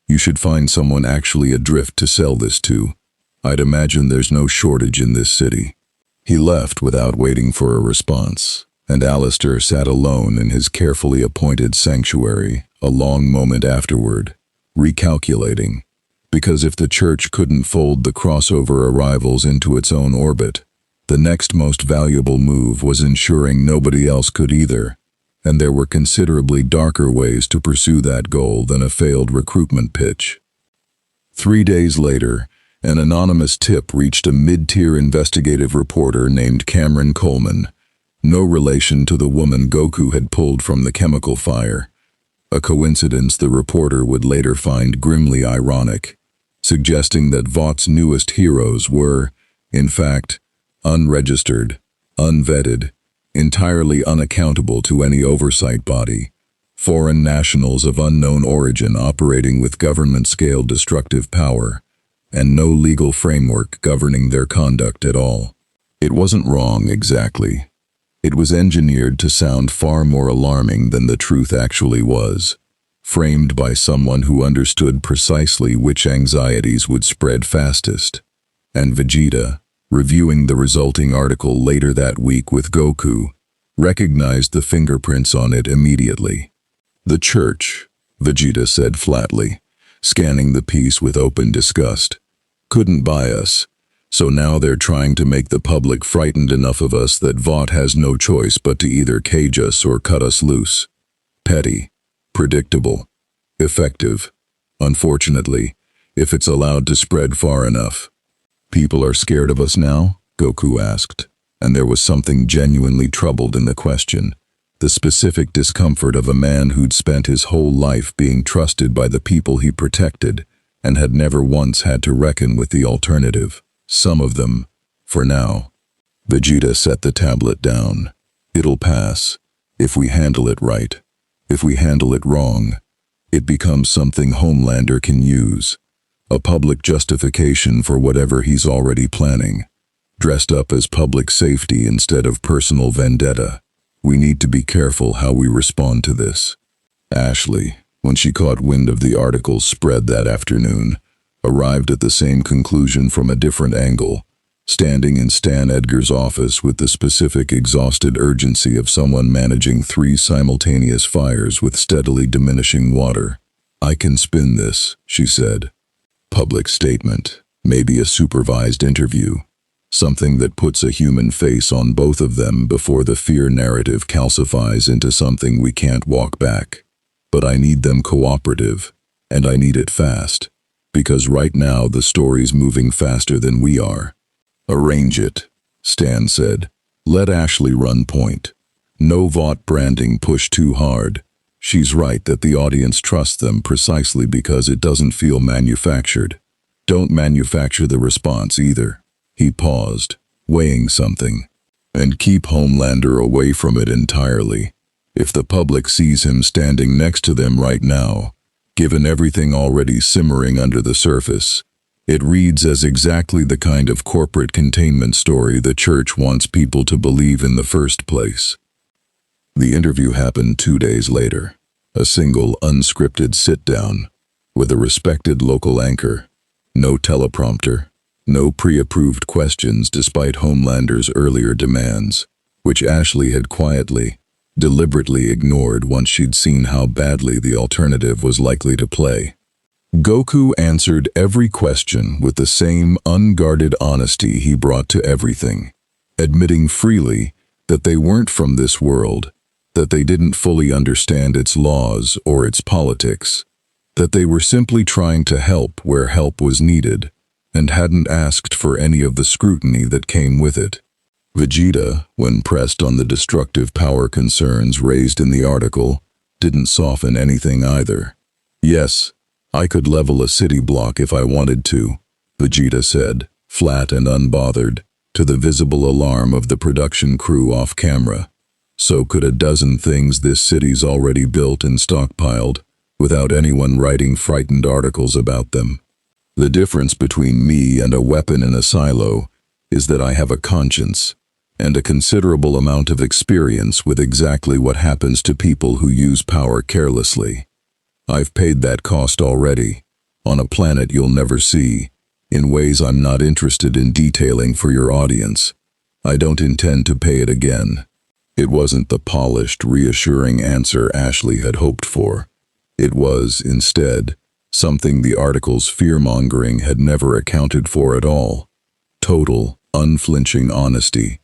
You should find someone actually adrift to sell this to. I'd imagine there's no shortage in this city." He left without waiting for a response, and Alistair sat alone in his carefully appointed sanctuary a long moment afterward, recalculating. Because if the church couldn't fold the crossover arrivals into its own orbit, the next most valuable move was ensuring nobody else could either, and there were considerably darker ways to pursue that goal than a failed recruitment pitch. 3 days later, an anonymous tip reached a mid-tier investigative reporter named Cameron Coleman, no relation to the woman Goku had pulled from the chemical fire, a coincidence the reporter would later find grimly ironic, suggesting that Vought's newest heroes were, in fact, unregistered, unvetted, entirely unaccountable to any oversight body, foreign nationals of unknown origin operating with government-scale destructive power, and no legal framework governing their conduct at all. It wasn't wrong exactly. It was engineered to sound far more alarming than the truth actually was, framed by someone who understood precisely which anxieties would spread fastest. And Vegeta, reviewing the resulting article later that week with Goku, recognized the fingerprints on it immediately. "The church," Vegeta said flatly, scanning the piece with open disgust, "couldn't buy us, so now they're trying to make the public frightened enough of us that Vought has no choice but to either cage us or cut us loose. Petty, predictable, effective, unfortunately, if it's allowed to spread far enough." "People are scared of us now?" Goku asked, and there was something genuinely troubled in the question, the specific discomfort of a man who'd spent his whole life being trusted by the people he protected and had never once had to reckon with the alternative. "Some of them, for now." Vegeta set the tablet down. "It'll pass, if we handle it right. If we handle it wrong, it becomes something Homelander can use, a public justification for whatever he's already planning, dressed up as public safety instead of personal vendetta. We need to be careful how we respond to this." Ashley, when she caught wind of the article's spread that afternoon, arrived at the same conclusion from a different angle, standing in Stan Edgar's office with the specific exhausted urgency of someone managing 3 simultaneous fires with steadily diminishing water. "I can spin this," she said. "Public statement, maybe a supervised interview. Something that puts a human face on both of them before the fear narrative calcifies into something we can't walk back. But I need them cooperative, and I need it fast, because right now the story's moving faster than we are." "Arrange it," Stan said, Let Ashley run point. No Vought branding push too hard. She's right that the audience trusts them precisely because it doesn't feel manufactured. Don't manufacture the response either. He paused, weighing something. And keep Homelander away from it entirely. If the public sees him standing next to them right now, given everything already simmering under the surface, it reads as exactly the kind of corporate containment story the church wants people to believe in the first place. The interview happened 2 days later. A single, unscripted sit-down, with a respected local anchor. No teleprompter, no pre-approved questions despite Homelander's earlier demands, which Ashley had quietly, deliberately ignored once she'd seen how badly the alternative was likely to play. Goku answered every question with the same unguarded honesty he brought to everything, admitting freely that they weren't from this world, that they didn't fully understand its laws or its politics, that they were simply trying to help where help was needed, and hadn't asked for any of the scrutiny that came with it. Vegeta, when pressed on the destructive power concerns raised in the article, didn't soften anything either. Yes, I could level a city block if I wanted to, Vegeta said, flat and unbothered, to the visible alarm of the production crew off camera. So could a dozen things this city's already built and stockpiled, without anyone writing frightened articles about them. The difference between me and a weapon in a silo is that I have a conscience, and a considerable amount of experience with exactly what happens to people who use power carelessly. I've paid that cost already, on a planet you'll never see, in ways I'm not interested in detailing for your audience. I don't intend to pay it again. It wasn't the polished, reassuring answer Ashley had hoped for. It was, instead, something the article's fear-mongering had never accounted for at all. Total, unflinching honesty,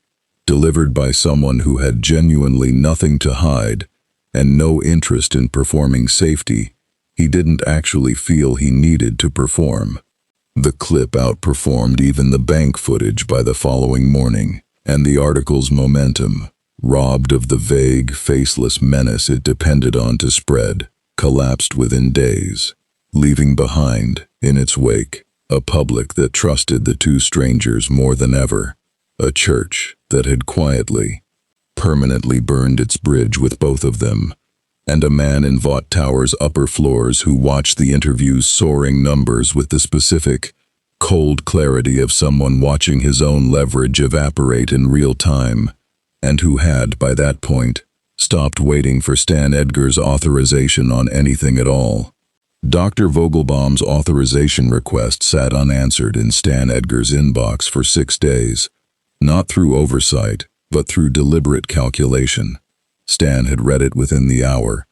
delivered by someone who had genuinely nothing to hide and no interest in performing safety he didn't actually feel he needed to perform. The clip outperformed even the bank footage by the following morning, and the article's momentum, robbed of the vague, faceless menace it depended on to spread, collapsed within days, leaving behind, in its wake, a public that trusted the two strangers more than ever, a church that had quietly, permanently burned its bridge with both of them, and a man in Vought Tower's upper floors who watched the interview's soaring numbers with the specific, cold clarity of someone watching his own leverage evaporate in real time, and who had, by that point, stopped waiting for Stan Edgar's authorization on anything at all. Dr. Vogelbaum's authorization request sat unanswered in Stan Edgar's inbox for 6 days, not through oversight, but through deliberate calculation. Stan had read it within the hour,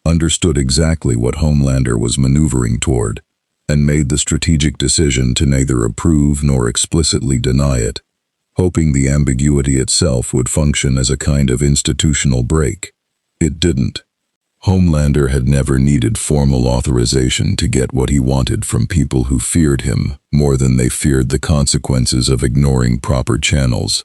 understood exactly what Homelander was maneuvering toward, and made the strategic decision to neither approve nor explicitly deny it, hoping the ambiguity itself would function as a kind of institutional break. It didn't. Homelander had never needed formal authorization to get what he wanted from people who feared him more than they feared the consequences of ignoring proper channels,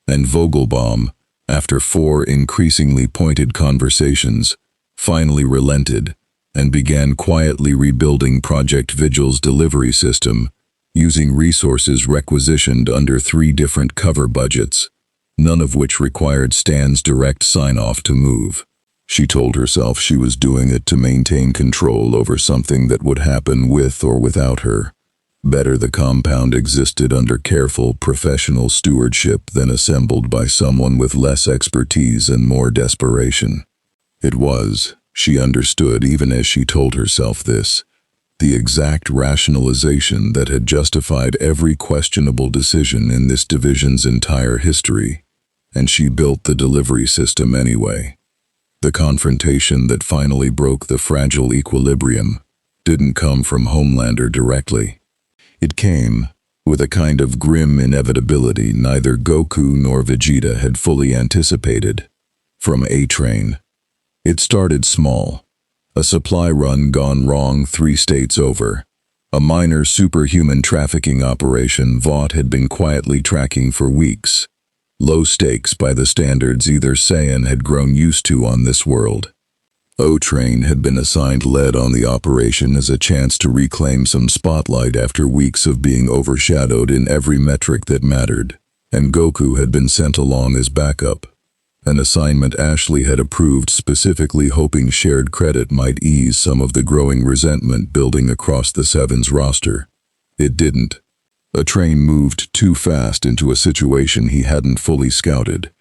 and Vogelbaum, after 4 increasingly pointed conversations, finally relented and began quietly rebuilding Project Vigil's delivery system, using resources requisitioned under 3 different cover budgets, none of which required Stan's direct sign-off to move. She told herself she was doing it to maintain control over something that would happen with or without her. Better the compound existed under careful, professional stewardship than assembled by someone with less expertise and more desperation. It was, she understood even as she told herself this, the exact rationalization that had justified every questionable decision in this division's entire history, and she built the delivery system anyway. The confrontation that finally broke the fragile equilibrium didn't come from Homelander directly. It came, with a kind of grim inevitability neither Goku nor Vegeta had fully anticipated, from A-Train. It started small, a supply run gone wrong 3 states over, a minor superhuman trafficking operation Vought had been quietly tracking for weeks, Low stakes by the standards either Saiyan had grown used to on this world. O-Train had been assigned lead on the operation as a chance to reclaim some spotlight after weeks of being overshadowed in every metric that mattered, and Goku had been sent along as backup, an assignment Ashley had approved specifically hoping shared credit might ease some of the growing resentment building across the Seven's roster. It didn't. O-Train moved too fast into a situation he hadn't fully scouted,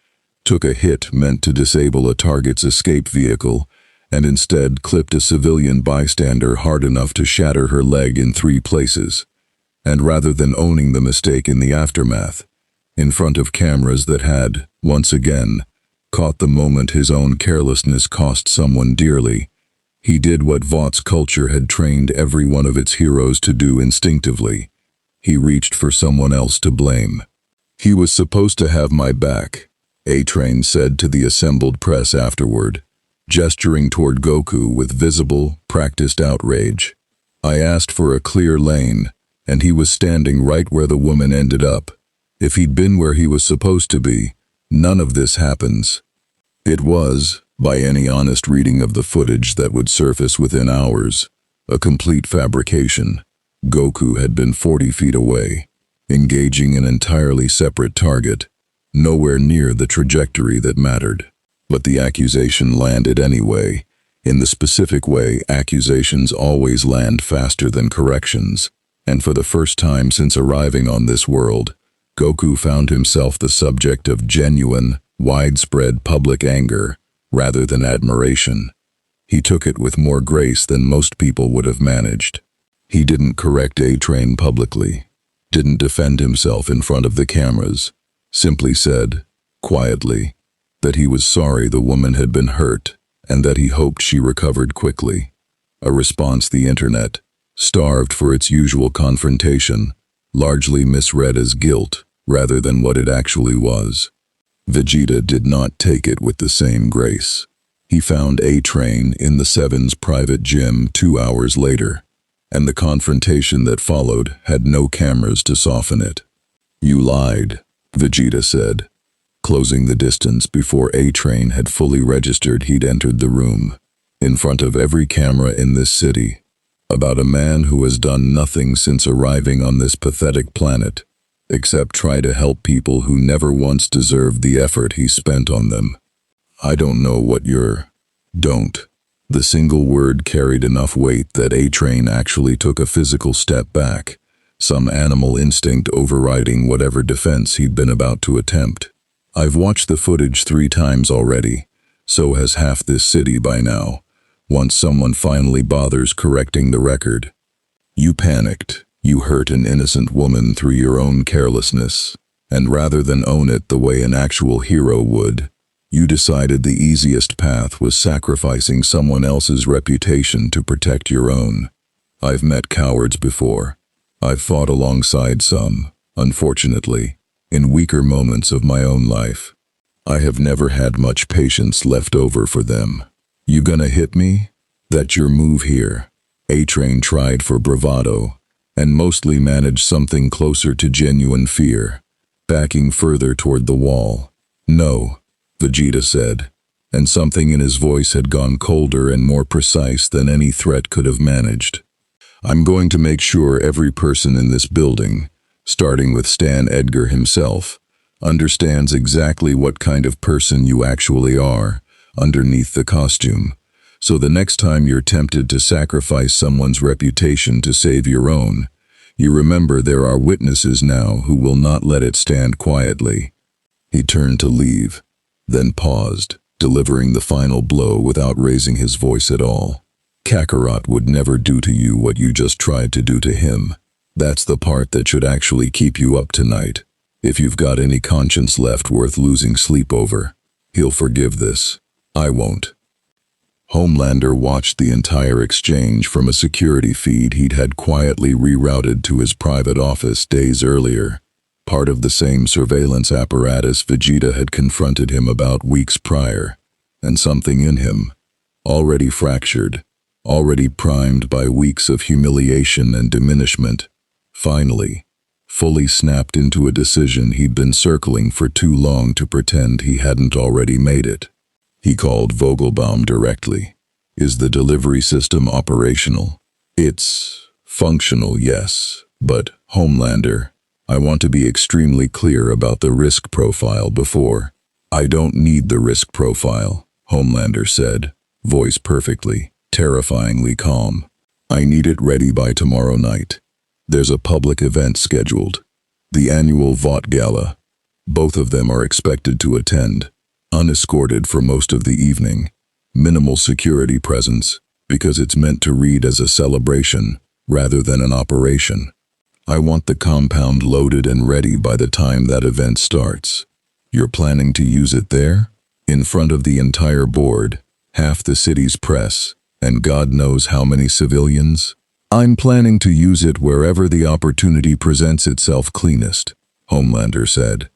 took a hit meant to disable a target's escape vehicle, and instead clipped a civilian bystander hard enough to shatter her leg in 3 places. And rather than owning the mistake in the aftermath, in front of cameras that had, once again, caught the moment his own carelessness cost someone dearly, he did what Vought's culture had trained every one of its heroes to do instinctively. He reached for someone else to blame. "He was supposed to have my back," A-Train said to the assembled press afterward, gesturing toward Goku with visible, practiced outrage. "I asked for a clear lane, and he was standing right where the woman ended up. If he'd been where he was supposed to be, none of this happens." It was, by any honest reading of the footage that would surface within hours, a complete fabrication. Goku had been 40 feet away, engaging an entirely separate target, nowhere near the trajectory that mattered. But the accusation landed anyway, in the specific way accusations always land faster than corrections, and for the first time since arriving on this world, Goku found himself the subject of genuine, widespread public anger, rather than admiration. He took it with more grace than most people would have managed. He didn't correct A-Train publicly, didn't defend himself in front of the cameras, simply said, quietly, that he was sorry the woman had been hurt and that he hoped she recovered quickly. A response the internet, starved for its usual confrontation, largely misread as guilt rather than what it actually was. Vegeta did not take it with the same grace. He found A-Train in the Seven's private gym 2 hours later, and the confrontation that followed had no cameras to soften it. "You lied," Vegeta said, closing the distance before A-Train had fully registered he'd entered the room, in front of every camera in this city, about a man who has done nothing since arriving on this pathetic planet, except try to help people who never once deserved the effort he spent on them. "I don't know what you're—" "Don't." The single word carried enough weight that A-Train actually took a physical step back, some animal instinct overriding whatever defense he'd been about to attempt. "I've watched the footage 3 times already, so has half this city by now, once someone finally bothers correcting the record. You panicked. You hurt an innocent woman through your own carelessness, and rather than own it the way an actual hero would, you decided the easiest path was sacrificing someone else's reputation to protect your own. I've met cowards before. I've fought alongside some, unfortunately, in weaker moments of my own life. I have never had much patience left over for them. You gonna hit me? That's your move here." A-Train tried for bravado, and mostly managed something closer to genuine fear, backing further toward the wall. "No," Vegeta said, and something in his voice had gone colder and more precise than any threat could have managed. "I'm going to make sure every person in this building, starting with Edgar himself, understands exactly what kind of person you actually are underneath the costume, so the next time you're tempted to sacrifice someone's reputation to save your own, you remember there are witnesses now who will not let it stand quietly." He turned to leave, then paused, delivering the final blow without raising his voice at all. "Kakarot would never do to you what you just tried to do to him. That's the part that should actually keep you up tonight. If you've got any conscience left worth losing sleep over, he'll forgive this. I won't." Homelander watched the entire exchange from a security feed he'd had quietly rerouted to his private office days earlier, part of the same surveillance apparatus Vegeta had confronted him about weeks prior, and something in him, already fractured, already primed by weeks of humiliation and diminishment, finally fully snapped into a decision he'd been circling for too long to pretend he hadn't already made it. He called Vogelbaum directly. "Is the delivery system operational?" "It's functional, yes, but, Homelander, I want to be extremely clear about the risk profile before." "I don't need the risk profile," Homelander said, voice perfectly, terrifyingly calm. "I need it ready by tomorrow night. There's a public event scheduled, the annual Vought Gala. Both of them are expected to attend, unescorted for most of the evening. Minimal security presence, because it's meant to read as a celebration rather than an operation. I want the compound loaded and ready by the time that event starts." "You're planning to use it there? In front of the entire board, half the city's press, and God knows how many civilians?" "I'm planning to use it wherever the opportunity presents itself cleanest," Homelander said.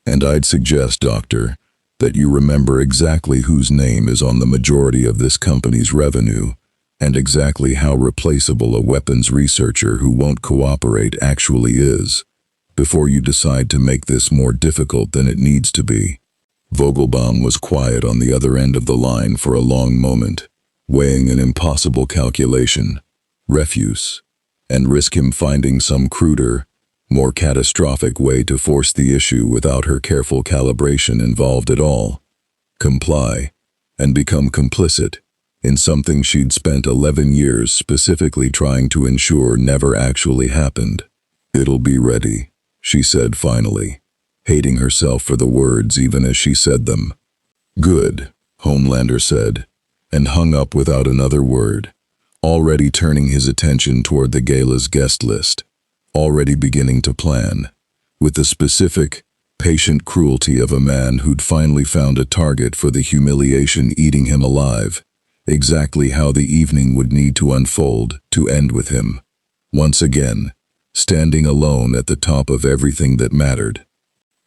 "And I'd suggest, Doctor, that you remember exactly whose name is on the majority of this company's revenue, and exactly how replaceable a weapons researcher who won't cooperate actually is, before you decide to make this more difficult than it needs to be." Vogelbaum was quiet on the other end of the line for a long moment, weighing an impossible calculation, refuse, and risk him finding some cruder, more catastrophic way to force the issue without her careful calibration involved at all. Comply, and become complicit in something she'd spent 11 years specifically trying to ensure never actually happened. "It'll be ready," she said finally, hating herself for the words even as she said them. "Good," Homelander said, and hung up without another word, already turning his attention toward the gala's guest list, already beginning to plan, with the specific, patient cruelty of a man who'd finally found a target for the humiliation eating him alive, exactly how the evening would need to unfold to end with him, once again, standing alone at the top of everything that mattered.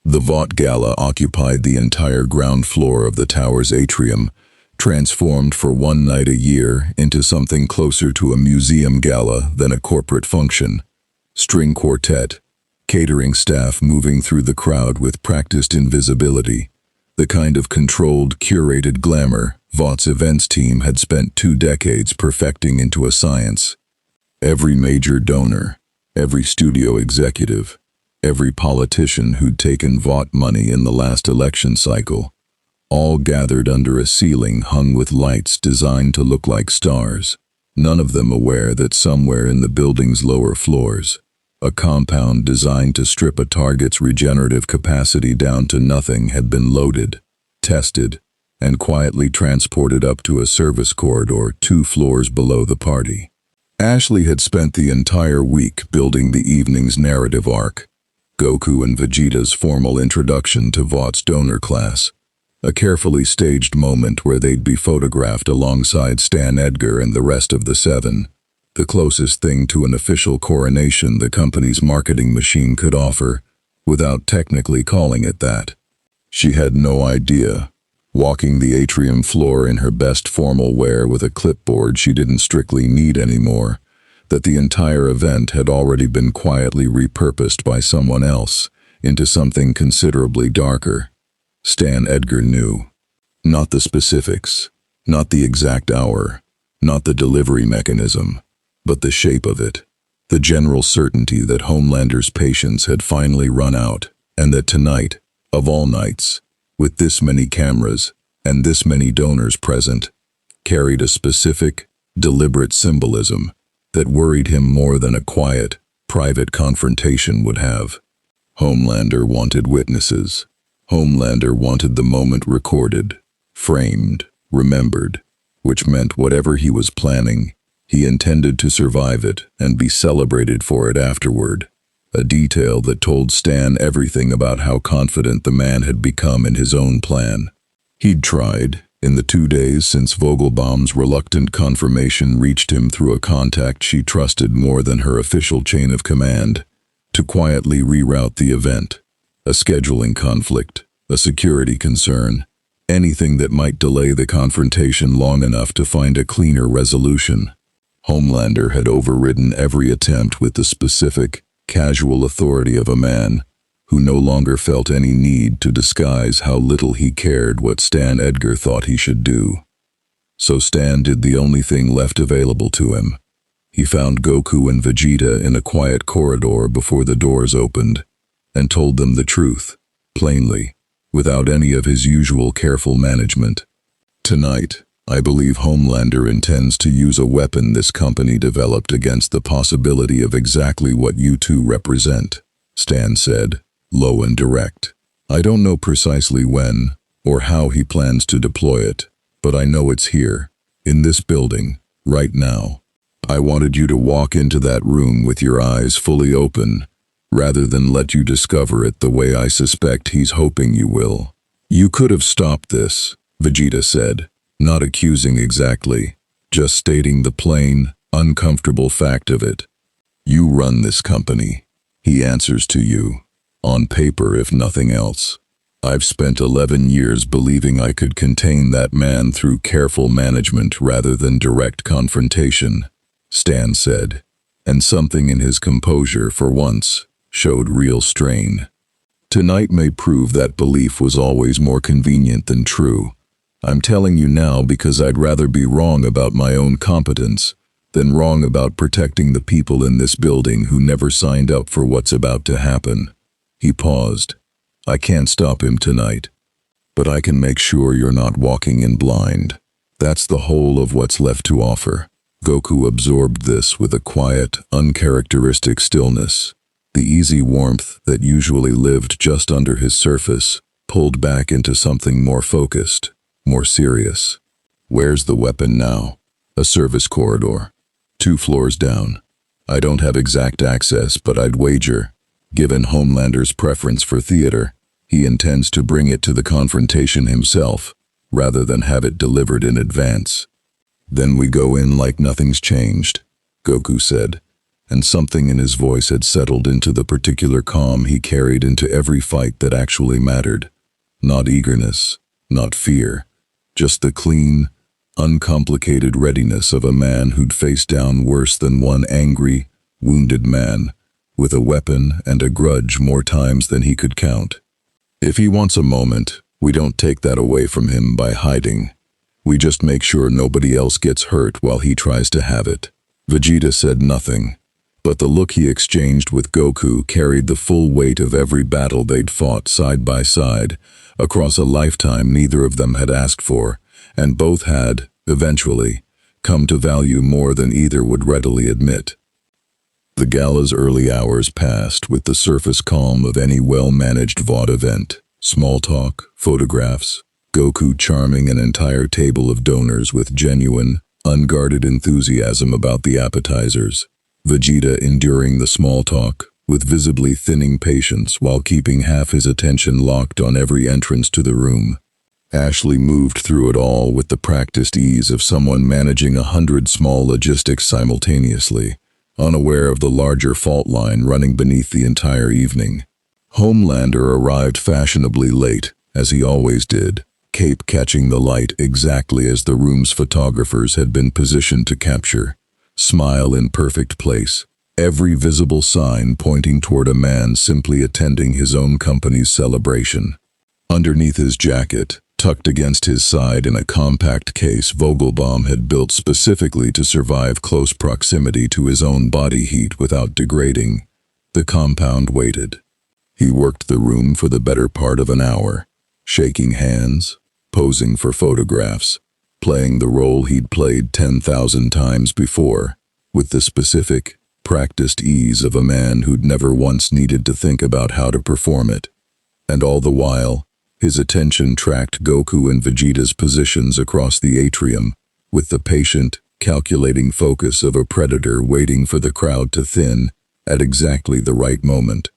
The Vought Gala occupied the entire ground floor of the tower's atrium, transformed for one night a year into something closer to a museum gala than a corporate function. String quartet, catering staff moving through the crowd with practiced invisibility, the kind of controlled, curated glamour Vought's events team had spent 2 decades perfecting into a science. Every major donor, every studio executive, every politician who'd taken Vought money in the last election cycle, all gathered under a ceiling hung with lights designed to look like stars, none of them aware that somewhere in the building's lower floors, a compound designed to strip a target's regenerative capacity down to nothing had been loaded, tested, and quietly transported up to a service corridor 2 floors below the party. Ashley had spent the entire week building the evening's narrative arc, Goku and Vegeta's formal introduction to Vought's donor class, a carefully staged moment where they'd be photographed alongside Stan Edgar and the rest of the 7, the closest thing to an official coronation the company's marketing machine could offer, without technically calling it that. She had no idea, walking the atrium floor in her best formal wear with a clipboard she didn't strictly need anymore, that the entire event had already been quietly repurposed by someone else into something considerably darker. Stan Edgar knew. Not the specifics, not the exact hour, not the delivery mechanism, but the shape of it, the general certainty that Homelander's patience had finally run out, and that tonight, of all nights, with this many cameras and this many donors present, carried a specific, deliberate symbolism that worried him more than a quiet, private confrontation would have. Homelander wanted witnesses. Homelander wanted the moment recorded, framed, remembered, which meant whatever he was planning, he intended to survive it and be celebrated for it afterward, a detail that told Stan everything about how confident the man had become in his own plan. He'd tried, in the 2 days since Vogelbaum's reluctant confirmation reached him through a contact she trusted more than her official chain of command, to quietly reroute the event. A scheduling conflict, a security concern, anything that might delay the confrontation long enough to find a cleaner resolution. Homelander had overridden every attempt with the specific, casual authority of a man who no longer felt any need to disguise how little he cared what Stan Edgar thought he should do. So Stan did the only thing left available to him. He found Goku and Vegeta in a quiet corridor before the doors opened, and told them the truth, plainly, without any of his usual careful management. Tonight, I believe Homelander intends to use a weapon this company developed against the possibility of exactly what you two represent, Stan said, low and direct. I don't know precisely when or how he plans to deploy it, but I know it's here, in this building, right now. I wanted you to walk into that room with your eyes fully open, rather than let you discover it the way I suspect he's hoping you will. You could have stopped this, Vegeta said, not accusing exactly, just stating the plain, uncomfortable fact of it. You run this company. He answers to you, on paper if nothing else. I've spent 11 years believing I could contain that man through careful management rather than direct confrontation, Stan said, and something in his composure for once showed real strain. Tonight may prove that belief was always more convenient than true. I'm telling you now because I'd rather be wrong about my own competence than wrong about protecting the people in this building who never signed up for what's about to happen. He paused. I can't stop him tonight, but I can make sure you're not walking in blind. That's the whole of what's left to offer. Goku absorbed this with a quiet, uncharacteristic stillness. The easy warmth that usually lived just under his surface pulled back into something more focused, more serious. Where's the weapon now? A service corridor. 2 floors down. I don't have exact access, but I'd wager, given Homelander's preference for theater, he intends to bring it to the confrontation himself, rather than have it delivered in advance. Then we go in like nothing's changed, Goku said, and something in his voice had settled into the particular calm he carried into every fight that actually mattered. Not eagerness, not fear, just the clean, uncomplicated readiness of a man who'd faced down worse than one angry, wounded man, with a weapon and a grudge more times than he could count. If he wants a moment, we don't take that away from him by hiding. We just make sure nobody else gets hurt while he tries to have it. Vegeta said nothing, but the look he exchanged with Goku carried the full weight of every battle they'd fought side by side, across a lifetime neither of them had asked for, and both had, eventually, come to value more than either would readily admit. The gala's early hours passed with the surface calm of any well-managed Vought event. Small talk, photographs, Goku charming an entire table of donors with genuine, unguarded enthusiasm about the appetizers. Vegeta enduring the small talk, with visibly thinning patience while keeping half his attention locked on every entrance to the room. Ashley moved through it all with the practiced ease of someone managing 100 small logistics simultaneously, unaware of the larger fault line running beneath the entire evening. Homelander arrived fashionably late, as he always did, cape catching the light exactly as the room's photographers had been positioned to capture. Smile in perfect place, every visible sign pointing toward a man simply attending his own company's celebration. Underneath his jacket, tucked against his side in a compact case Vogelbaum had built specifically to survive close proximity to his own body heat without degrading, the compound waited. He worked the room for the better part of an hour, shaking hands, posing for photographs, playing the role he'd played 10,000 times before, with the specific, practiced ease of a man who'd never once needed to think about how to perform it. And all the while, his attention tracked Goku and Vegeta's positions across the atrium, with the patient, calculating focus of a predator waiting for the crowd to thin at exactly the right moment.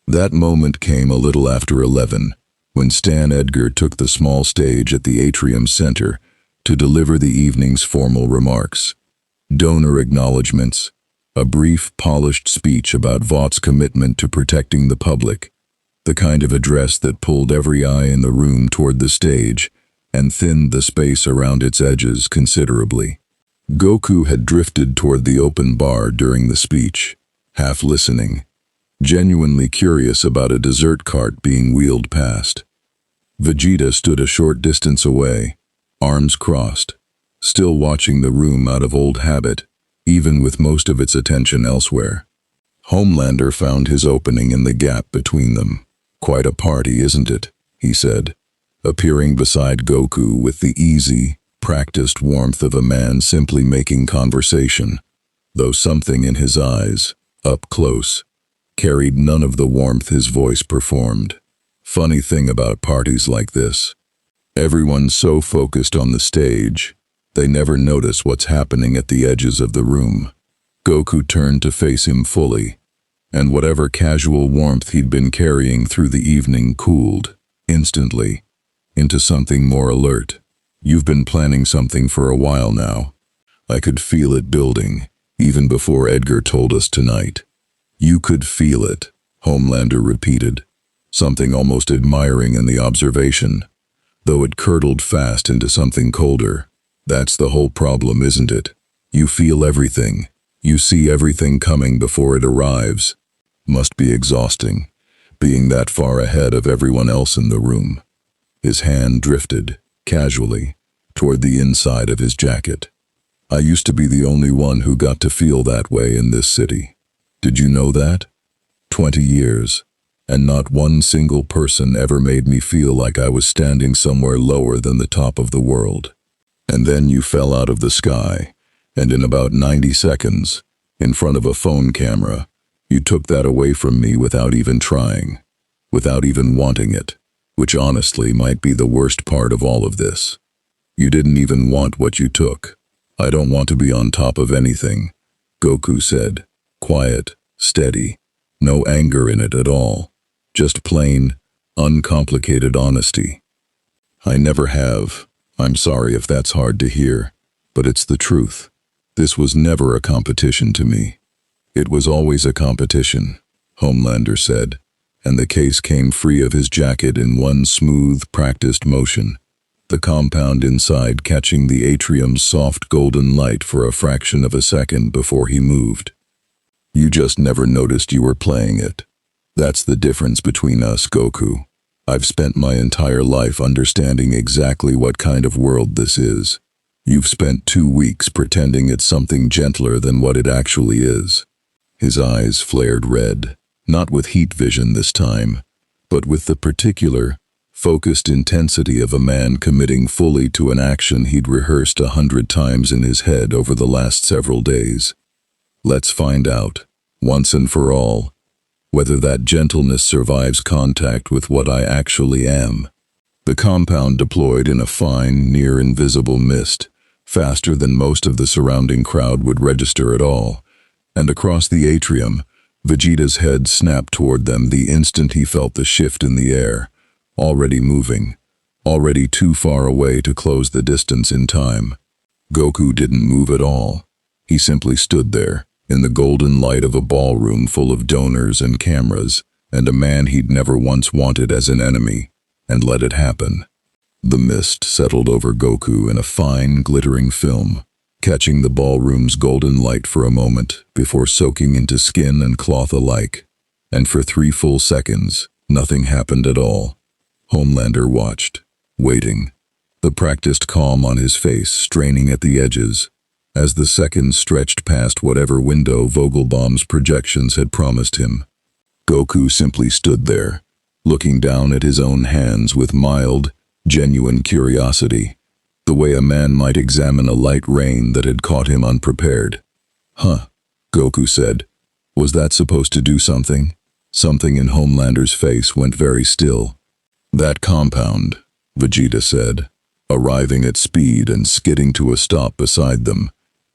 That moment came a little after 11, when Stan Edgar took the small stage at the atrium center to deliver the evening's formal remarks. Donor acknowledgments, a brief, polished speech about Vought's commitment to protecting the public, the kind of address that pulled every eye in the room toward the stage and thinned the space around its edges considerably. Goku had drifted toward the open bar during the speech, half listening, genuinely curious about a dessert cart being wheeled past. Vegeta stood a short distance away, arms crossed, still watching the room out of old habit, even with most of its attention elsewhere. Homelander found his opening in the gap between them. "Quite a party, isn't it?" he said, appearing beside Goku with the easy, practiced warmth of a man simply making conversation, though something in his eyes, up close, carried none of the warmth his voice performed. Funny thing about parties like this, everyone's so focused on the stage, they never notice what's happening at the edges of the room. Goku turned to face him fully, and whatever casual warmth he'd been carrying through the evening cooled, instantly, into something more alert. "You've been planning something for a while now. I could feel it building, even before Edgar told us tonight." "You could feel it," Homelander repeated, something almost admiring in the observation, though it curdled fast into something colder. "That's the whole problem, isn't it? You feel everything. You see everything coming before it arrives. Must be exhausting, being that far ahead of everyone else in the room." His hand drifted, casually, toward the inside of his jacket. "I used to be the only one who got to feel that way in this city. Did you know that? 20 years, and not one single person ever made me feel like I was standing somewhere lower than the top of the world. And then you fell out of the sky, and in about 90 seconds, in front of a phone camera, you took that away from me without even trying, without even wanting it, which honestly might be the worst part of all of this. You didn't even want what you took." "I don't want to be on top of anything," Goku said, quiet, steady, no anger in it at all, just plain, uncomplicated honesty. "I never have. I'm sorry if that's hard to hear, but it's the truth. This was never a competition to me." "It was always a competition," Homelander said, and the case came free of his jacket in one smooth, practiced motion, the compound inside catching the atrium's soft golden light for a fraction of a second before he moved. "You just never noticed you were playing it. That's the difference between us, Goku. I've spent my entire life understanding exactly what kind of world this is. You've spent 2 weeks pretending it's something gentler than what it actually is." His eyes flared red, not with heat vision this time, but with the particular, focused intensity of a man committing fully to an action he'd rehearsed 100 times in his head over the last several days. "Let's find out, once and for all, whether that gentleness survives contact with what I actually am." The compound deployed in a fine, near-invisible mist, faster than most of the surrounding crowd would register at all, and across the atrium, Vegeta's head snapped toward them the instant he felt the shift in the air, already moving, already too far away to close the distance in time. Goku didn't move at all. He simply stood there, in the golden light of a ballroom full of donors and cameras, and a man he'd never once wanted as an enemy, and let it happen. The mist settled over Goku in a fine, glittering film, catching the ballroom's golden light for a moment before soaking into skin and cloth alike. And for 3 full seconds, nothing happened at all. Homelander watched, waiting, the practiced calm on his face straining at the edges, as the seconds stretched past whatever window Vogelbaum's projections had promised him. Goku simply stood there, looking down at his own hands with mild, genuine curiosity, the way a man might examine a light rain that had caught him unprepared. "Huh," Goku said. "Was that supposed to do something?" Something in Homelander's face went very still. "That compound," Vegeta said, arriving at speed and skidding to a stop beside them,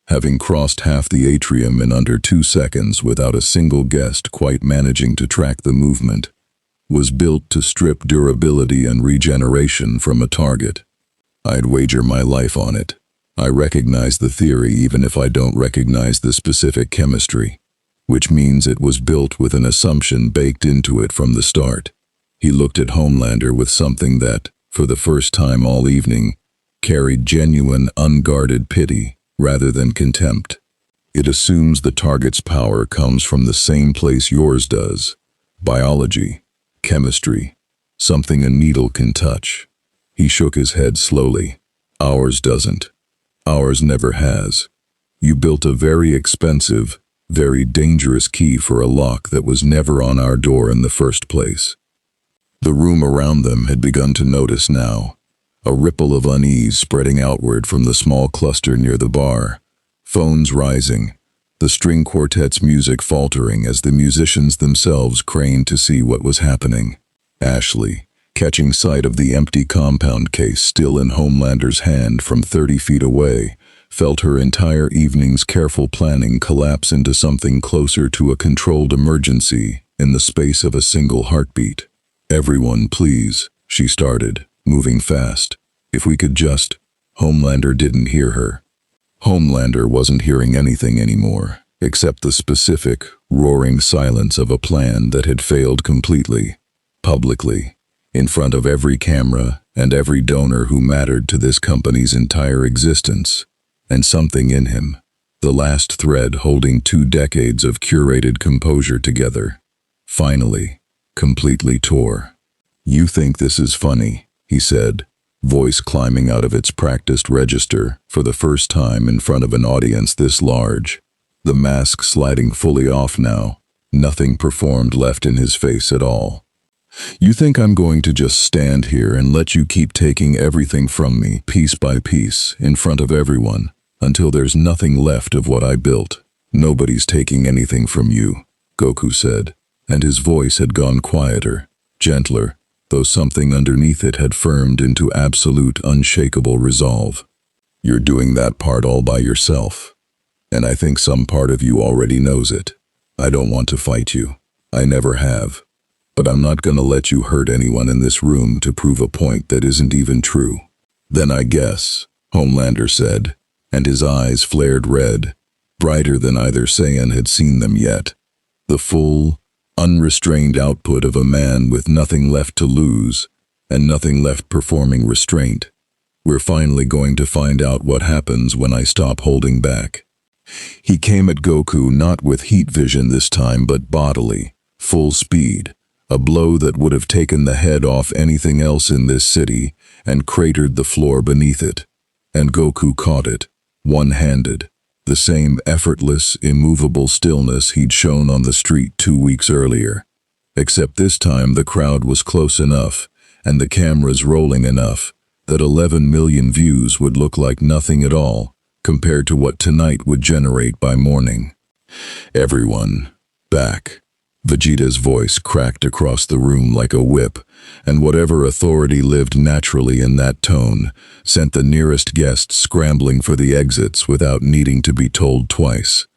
having crossed half the atrium in under 2 seconds without a single guest quite managing to track the movement, was built to strip durability and regeneration from a target. I'd wager my life on it. I recognize the theory even if I don't recognize the specific chemistry, which means it was built with an assumption baked into it from the start." He looked at Homelander with something that, for the first time all evening, carried genuine, unguarded pity rather than contempt. It assumes the target's power comes from the same place yours does. Biology, chemistry, something a needle can touch. He shook his head slowly. Ours doesn't. Ours never has. You built a very expensive, very dangerous key for a lock that was never on our door in the first place. The room around them had begun to notice now, a ripple of unease spreading outward from the small cluster near the bar, phones rising, the string quartet's music faltering as the musicians themselves craned to see what was happening. Ashley, catching sight of the empty compound case still in Homelander's hand from 30 feet away, felt her entire evening's careful planning collapse into something closer to a controlled emergency in the space of a single heartbeat. "Everyone, please," she started, moving fast. "If we could just—" Homelander didn't hear her. Homelander wasn't hearing anything anymore, except the specific, roaring silence of a plan that had failed completely, publicly, in front of every camera and every donor who mattered to this company's entire existence. And something in him, the last thread holding 2 decades of curated composure together, finally, completely tore. "You think this is funny," he said, voice climbing out of its practiced register for the first time in front of an audience this large, the mask sliding fully off now, nothing performed left in his face at all. "You think I'm going to just stand here and let you keep taking everything from me, piece by piece, in front of everyone, until there's nothing left of what I built? Nobody's taking anything from you," Goku said, and his voice had gone quieter, gentler, though something underneath it had firmed into absolute, unshakable resolve. "You're doing that part all by yourself. And I think some part of you already knows it. I don't want to fight you. I never have. But I'm not gonna let you hurt anyone in this room to prove a point that isn't even true." "Then I guess," Homelander said, and his eyes flared red, brighter than either Saiyan had seen them yet. The full, unrestrained output of a man with nothing left to lose, and nothing left performing restraint. "We're finally going to find out what happens when I stop holding back." He came at Goku not with heat vision this time, but bodily, full speed, a blow that would have taken the head off anything else in this city and cratered the floor beneath it. And Goku caught it, one-handed, the same effortless, immovable stillness he'd shown on the street 2 weeks earlier. Except this time the crowd was close enough, and the cameras rolling enough, that 11 million views would look like nothing at all compared to what tonight would generate by morning. "Everyone, back." Vegeta's voice cracked across the room like a whip, and whatever authority lived naturally in that tone sent the nearest guests scrambling for the exits without needing to be told twice.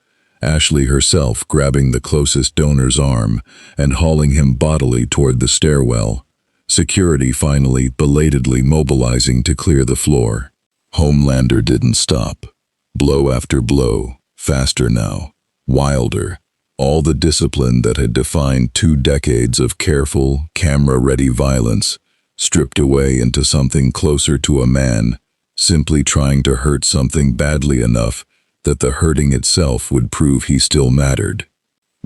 Ashley herself grabbing the closest donor's arm and hauling him bodily toward the stairwell. Security finally belatedly mobilizing to clear the floor. Homelander didn't stop. Blow after blow, faster now, wilder. All the discipline that had defined 2 decades of careful, camera-ready violence, stripped away into something closer to a man, simply trying to hurt something badly enough that the hurting itself would prove he still mattered.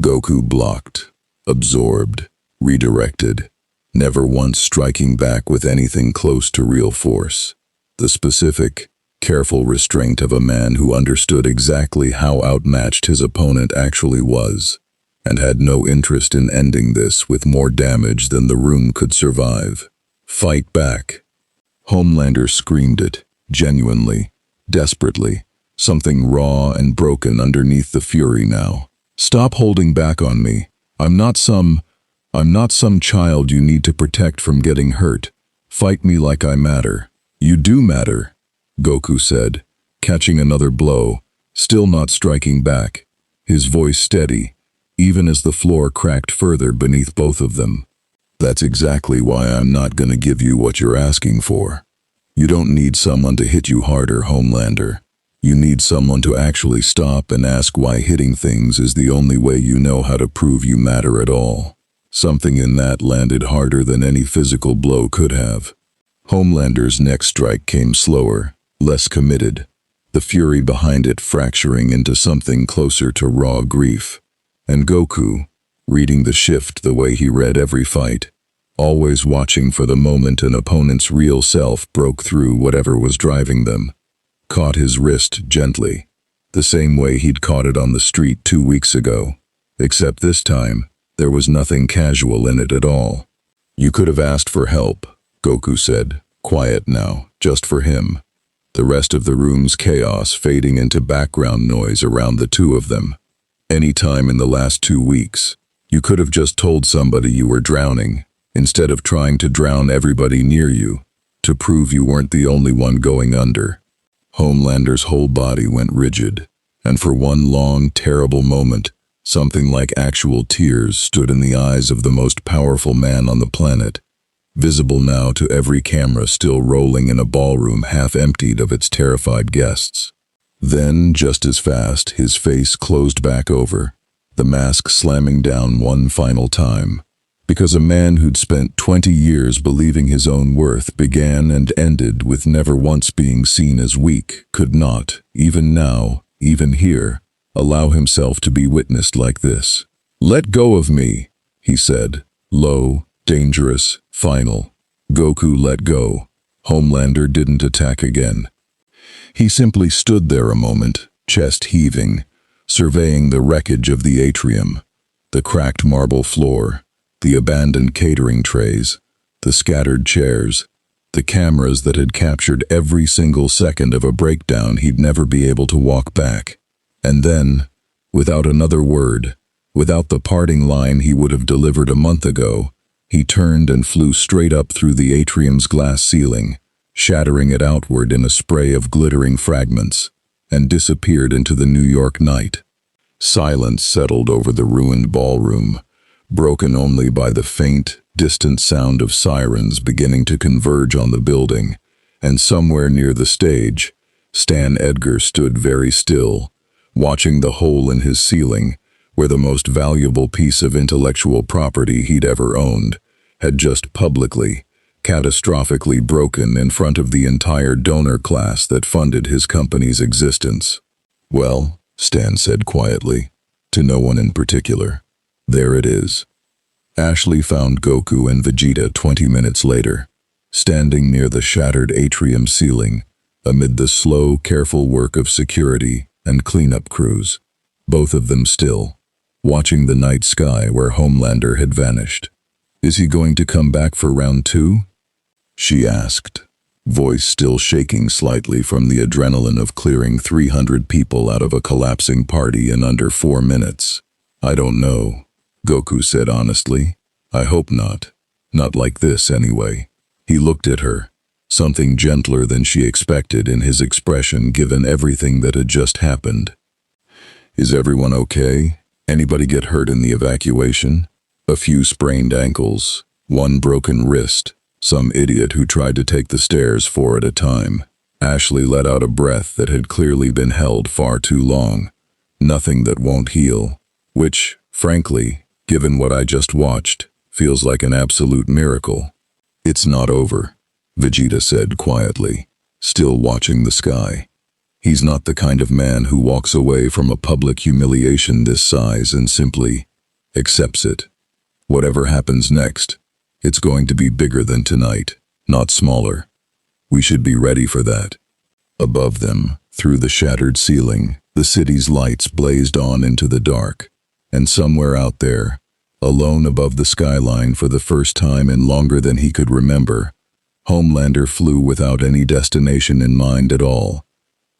Goku blocked, absorbed, redirected, never once striking back with anything close to real force. The specific, careful restraint of a man who understood exactly how outmatched his opponent actually was, and had no interest in ending this with more damage than the room could survive. "Fight back." Homelander screamed it, genuinely, desperately, something raw and broken underneath the fury now. "Stop holding back on me. I'm not some child you need to protect from getting hurt. Fight me like I matter." "You do matter," Goku said, catching another blow, still not striking back, his voice steady, even as the floor cracked further beneath both of them. "That's exactly why I'm not gonna give you what you're asking for. You don't need someone to hit you harder, Homelander. You need someone to actually stop and ask why hitting things is the only way you know how to prove you matter at all." Something in that landed harder than any physical blow could have. Homelander's next strike came slower, less committed, the fury behind it fracturing into something closer to raw grief. And Goku, reading the shift the way he read every fight, always watching for the moment an opponent's real self broke through whatever was driving them, caught his wrist gently, the same way he'd caught it on the street 2 weeks ago, except this time, there was nothing casual in it at all. "You could have asked for help," Goku said, quiet now, just for him. The rest of the room's chaos fading into background noise around the two of them. "Any time in the last 2 weeks, you could have just told somebody you were drowning, instead of trying to drown everybody near you, to prove you weren't the only one going under." Homelander's whole body went rigid, and for one long, terrible moment, something like actual tears stood in the eyes of the most powerful man on the planet, visible now to every camera still rolling in a ballroom half emptied of its terrified guests. Then, just as fast, his face closed back over, the mask slamming down one final time, because a man who'd spent 20 years believing his own worth began and ended with never once being seen as weak could not, even now, even here, allow himself to be witnessed like this. "Let go of me," he said, low, dangerous, final. Goku let go. Homelander didn't attack again. He simply stood there a moment, chest heaving, surveying the wreckage of the atrium, the cracked marble floor, the abandoned catering trays, the scattered chairs, the cameras that had captured every single second of a breakdown he'd never be able to walk back. And then, without another word, without the parting line he would have delivered a month ago, he turned and flew straight up through the atrium's glass ceiling, shattering it outward in a spray of glittering fragments, and disappeared into the New York night. Silence settled over the ruined ballroom, broken only by the faint, distant sound of sirens beginning to converge on the building, and somewhere near the stage, Stan Edgar stood very still, watching the hole in his ceiling, where the most valuable piece of intellectual property he'd ever owned had just publicly, catastrophically broken in front of the entire donor class that funded his company's existence. "Well," Stan said quietly, to no one in particular, "there it is." Ashley found Goku and Vegeta 20 minutes later, standing near the shattered atrium ceiling, amid the slow, careful work of security and cleanup crews, both of them still, watching the night sky where Homelander had vanished. "Is he going to come back for round 2? She asked, voice still shaking slightly from the adrenaline of clearing 300 people out of a collapsing party in under 4 minutes. "I don't know," Goku said honestly. "I hope not. Not like this, anyway." He looked at her, something gentler than she expected in his expression given everything that had just happened. "Is everyone okay? Anybody get hurt in the evacuation? A few sprained ankles, one broken wrist, some idiot who tried to take the stairs 4 at a time." Ashley let out a breath that had clearly been held far too long. "Nothing that won't heal. Which, frankly, given what I just watched, feels like an absolute miracle." "It's not over," Vegeta said quietly, still watching the sky. He's not the kind of man who walks away from a public humiliation this size and simply accepts it. Whatever happens next, it's going to be bigger than tonight, not smaller. We should be ready for that. Above them, through the shattered ceiling, the city's lights blazed on into the dark, and somewhere out there, alone above the skyline for the first time in longer than he could remember, Homelander flew without any destination in mind at all,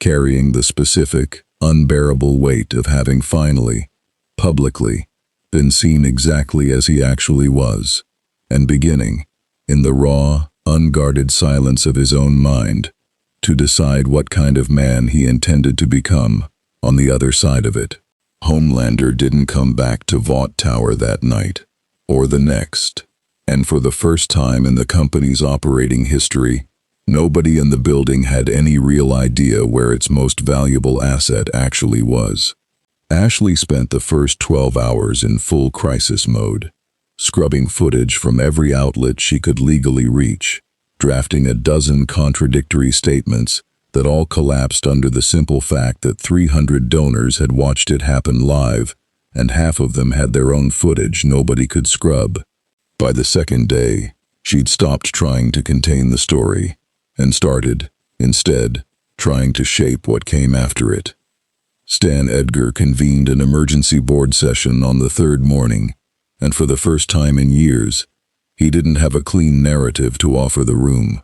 carrying the specific, unbearable weight of having finally, publicly, been seen exactly as he actually was, and beginning, in the raw, unguarded silence of his own mind, to decide what kind of man he intended to become on the other side of it. Homelander didn't come back to Vought Tower that night, or the next, and for the first time in the company's operating history, nobody in the building had any real idea where its most valuable asset actually was. Ashley spent the first 12 hours in full crisis mode, scrubbing footage from every outlet she could legally reach, drafting a dozen contradictory statements, that all collapsed under the simple fact that 300 donors had watched it happen live, and half of them had their own footage nobody could scrub. By the second day, she'd stopped trying to contain the story, and started, instead, trying to shape what came after it. Edgar convened an emergency board session on the third morning, and for the first time in years, he didn't have a clean narrative to offer the room.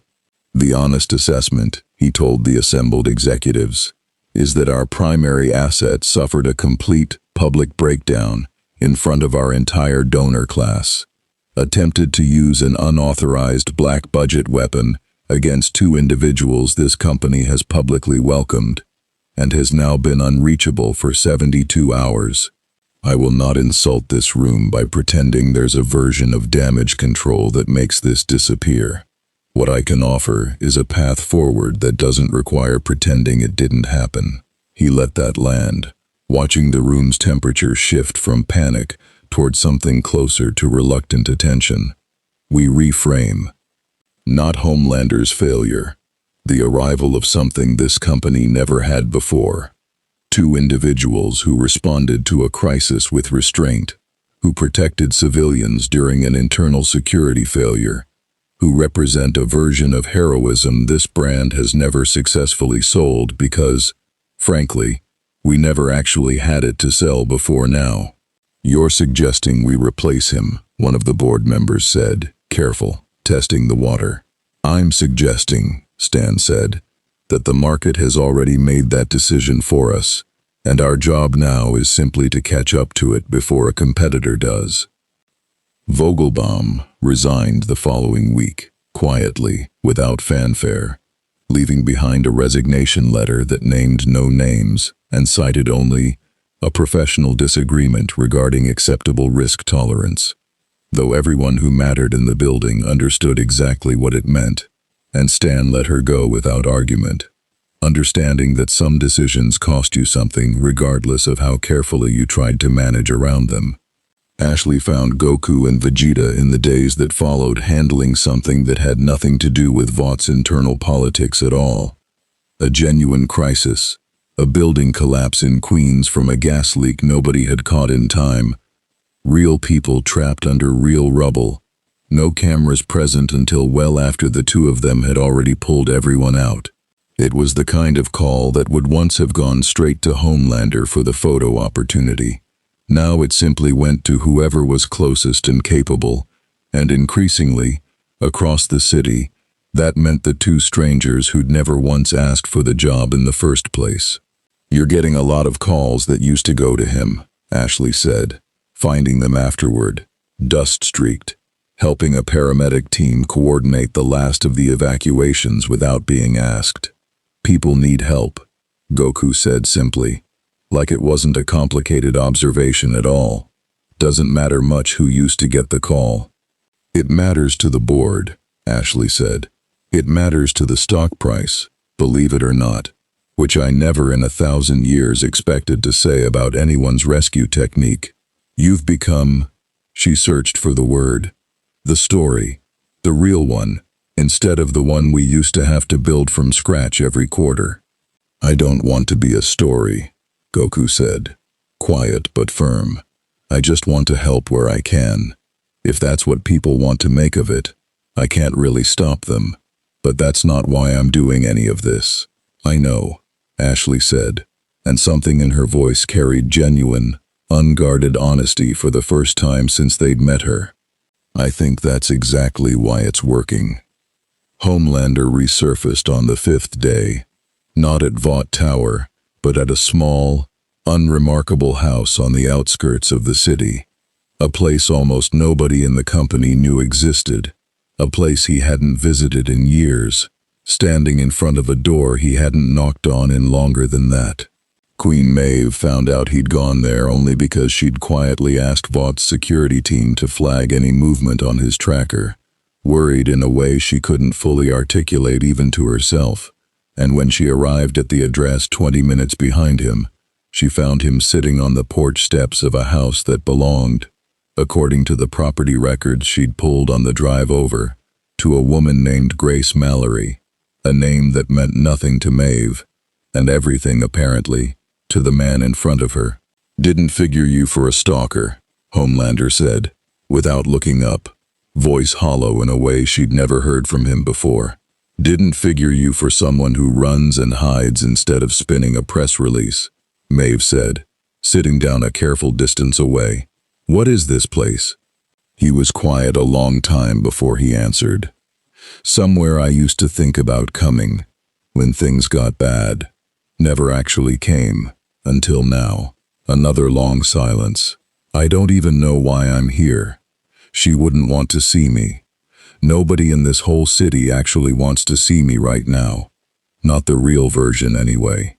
The honest assessment, he told the assembled executives, is that our primary asset suffered a complete public breakdown in front of our entire donor class, attempted to use an unauthorized black budget weapon against two individuals this company has publicly welcomed, and has now been unreachable for 72 hours. I will not insult this room by pretending there's a version of damage control that makes this disappear. What I can offer is a path forward that doesn't require pretending it didn't happen. He let that land, watching the room's temperature shift from panic toward something closer to reluctant attention. We reframe. Not Homelander's failure. The arrival of something this company never had before. Two individuals who responded to a crisis with restraint, who protected civilians during an internal security failure, who represent a version of heroism this brand has never successfully sold because, frankly, we never actually had it to sell before now. You're suggesting we replace him, one of the board members said, careful, testing the water. I'm suggesting, Stan said, that the market has already made that decision for us, and our job now is simply to catch up to it before a competitor does. Vogelbaum resigned the following week, quietly, without fanfare, leaving behind a resignation letter that named no names and cited only a professional disagreement regarding acceptable risk tolerance, though everyone who mattered in the building understood exactly what it meant, and Stan let her go without argument, understanding that some decisions cost you something regardless of how carefully you tried to manage around them. Ashley found Goku and Vegeta in the days that followed handling something that had nothing to do with Vought's internal politics at all. A genuine crisis, a building collapse in Queens from a gas leak nobody had caught in time, real people trapped under real rubble, no cameras present until well after the two of them had already pulled everyone out. It was the kind of call that would once have gone straight to Homelander for the photo opportunity. Now it simply went to whoever was closest and capable, and increasingly, across the city, that meant the two strangers who'd never once asked for the job in the first place. You're getting a lot of calls that used to go to him, Ashley said, finding them afterward, dust-streaked, helping a paramedic team coordinate the last of the evacuations without being asked. People need help, Goku said simply, like it wasn't a complicated observation at all. Doesn't matter much who used to get the call. It matters to the board, Ashley said. It matters to the stock price, believe it or not, which I never in 1,000 years expected to say about anyone's rescue technique. You've become, she searched for the word, the story, the real one, instead of the one we used to have to build from scratch every quarter. I don't want to be a story, Goku said, quiet but firm. I just want to help where I can. If that's what people want to make of it, I can't really stop them. But that's not why I'm doing any of this. I know, Ashley said, and something in her voice carried genuine, unguarded honesty for the first time since they'd met her. I think that's exactly why it's working. Homelander resurfaced on the 5th day, not at Vought Tower, but at a small, unremarkable house on the outskirts of the city, a place almost nobody in the company knew existed, a place he hadn't visited in years, standing in front of a door he hadn't knocked on in longer than that. Queen Maeve found out he'd gone there only because she'd quietly asked Vought's security team to flag any movement on his tracker, worried in a way she couldn't fully articulate even to herself. And when she arrived at the address 20 minutes behind him, she found him sitting on the porch steps of a house that belonged, according to the property records she'd pulled on the drive over, to a woman named Grace Mallory, a name that meant nothing to Maeve, and everything, apparently, to the man in front of her. "Didn't figure you for a stalker," Homelander said, without looking up, voice hollow in a way she'd never heard from him before. "Didn't figure you for someone who runs and hides instead of spinning a press release," Maeve said, sitting down a careful distance away. "What is this place?" He was quiet a long time before he answered. "Somewhere I used to think about coming, when things got bad. Never actually came, until now." Another long silence. "I don't even know why I'm here. She wouldn't want to see me. Nobody in this whole city actually wants to see me right now. Not the real version, anyway."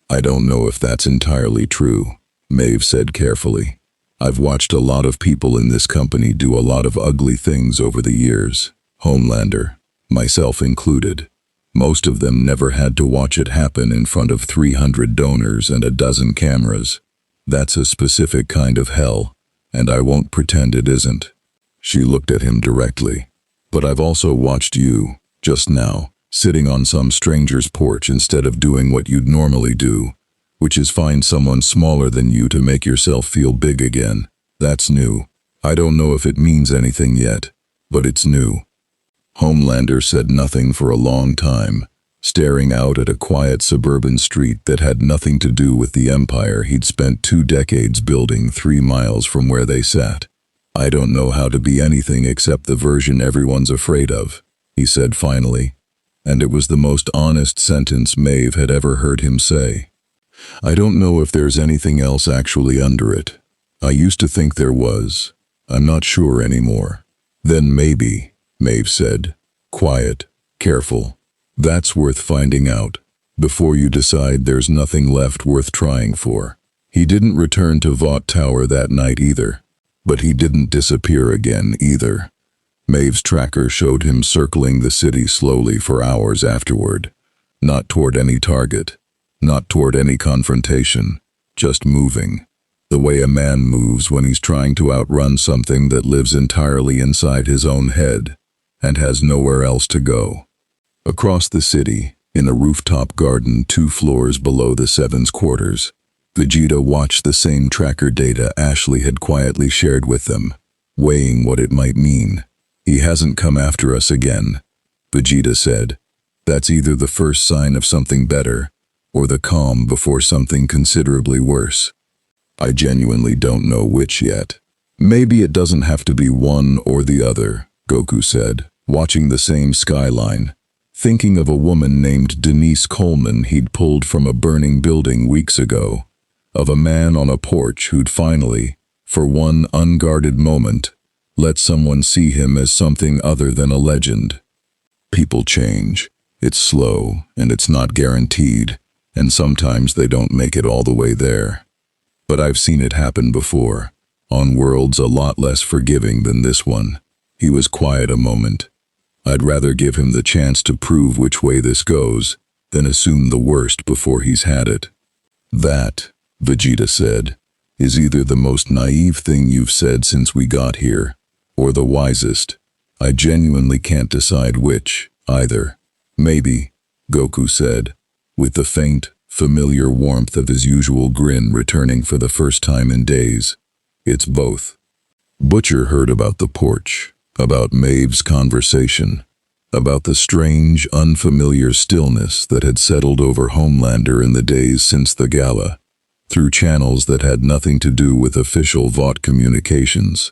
"I don't know if that's entirely true," Maeve said carefully. "I've watched a lot of people in this company do a lot of ugly things over the years. Homelander, myself included. Most of them never had to watch it happen in front of 300 donors and a dozen cameras. That's a specific kind of hell, and I won't pretend it isn't." She looked at him directly. "But I've also watched you, just now, sitting on some stranger's porch instead of doing what you'd normally do, which is find someone smaller than you to make yourself feel big again. That's new. I don't know if it means anything yet, but it's new." Homelander said nothing for a long time, staring out at a quiet suburban street that had nothing to do with the empire he'd spent 2 decades building 3 miles from where they sat. "I don't know how to be anything except the version everyone's afraid of," he said finally, and it was the most honest sentence Maeve had ever heard him say. "I don't know if there's anything else actually under it. I used to think there was. I'm not sure anymore." "Then maybe," Maeve said, quiet, careful. "That's worth finding out, before you decide there's nothing left worth trying for." He didn't return to Vought Tower that night either, but he didn't disappear again either. Maeve's tracker showed him circling the city slowly for hours afterward, not toward any target, not toward any confrontation, just moving, the way a man moves when he's trying to outrun something that lives entirely inside his own head and has nowhere else to go. Across the city, in a rooftop garden 2 floors below the Seven's quarters, Vegeta watched the same tracker data Ashley had quietly shared with them, weighing what it might mean. "He hasn't come after us again," Vegeta said. "That's either the first sign of something better, or the calm before something considerably worse. I genuinely don't know which yet." "Maybe it doesn't have to be one or the other," Goku said, watching the same skyline, thinking of a woman named Denise Coleman he'd pulled from a burning building weeks ago, of a man on a porch who'd finally, for one unguarded moment, let someone see him as something other than a legend. People change. It's slow, and it's not guaranteed, and sometimes they don't make it all the way there. But I've seen it happen before, on worlds a lot less forgiving than this one." He was quiet a moment. "I'd rather give him the chance to prove which way this goes than assume the worst before he's had it." "That," Vegeta said, "is either the most naive thing you've said since we got here, or the wisest. I genuinely can't decide which, either." "Maybe," Goku said, with the faint, familiar warmth of his usual grin returning for the first time in days. "It's both." Butcher heard about the porch, about Maeve's conversation, about the strange, unfamiliar stillness that had settled over Homelander in the days since the gala, through channels that had nothing to do with official Vought communications.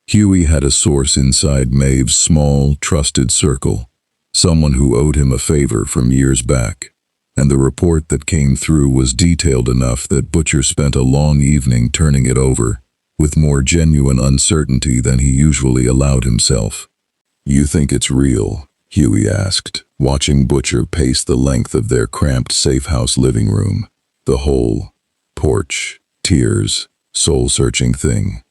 Huey had a source inside Maeve's small, trusted circle, someone who owed him a favor from years back, and the report that came through was detailed enough that Butcher spent a long evening turning it over, with more genuine uncertainty than he usually allowed himself. "You think it's real?" Huey asked, watching Butcher pace the length of their cramped safe-house living room. "The whole porch, tears, soul-searching thing.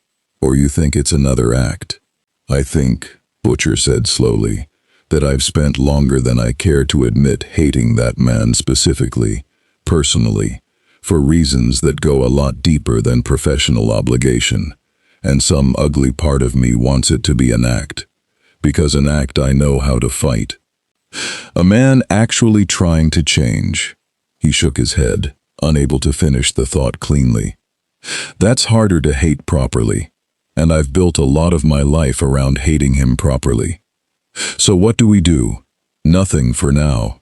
Or you think it's another act?" "I think," Butcher said slowly, "that I've spent longer than I care to admit hating that man specifically, personally, for reasons that go a lot deeper than professional obligation, and some ugly part of me wants it to be an act, because an act I know how to fight." A man actually trying to change. He shook his head, unable to finish the thought cleanly. That's harder to hate properly, and I've built a lot of my life around hating him properly. So what do we do? Nothing for now.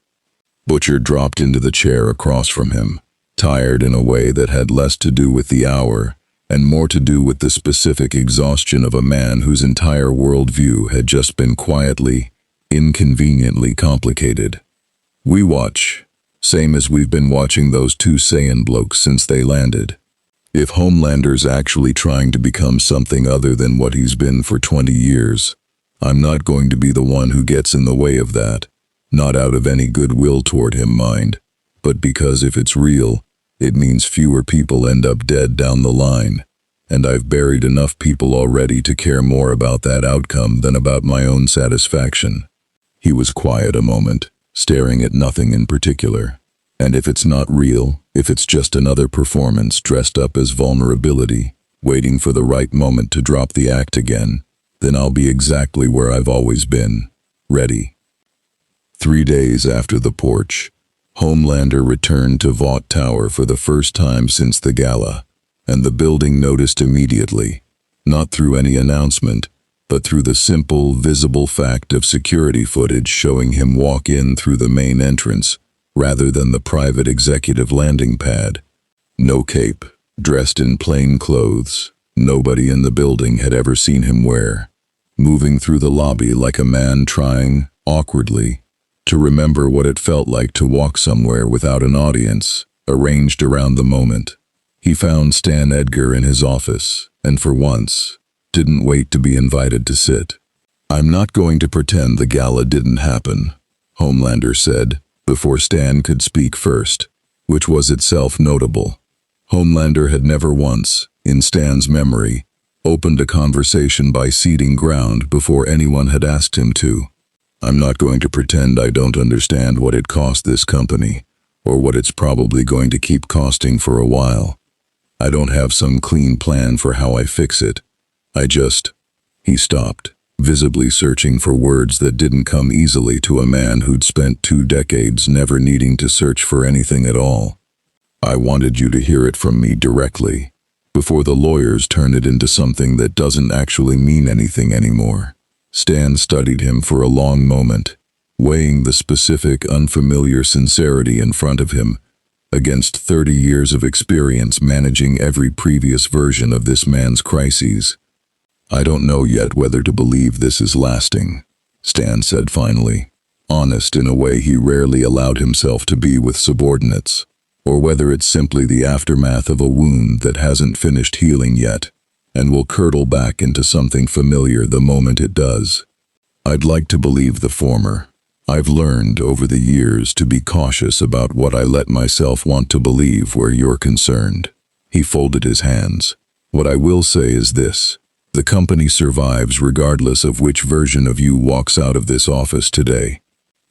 Butcher dropped into the chair across from him, tired in a way that had less to do with the hour and more to do with the specific exhaustion of a man whose entire worldview had just been quietly, inconveniently complicated. We watch, same as we've been watching those two Saiyan blokes since they landed. If Homelander's actually trying to become something other than what he's been for 20 years, I'm not going to be the one who gets in the way of that, not out of any goodwill toward him, mind, but because if it's real, it means fewer people end up dead down the line, and I've buried enough people already to care more about that outcome than about my own satisfaction. He was quiet a moment, staring at nothing in particular. And if it's not real, if it's just another performance dressed up as vulnerability, waiting for the right moment to drop the act again, then I'll be exactly where I've always been, ready. 3 days after the porch, Homelander returned to Vought Tower for the first time since the gala, and the building noticed immediately, not through any announcement, but through the simple, visible fact of security footage showing him walk in through the main entrance, rather than the private executive landing pad. No cape, dressed in plain clothes, nobody in the building had ever seen him wear, moving through the lobby like a man trying, awkwardly, to remember what it felt like to walk somewhere without an audience, arranged around the moment. He found Stan Edgar in his office, and for once, didn't wait to be invited to sit. "I'm not going to pretend the gala didn't happen," Homelander said, before Stan could speak first, which was itself notable. Homelander had never once, in Stan's memory, opened a conversation by ceding ground before anyone had asked him to. "I'm not going to pretend I don't understand what it cost this company, or what it's probably going to keep costing for a while. I don't have some clean plan for how I fix it. I just..." He stopped, visibly searching for words that didn't come easily to a man who'd spent 2 decades never needing to search for anything at all. "I wanted you to hear it from me directly, before the lawyers turn it into something that doesn't actually mean anything anymore." Stan studied him for a long moment, weighing the specific, unfamiliar sincerity in front of him against 30 years of experience managing every previous version of this man's crises. "I don't know yet whether to believe this is lasting," Stan said finally, honest in a way he rarely allowed himself to be with subordinates, "or whether it's simply the aftermath of a wound that hasn't finished healing yet, and will curdle back into something familiar the moment it does. I'd like to believe the former. I've learned over the years to be cautious about what I let myself want to believe where you're concerned." He folded his hands. "What I will say is this. The company survives regardless of which version of you walks out of this office today.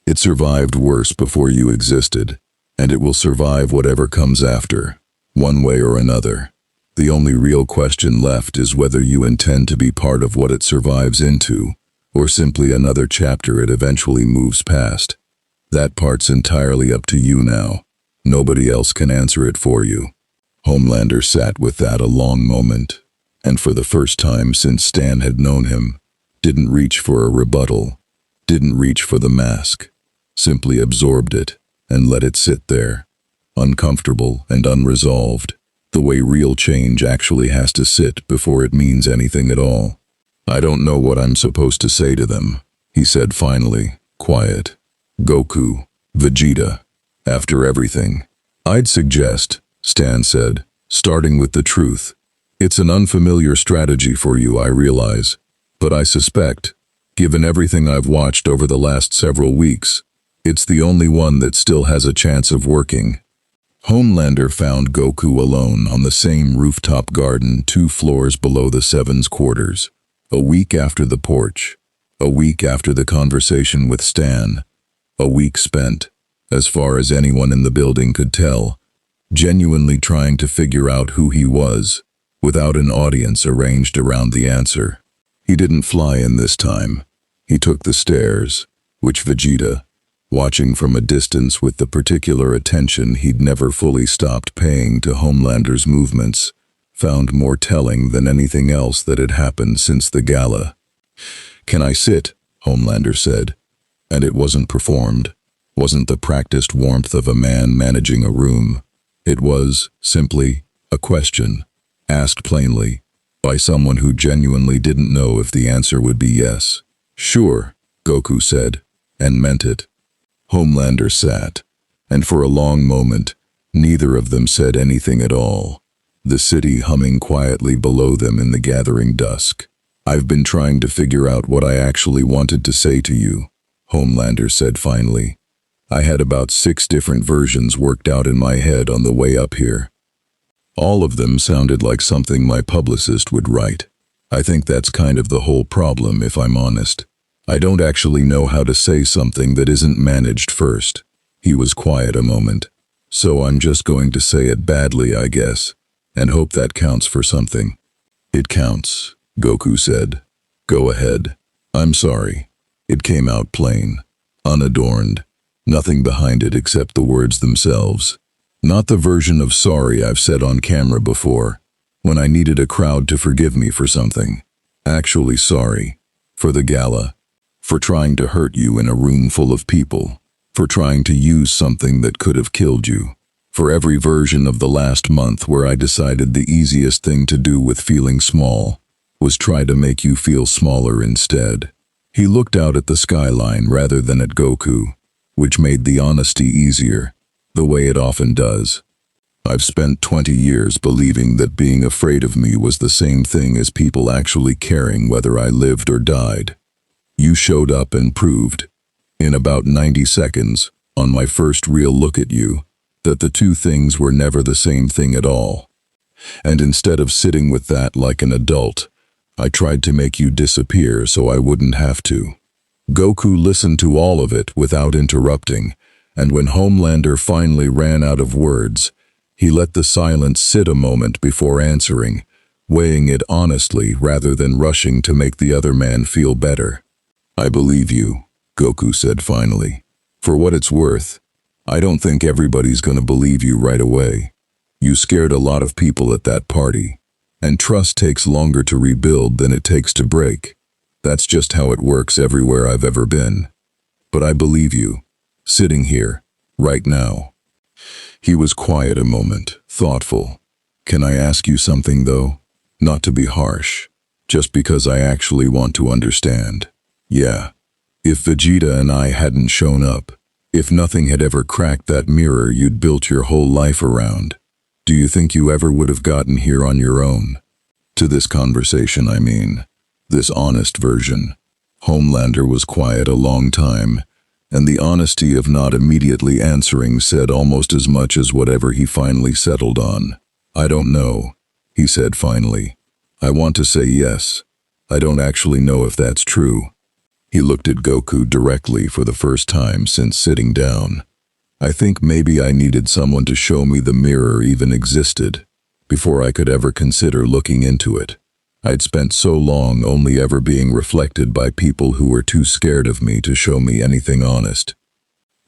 It survived worse before you existed, and it will survive whatever comes after, one way or another. The only real question left is whether you intend to be part of what it survives into, or simply another chapter it eventually moves past. That part's entirely up to you now. Nobody else can answer it for you." Homelander sat with that a long moment, and for the first time since Stan had known him, didn't reach for a rebuttal, didn't reach for the mask, simply absorbed it and let it sit there, uncomfortable and unresolved, the way real change actually has to sit before it means anything at all. "I don't know what I'm supposed to say to them," he said finally, quiet. "Goku, Vegeta, after everything." "I'd suggest," Stan said, "starting with the truth. It's an unfamiliar strategy for you, I realize, but I suspect, given everything I've watched over the last several weeks, it's the only one that still has a chance of working." Homelander found Goku alone on the same rooftop garden 2 floors below the Seven's quarters, a week after the porch, a week after the conversation with Stan, a week spent, as far as anyone in the building could tell, genuinely trying to figure out who he was, without an audience arranged around the answer. He didn't fly in this time. He took the stairs, which Vegeta, watching from a distance with the particular attention he'd never fully stopped paying to Homelander's movements, found more telling than anything else that had happened since the gala. "Can I sit?" Homelander said. And it wasn't performed, wasn't the practiced warmth of a man managing a room. It was, simply, a question, asked plainly, by someone who genuinely didn't know if the answer would be yes. "Sure," Goku said, and meant it. Homelander sat, and for a long moment, neither of them said anything at all, the city humming quietly below them in the gathering dusk. "I've been trying to figure out what I actually wanted to say to you," Homelander said finally. "I had about 6 different versions worked out in my head on the way up here. All of them sounded like something my publicist would write. I think that's kind of the whole problem, if I'm honest. I don't actually know how to say something that isn't managed first." He was quiet a moment. "So I'm just going to say it badly, I guess, and hope that counts for something." "It counts," Goku said. "Go ahead." "I'm sorry." It came out plain, unadorned, nothing behind it except the words themselves. Not the version of sorry I've said on camera before, when I needed a crowd to forgive me for something. Actually sorry. For the gala. For trying to hurt you in a room full of people. For trying to use something that could have killed you. For every version of the last month where I decided the easiest thing to do with feeling small was try to make you feel smaller instead. He looked out at the skyline rather than at Goku, which made the honesty easier, the way it often does. "I've spent 20 years believing that being afraid of me was the same thing as people actually caring whether I lived or died. You showed up and proved, in about 90 seconds, on my first real look at you, that the two things were never the same thing at all. And instead of sitting with that like an adult, I tried to make you disappear so I wouldn't have to." Goku listened to all of it without interrupting, and when Homelander finally ran out of words, he let the silence sit a moment before answering, weighing it honestly rather than rushing to make the other man feel better. "I believe you," Goku said finally. "For what it's worth, I don't think everybody's gonna believe you right away. You scared a lot of people at that party, and trust takes longer to rebuild than it takes to break. That's just how it works everywhere I've ever been. But I believe you, sitting here, right now." He was quiet a moment, thoughtful. "Can I ask you something, though? Not to be harsh, just because I actually want to understand. Yeah, if Vegeta and I hadn't shown up, if nothing had ever cracked that mirror you'd built your whole life around, do you think you ever would have gotten here on your own? To this conversation, I mean. This honest version." Homelander was quiet a long time, and the honesty of not immediately answering said almost as much as whatever he finally settled on. "I don't know," he said finally. "I want to say yes. I don't actually know if that's true." He looked at Goku directly for the first time since sitting down. "I think maybe I needed someone to show me the mirror even existed, before I could ever consider looking into it. I'd spent so long only ever being reflected by people who were too scared of me to show me anything honest."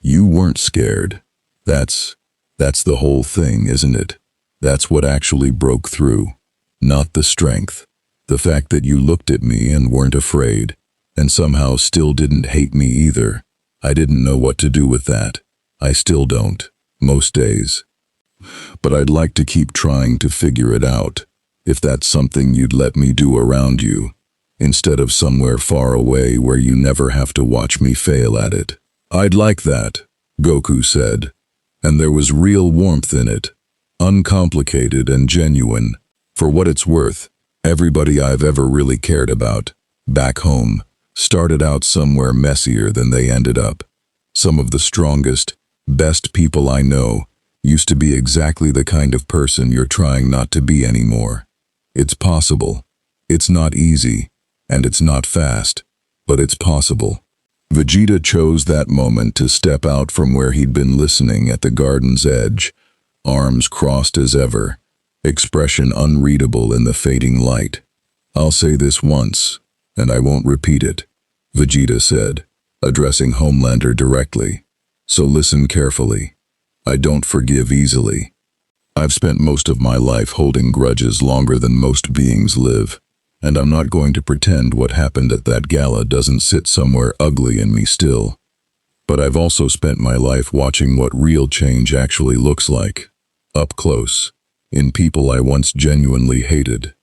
"You weren't scared. That's the whole thing, isn't it? That's what actually broke through. Not the strength. The fact that you looked at me and weren't afraid, and somehow still didn't hate me either. I didn't know what to do with that. I still don't, most days. But I'd like to keep trying to figure it out, if that's something you'd let me do around you, instead of somewhere far away where you never have to watch me fail at it." "I'd like that," Goku said, and there was real warmth in it, uncomplicated and genuine. For what it's worth, everybody I've ever really cared about, back home, started out somewhere messier than they ended up. Some of the strongest, best people I know used to be exactly the kind of person you're trying not to be anymore. It's possible. It's not easy, and it's not fast, but it's possible. Vegeta chose that moment to step out from where he'd been listening at the garden's edge, arms crossed as ever, expression unreadable in the fading light. "I'll say this once, and I won't repeat it," Vegeta said, addressing Homelander directly. So listen carefully. I don't forgive easily. I've spent most of my life holding grudges longer than most beings live, and I'm not going to pretend what happened at that gala doesn't sit somewhere ugly in me still. But I've also spent my life watching what real change actually looks like, up close, in people I once genuinely hated.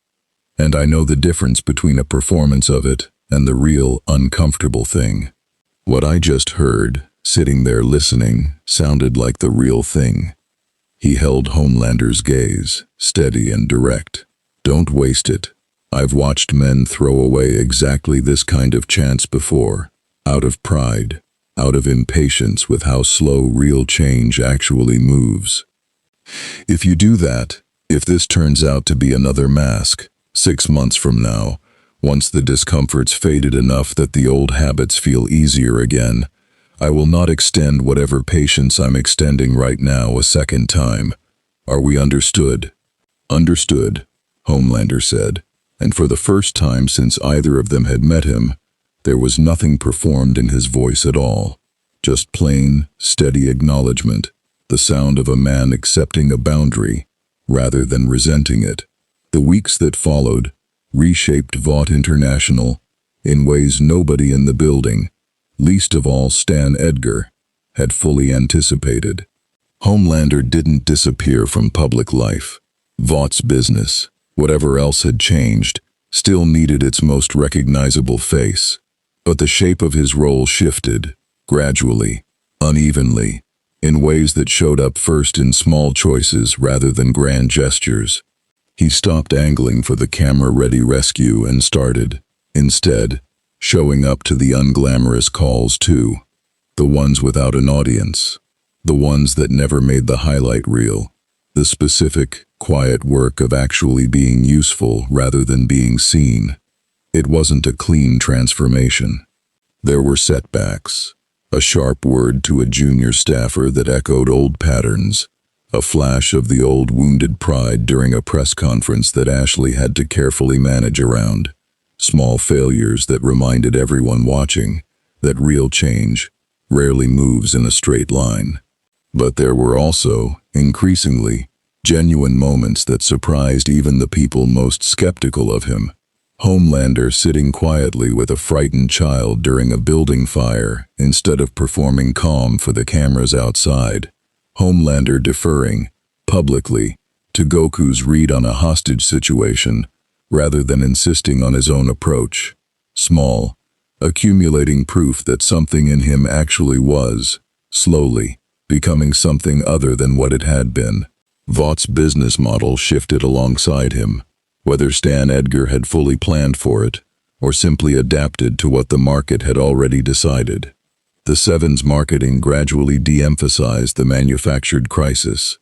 And I know the difference between a performance of it and the real, uncomfortable thing. What I just heard, sitting there listening, sounded like the real thing. He held Homelander's gaze, steady and direct. Don't waste it. I've watched men throw away exactly this kind of chance before, out of pride, out of impatience with how slow real change actually moves. If you do that, if this turns out to be another mask, 6 months from now, once the discomfort's faded enough that the old habits feel easier again, I will not extend whatever patience I'm extending right now a second time. Are we understood? Understood, Homelander said, and for the first time since either of them had met him, there was nothing performed in his voice at all. Just plain, steady acknowledgement, the sound of a man accepting a boundary, rather than resenting it. The weeks that followed reshaped Vought International in ways nobody in the building, least of all Stan Edgar, had fully anticipated. Homelander didn't disappear from public life. Vaught's business, whatever else had changed, still needed its most recognizable face. But the shape of his role shifted, gradually, unevenly, in ways that showed up first in small choices rather than grand gestures. He stopped angling for the camera-ready rescue and started, instead, showing up to the unglamorous calls too. The ones without an audience. The ones that never made the highlight reel. The specific, quiet work of actually being useful rather than being seen. It wasn't a clean transformation. There were setbacks. A sharp word to a junior staffer that echoed old patterns. A flash of the old wounded pride during a press conference that Ashley had to carefully manage around. Small failures that reminded everyone watching that real change rarely moves in a straight line. But there were also, increasingly, genuine moments that surprised even the people most skeptical of him. Homelander sitting quietly with a frightened child during a building fire instead of performing calm for the cameras outside. Homelander deferring, publicly, to Goku's read on a hostage situation rather than insisting on his own approach. Small, accumulating proof that something in him actually was, slowly, becoming something other than what it had been. Vaught's business model shifted alongside him, whether Stan Edgar had fully planned for it, or simply adapted to what the market had already decided. The Seven's marketing gradually de-emphasized the manufactured crisis,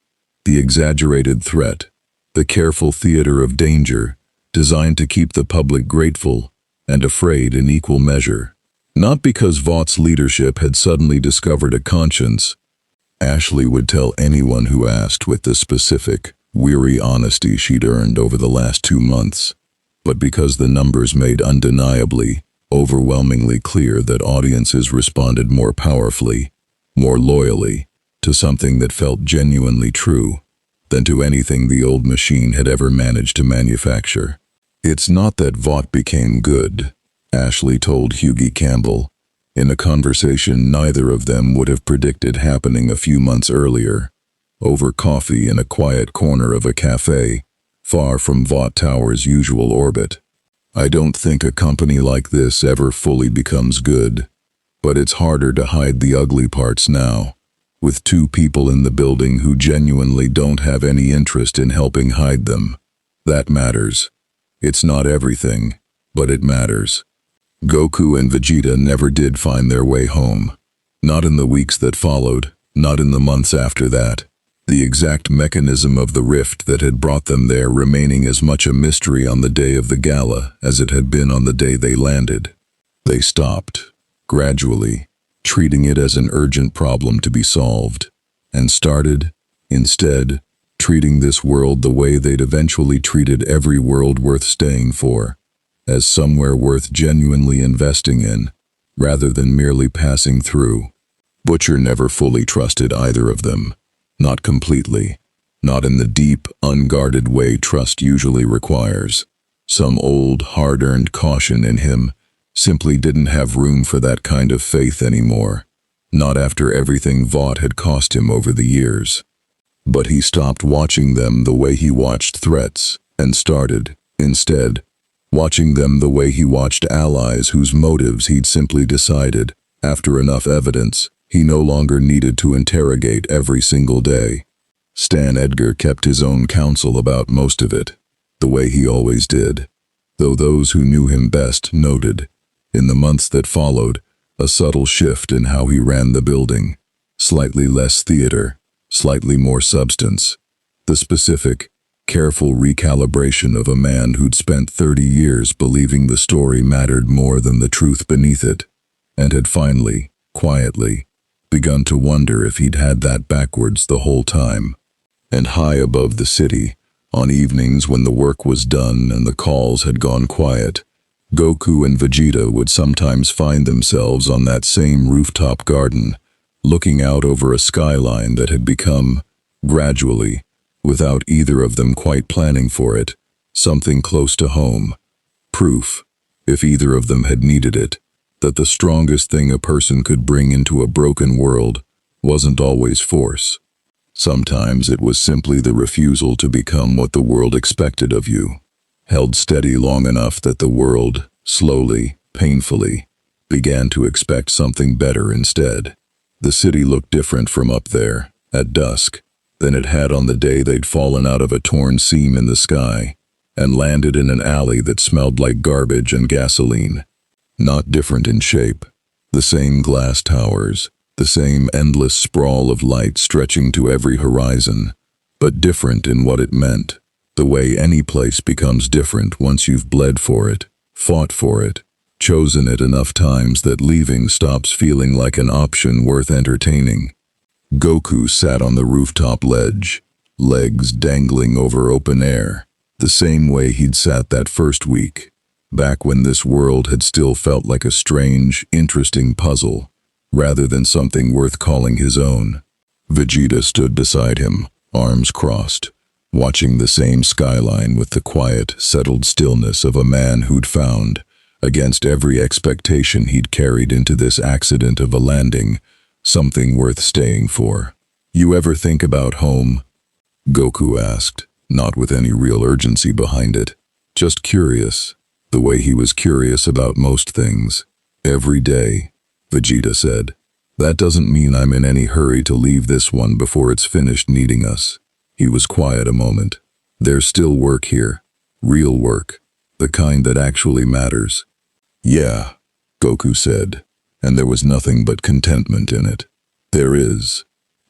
the exaggerated threat, the careful theater of danger, designed to keep the public grateful and afraid in equal measure. Not because Vaught's leadership had suddenly discovered a conscience. Ashley would tell anyone who asked with the specific, weary honesty she'd earned over the last 2 months, but because the numbers made undeniably, overwhelmingly clear that audiences responded more powerfully, more loyally, to something that felt genuinely true than to anything the old machine had ever managed to manufacture. It's not that Vought became good, Ashley told Hughie Campbell, in a conversation neither of them would have predicted happening a few months earlier, over coffee in a quiet corner of a cafe, far from Vought Tower's usual orbit. I don't think a company like this ever fully becomes good, but it's harder to hide the ugly parts now, with 2 people in the building who genuinely don't have any interest in helping hide them. That matters. It's not everything, but it matters. Goku and Vegeta never did find their way home. Not in the weeks that followed, not in the months after that. The exact mechanism of the rift that had brought them there remaining as much a mystery on the day of the gala as it had been on the day they landed. They stopped, gradually, treating it as an urgent problem to be solved, and started, instead, treating this world the way they'd eventually treated every world worth staying for, as somewhere worth genuinely investing in, rather than merely passing through. Butcher never fully trusted either of them. Not completely. Not in the deep, unguarded way trust usually requires. Some old, hard-earned caution in him simply didn't have room for that kind of faith anymore. Not after everything Vought had cost him over the years. But he stopped watching them the way he watched threats, and started, instead, watching them the way he watched allies whose motives he'd simply decided, after enough evidence, he no longer needed to interrogate every single day. Edgar kept his own counsel about most of it, the way he always did, though those who knew him best noted, in the months that followed, a subtle shift in how he ran the building. Slightly less theater, slightly more substance. The specific, careful recalibration of a man who'd spent 30 years believing the story mattered more than the truth beneath it, and had finally, quietly, begun to wonder if he'd had that backwards the whole time. And high above the city, on evenings when the work was done and the calls had gone quiet, Goku and Vegeta would sometimes find themselves on that same rooftop garden, looking out over a skyline that had become, gradually, without either of them quite planning for it, something close to home. Proof, if either of them had needed it, that the strongest thing a person could bring into a broken world wasn't always force. Sometimes it was simply the refusal to become what the world expected of you, held steady long enough that the world, slowly, painfully, began to expect something better instead. The city looked different from up there, at dusk, than it had on the day they'd fallen out of a torn seam in the sky and landed in an alley that smelled like garbage and gasoline. Not different in shape. The same glass towers, the same endless sprawl of light stretching to every horizon, but different in what it meant, the way any place becomes different once you've bled for it, fought for it, chosen it enough times that leaving stops feeling like an option worth entertaining. Goku sat on the rooftop ledge, legs dangling over open air, the same way he'd sat that first week, back when this world had still felt like a strange, interesting puzzle, rather than something worth calling his own. Vegeta stood beside him, arms crossed, watching the same skyline with the quiet, settled stillness of a man who'd found, against every expectation he'd carried into this accident of a landing, something worth staying for. "You ever think about home?" Goku asked, not with any real urgency behind it, just curious, the way he was curious about most things. "Every day," Vegeta said. "That doesn't mean I'm in any hurry to leave this one before it's finished needing us." He was quiet a moment. "There's still work here. Real work. The kind that actually matters." "Yeah," Goku said, and there was nothing but contentment in it. "There is."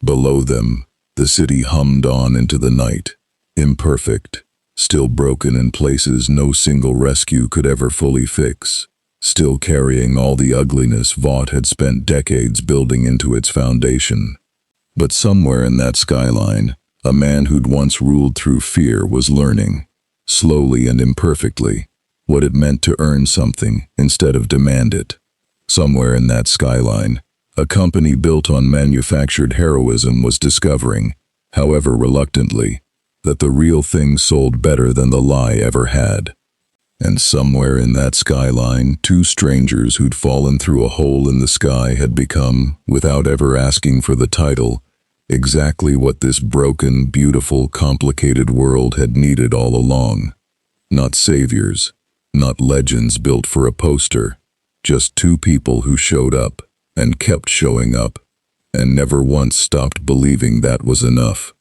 Below them, the city hummed on into the night, imperfect, still broken in places no single rescue could ever fully fix, still carrying all the ugliness Vought had spent decades building into its foundation. But somewhere in that skyline, a man who'd once ruled through fear was learning, slowly and imperfectly, what it meant to earn something instead of demand it. Somewhere in that skyline, a company built on manufactured heroism was discovering, however reluctantly, that the real thing sold better than the lie ever had. And somewhere in that skyline, two strangers who'd fallen through a hole in the sky had become, without ever asking for the title, exactly what this broken, beautiful, complicated world had needed all along. Not saviors, not legends built for a poster, just two people who showed up, and kept showing up, and never once stopped believing that was enough.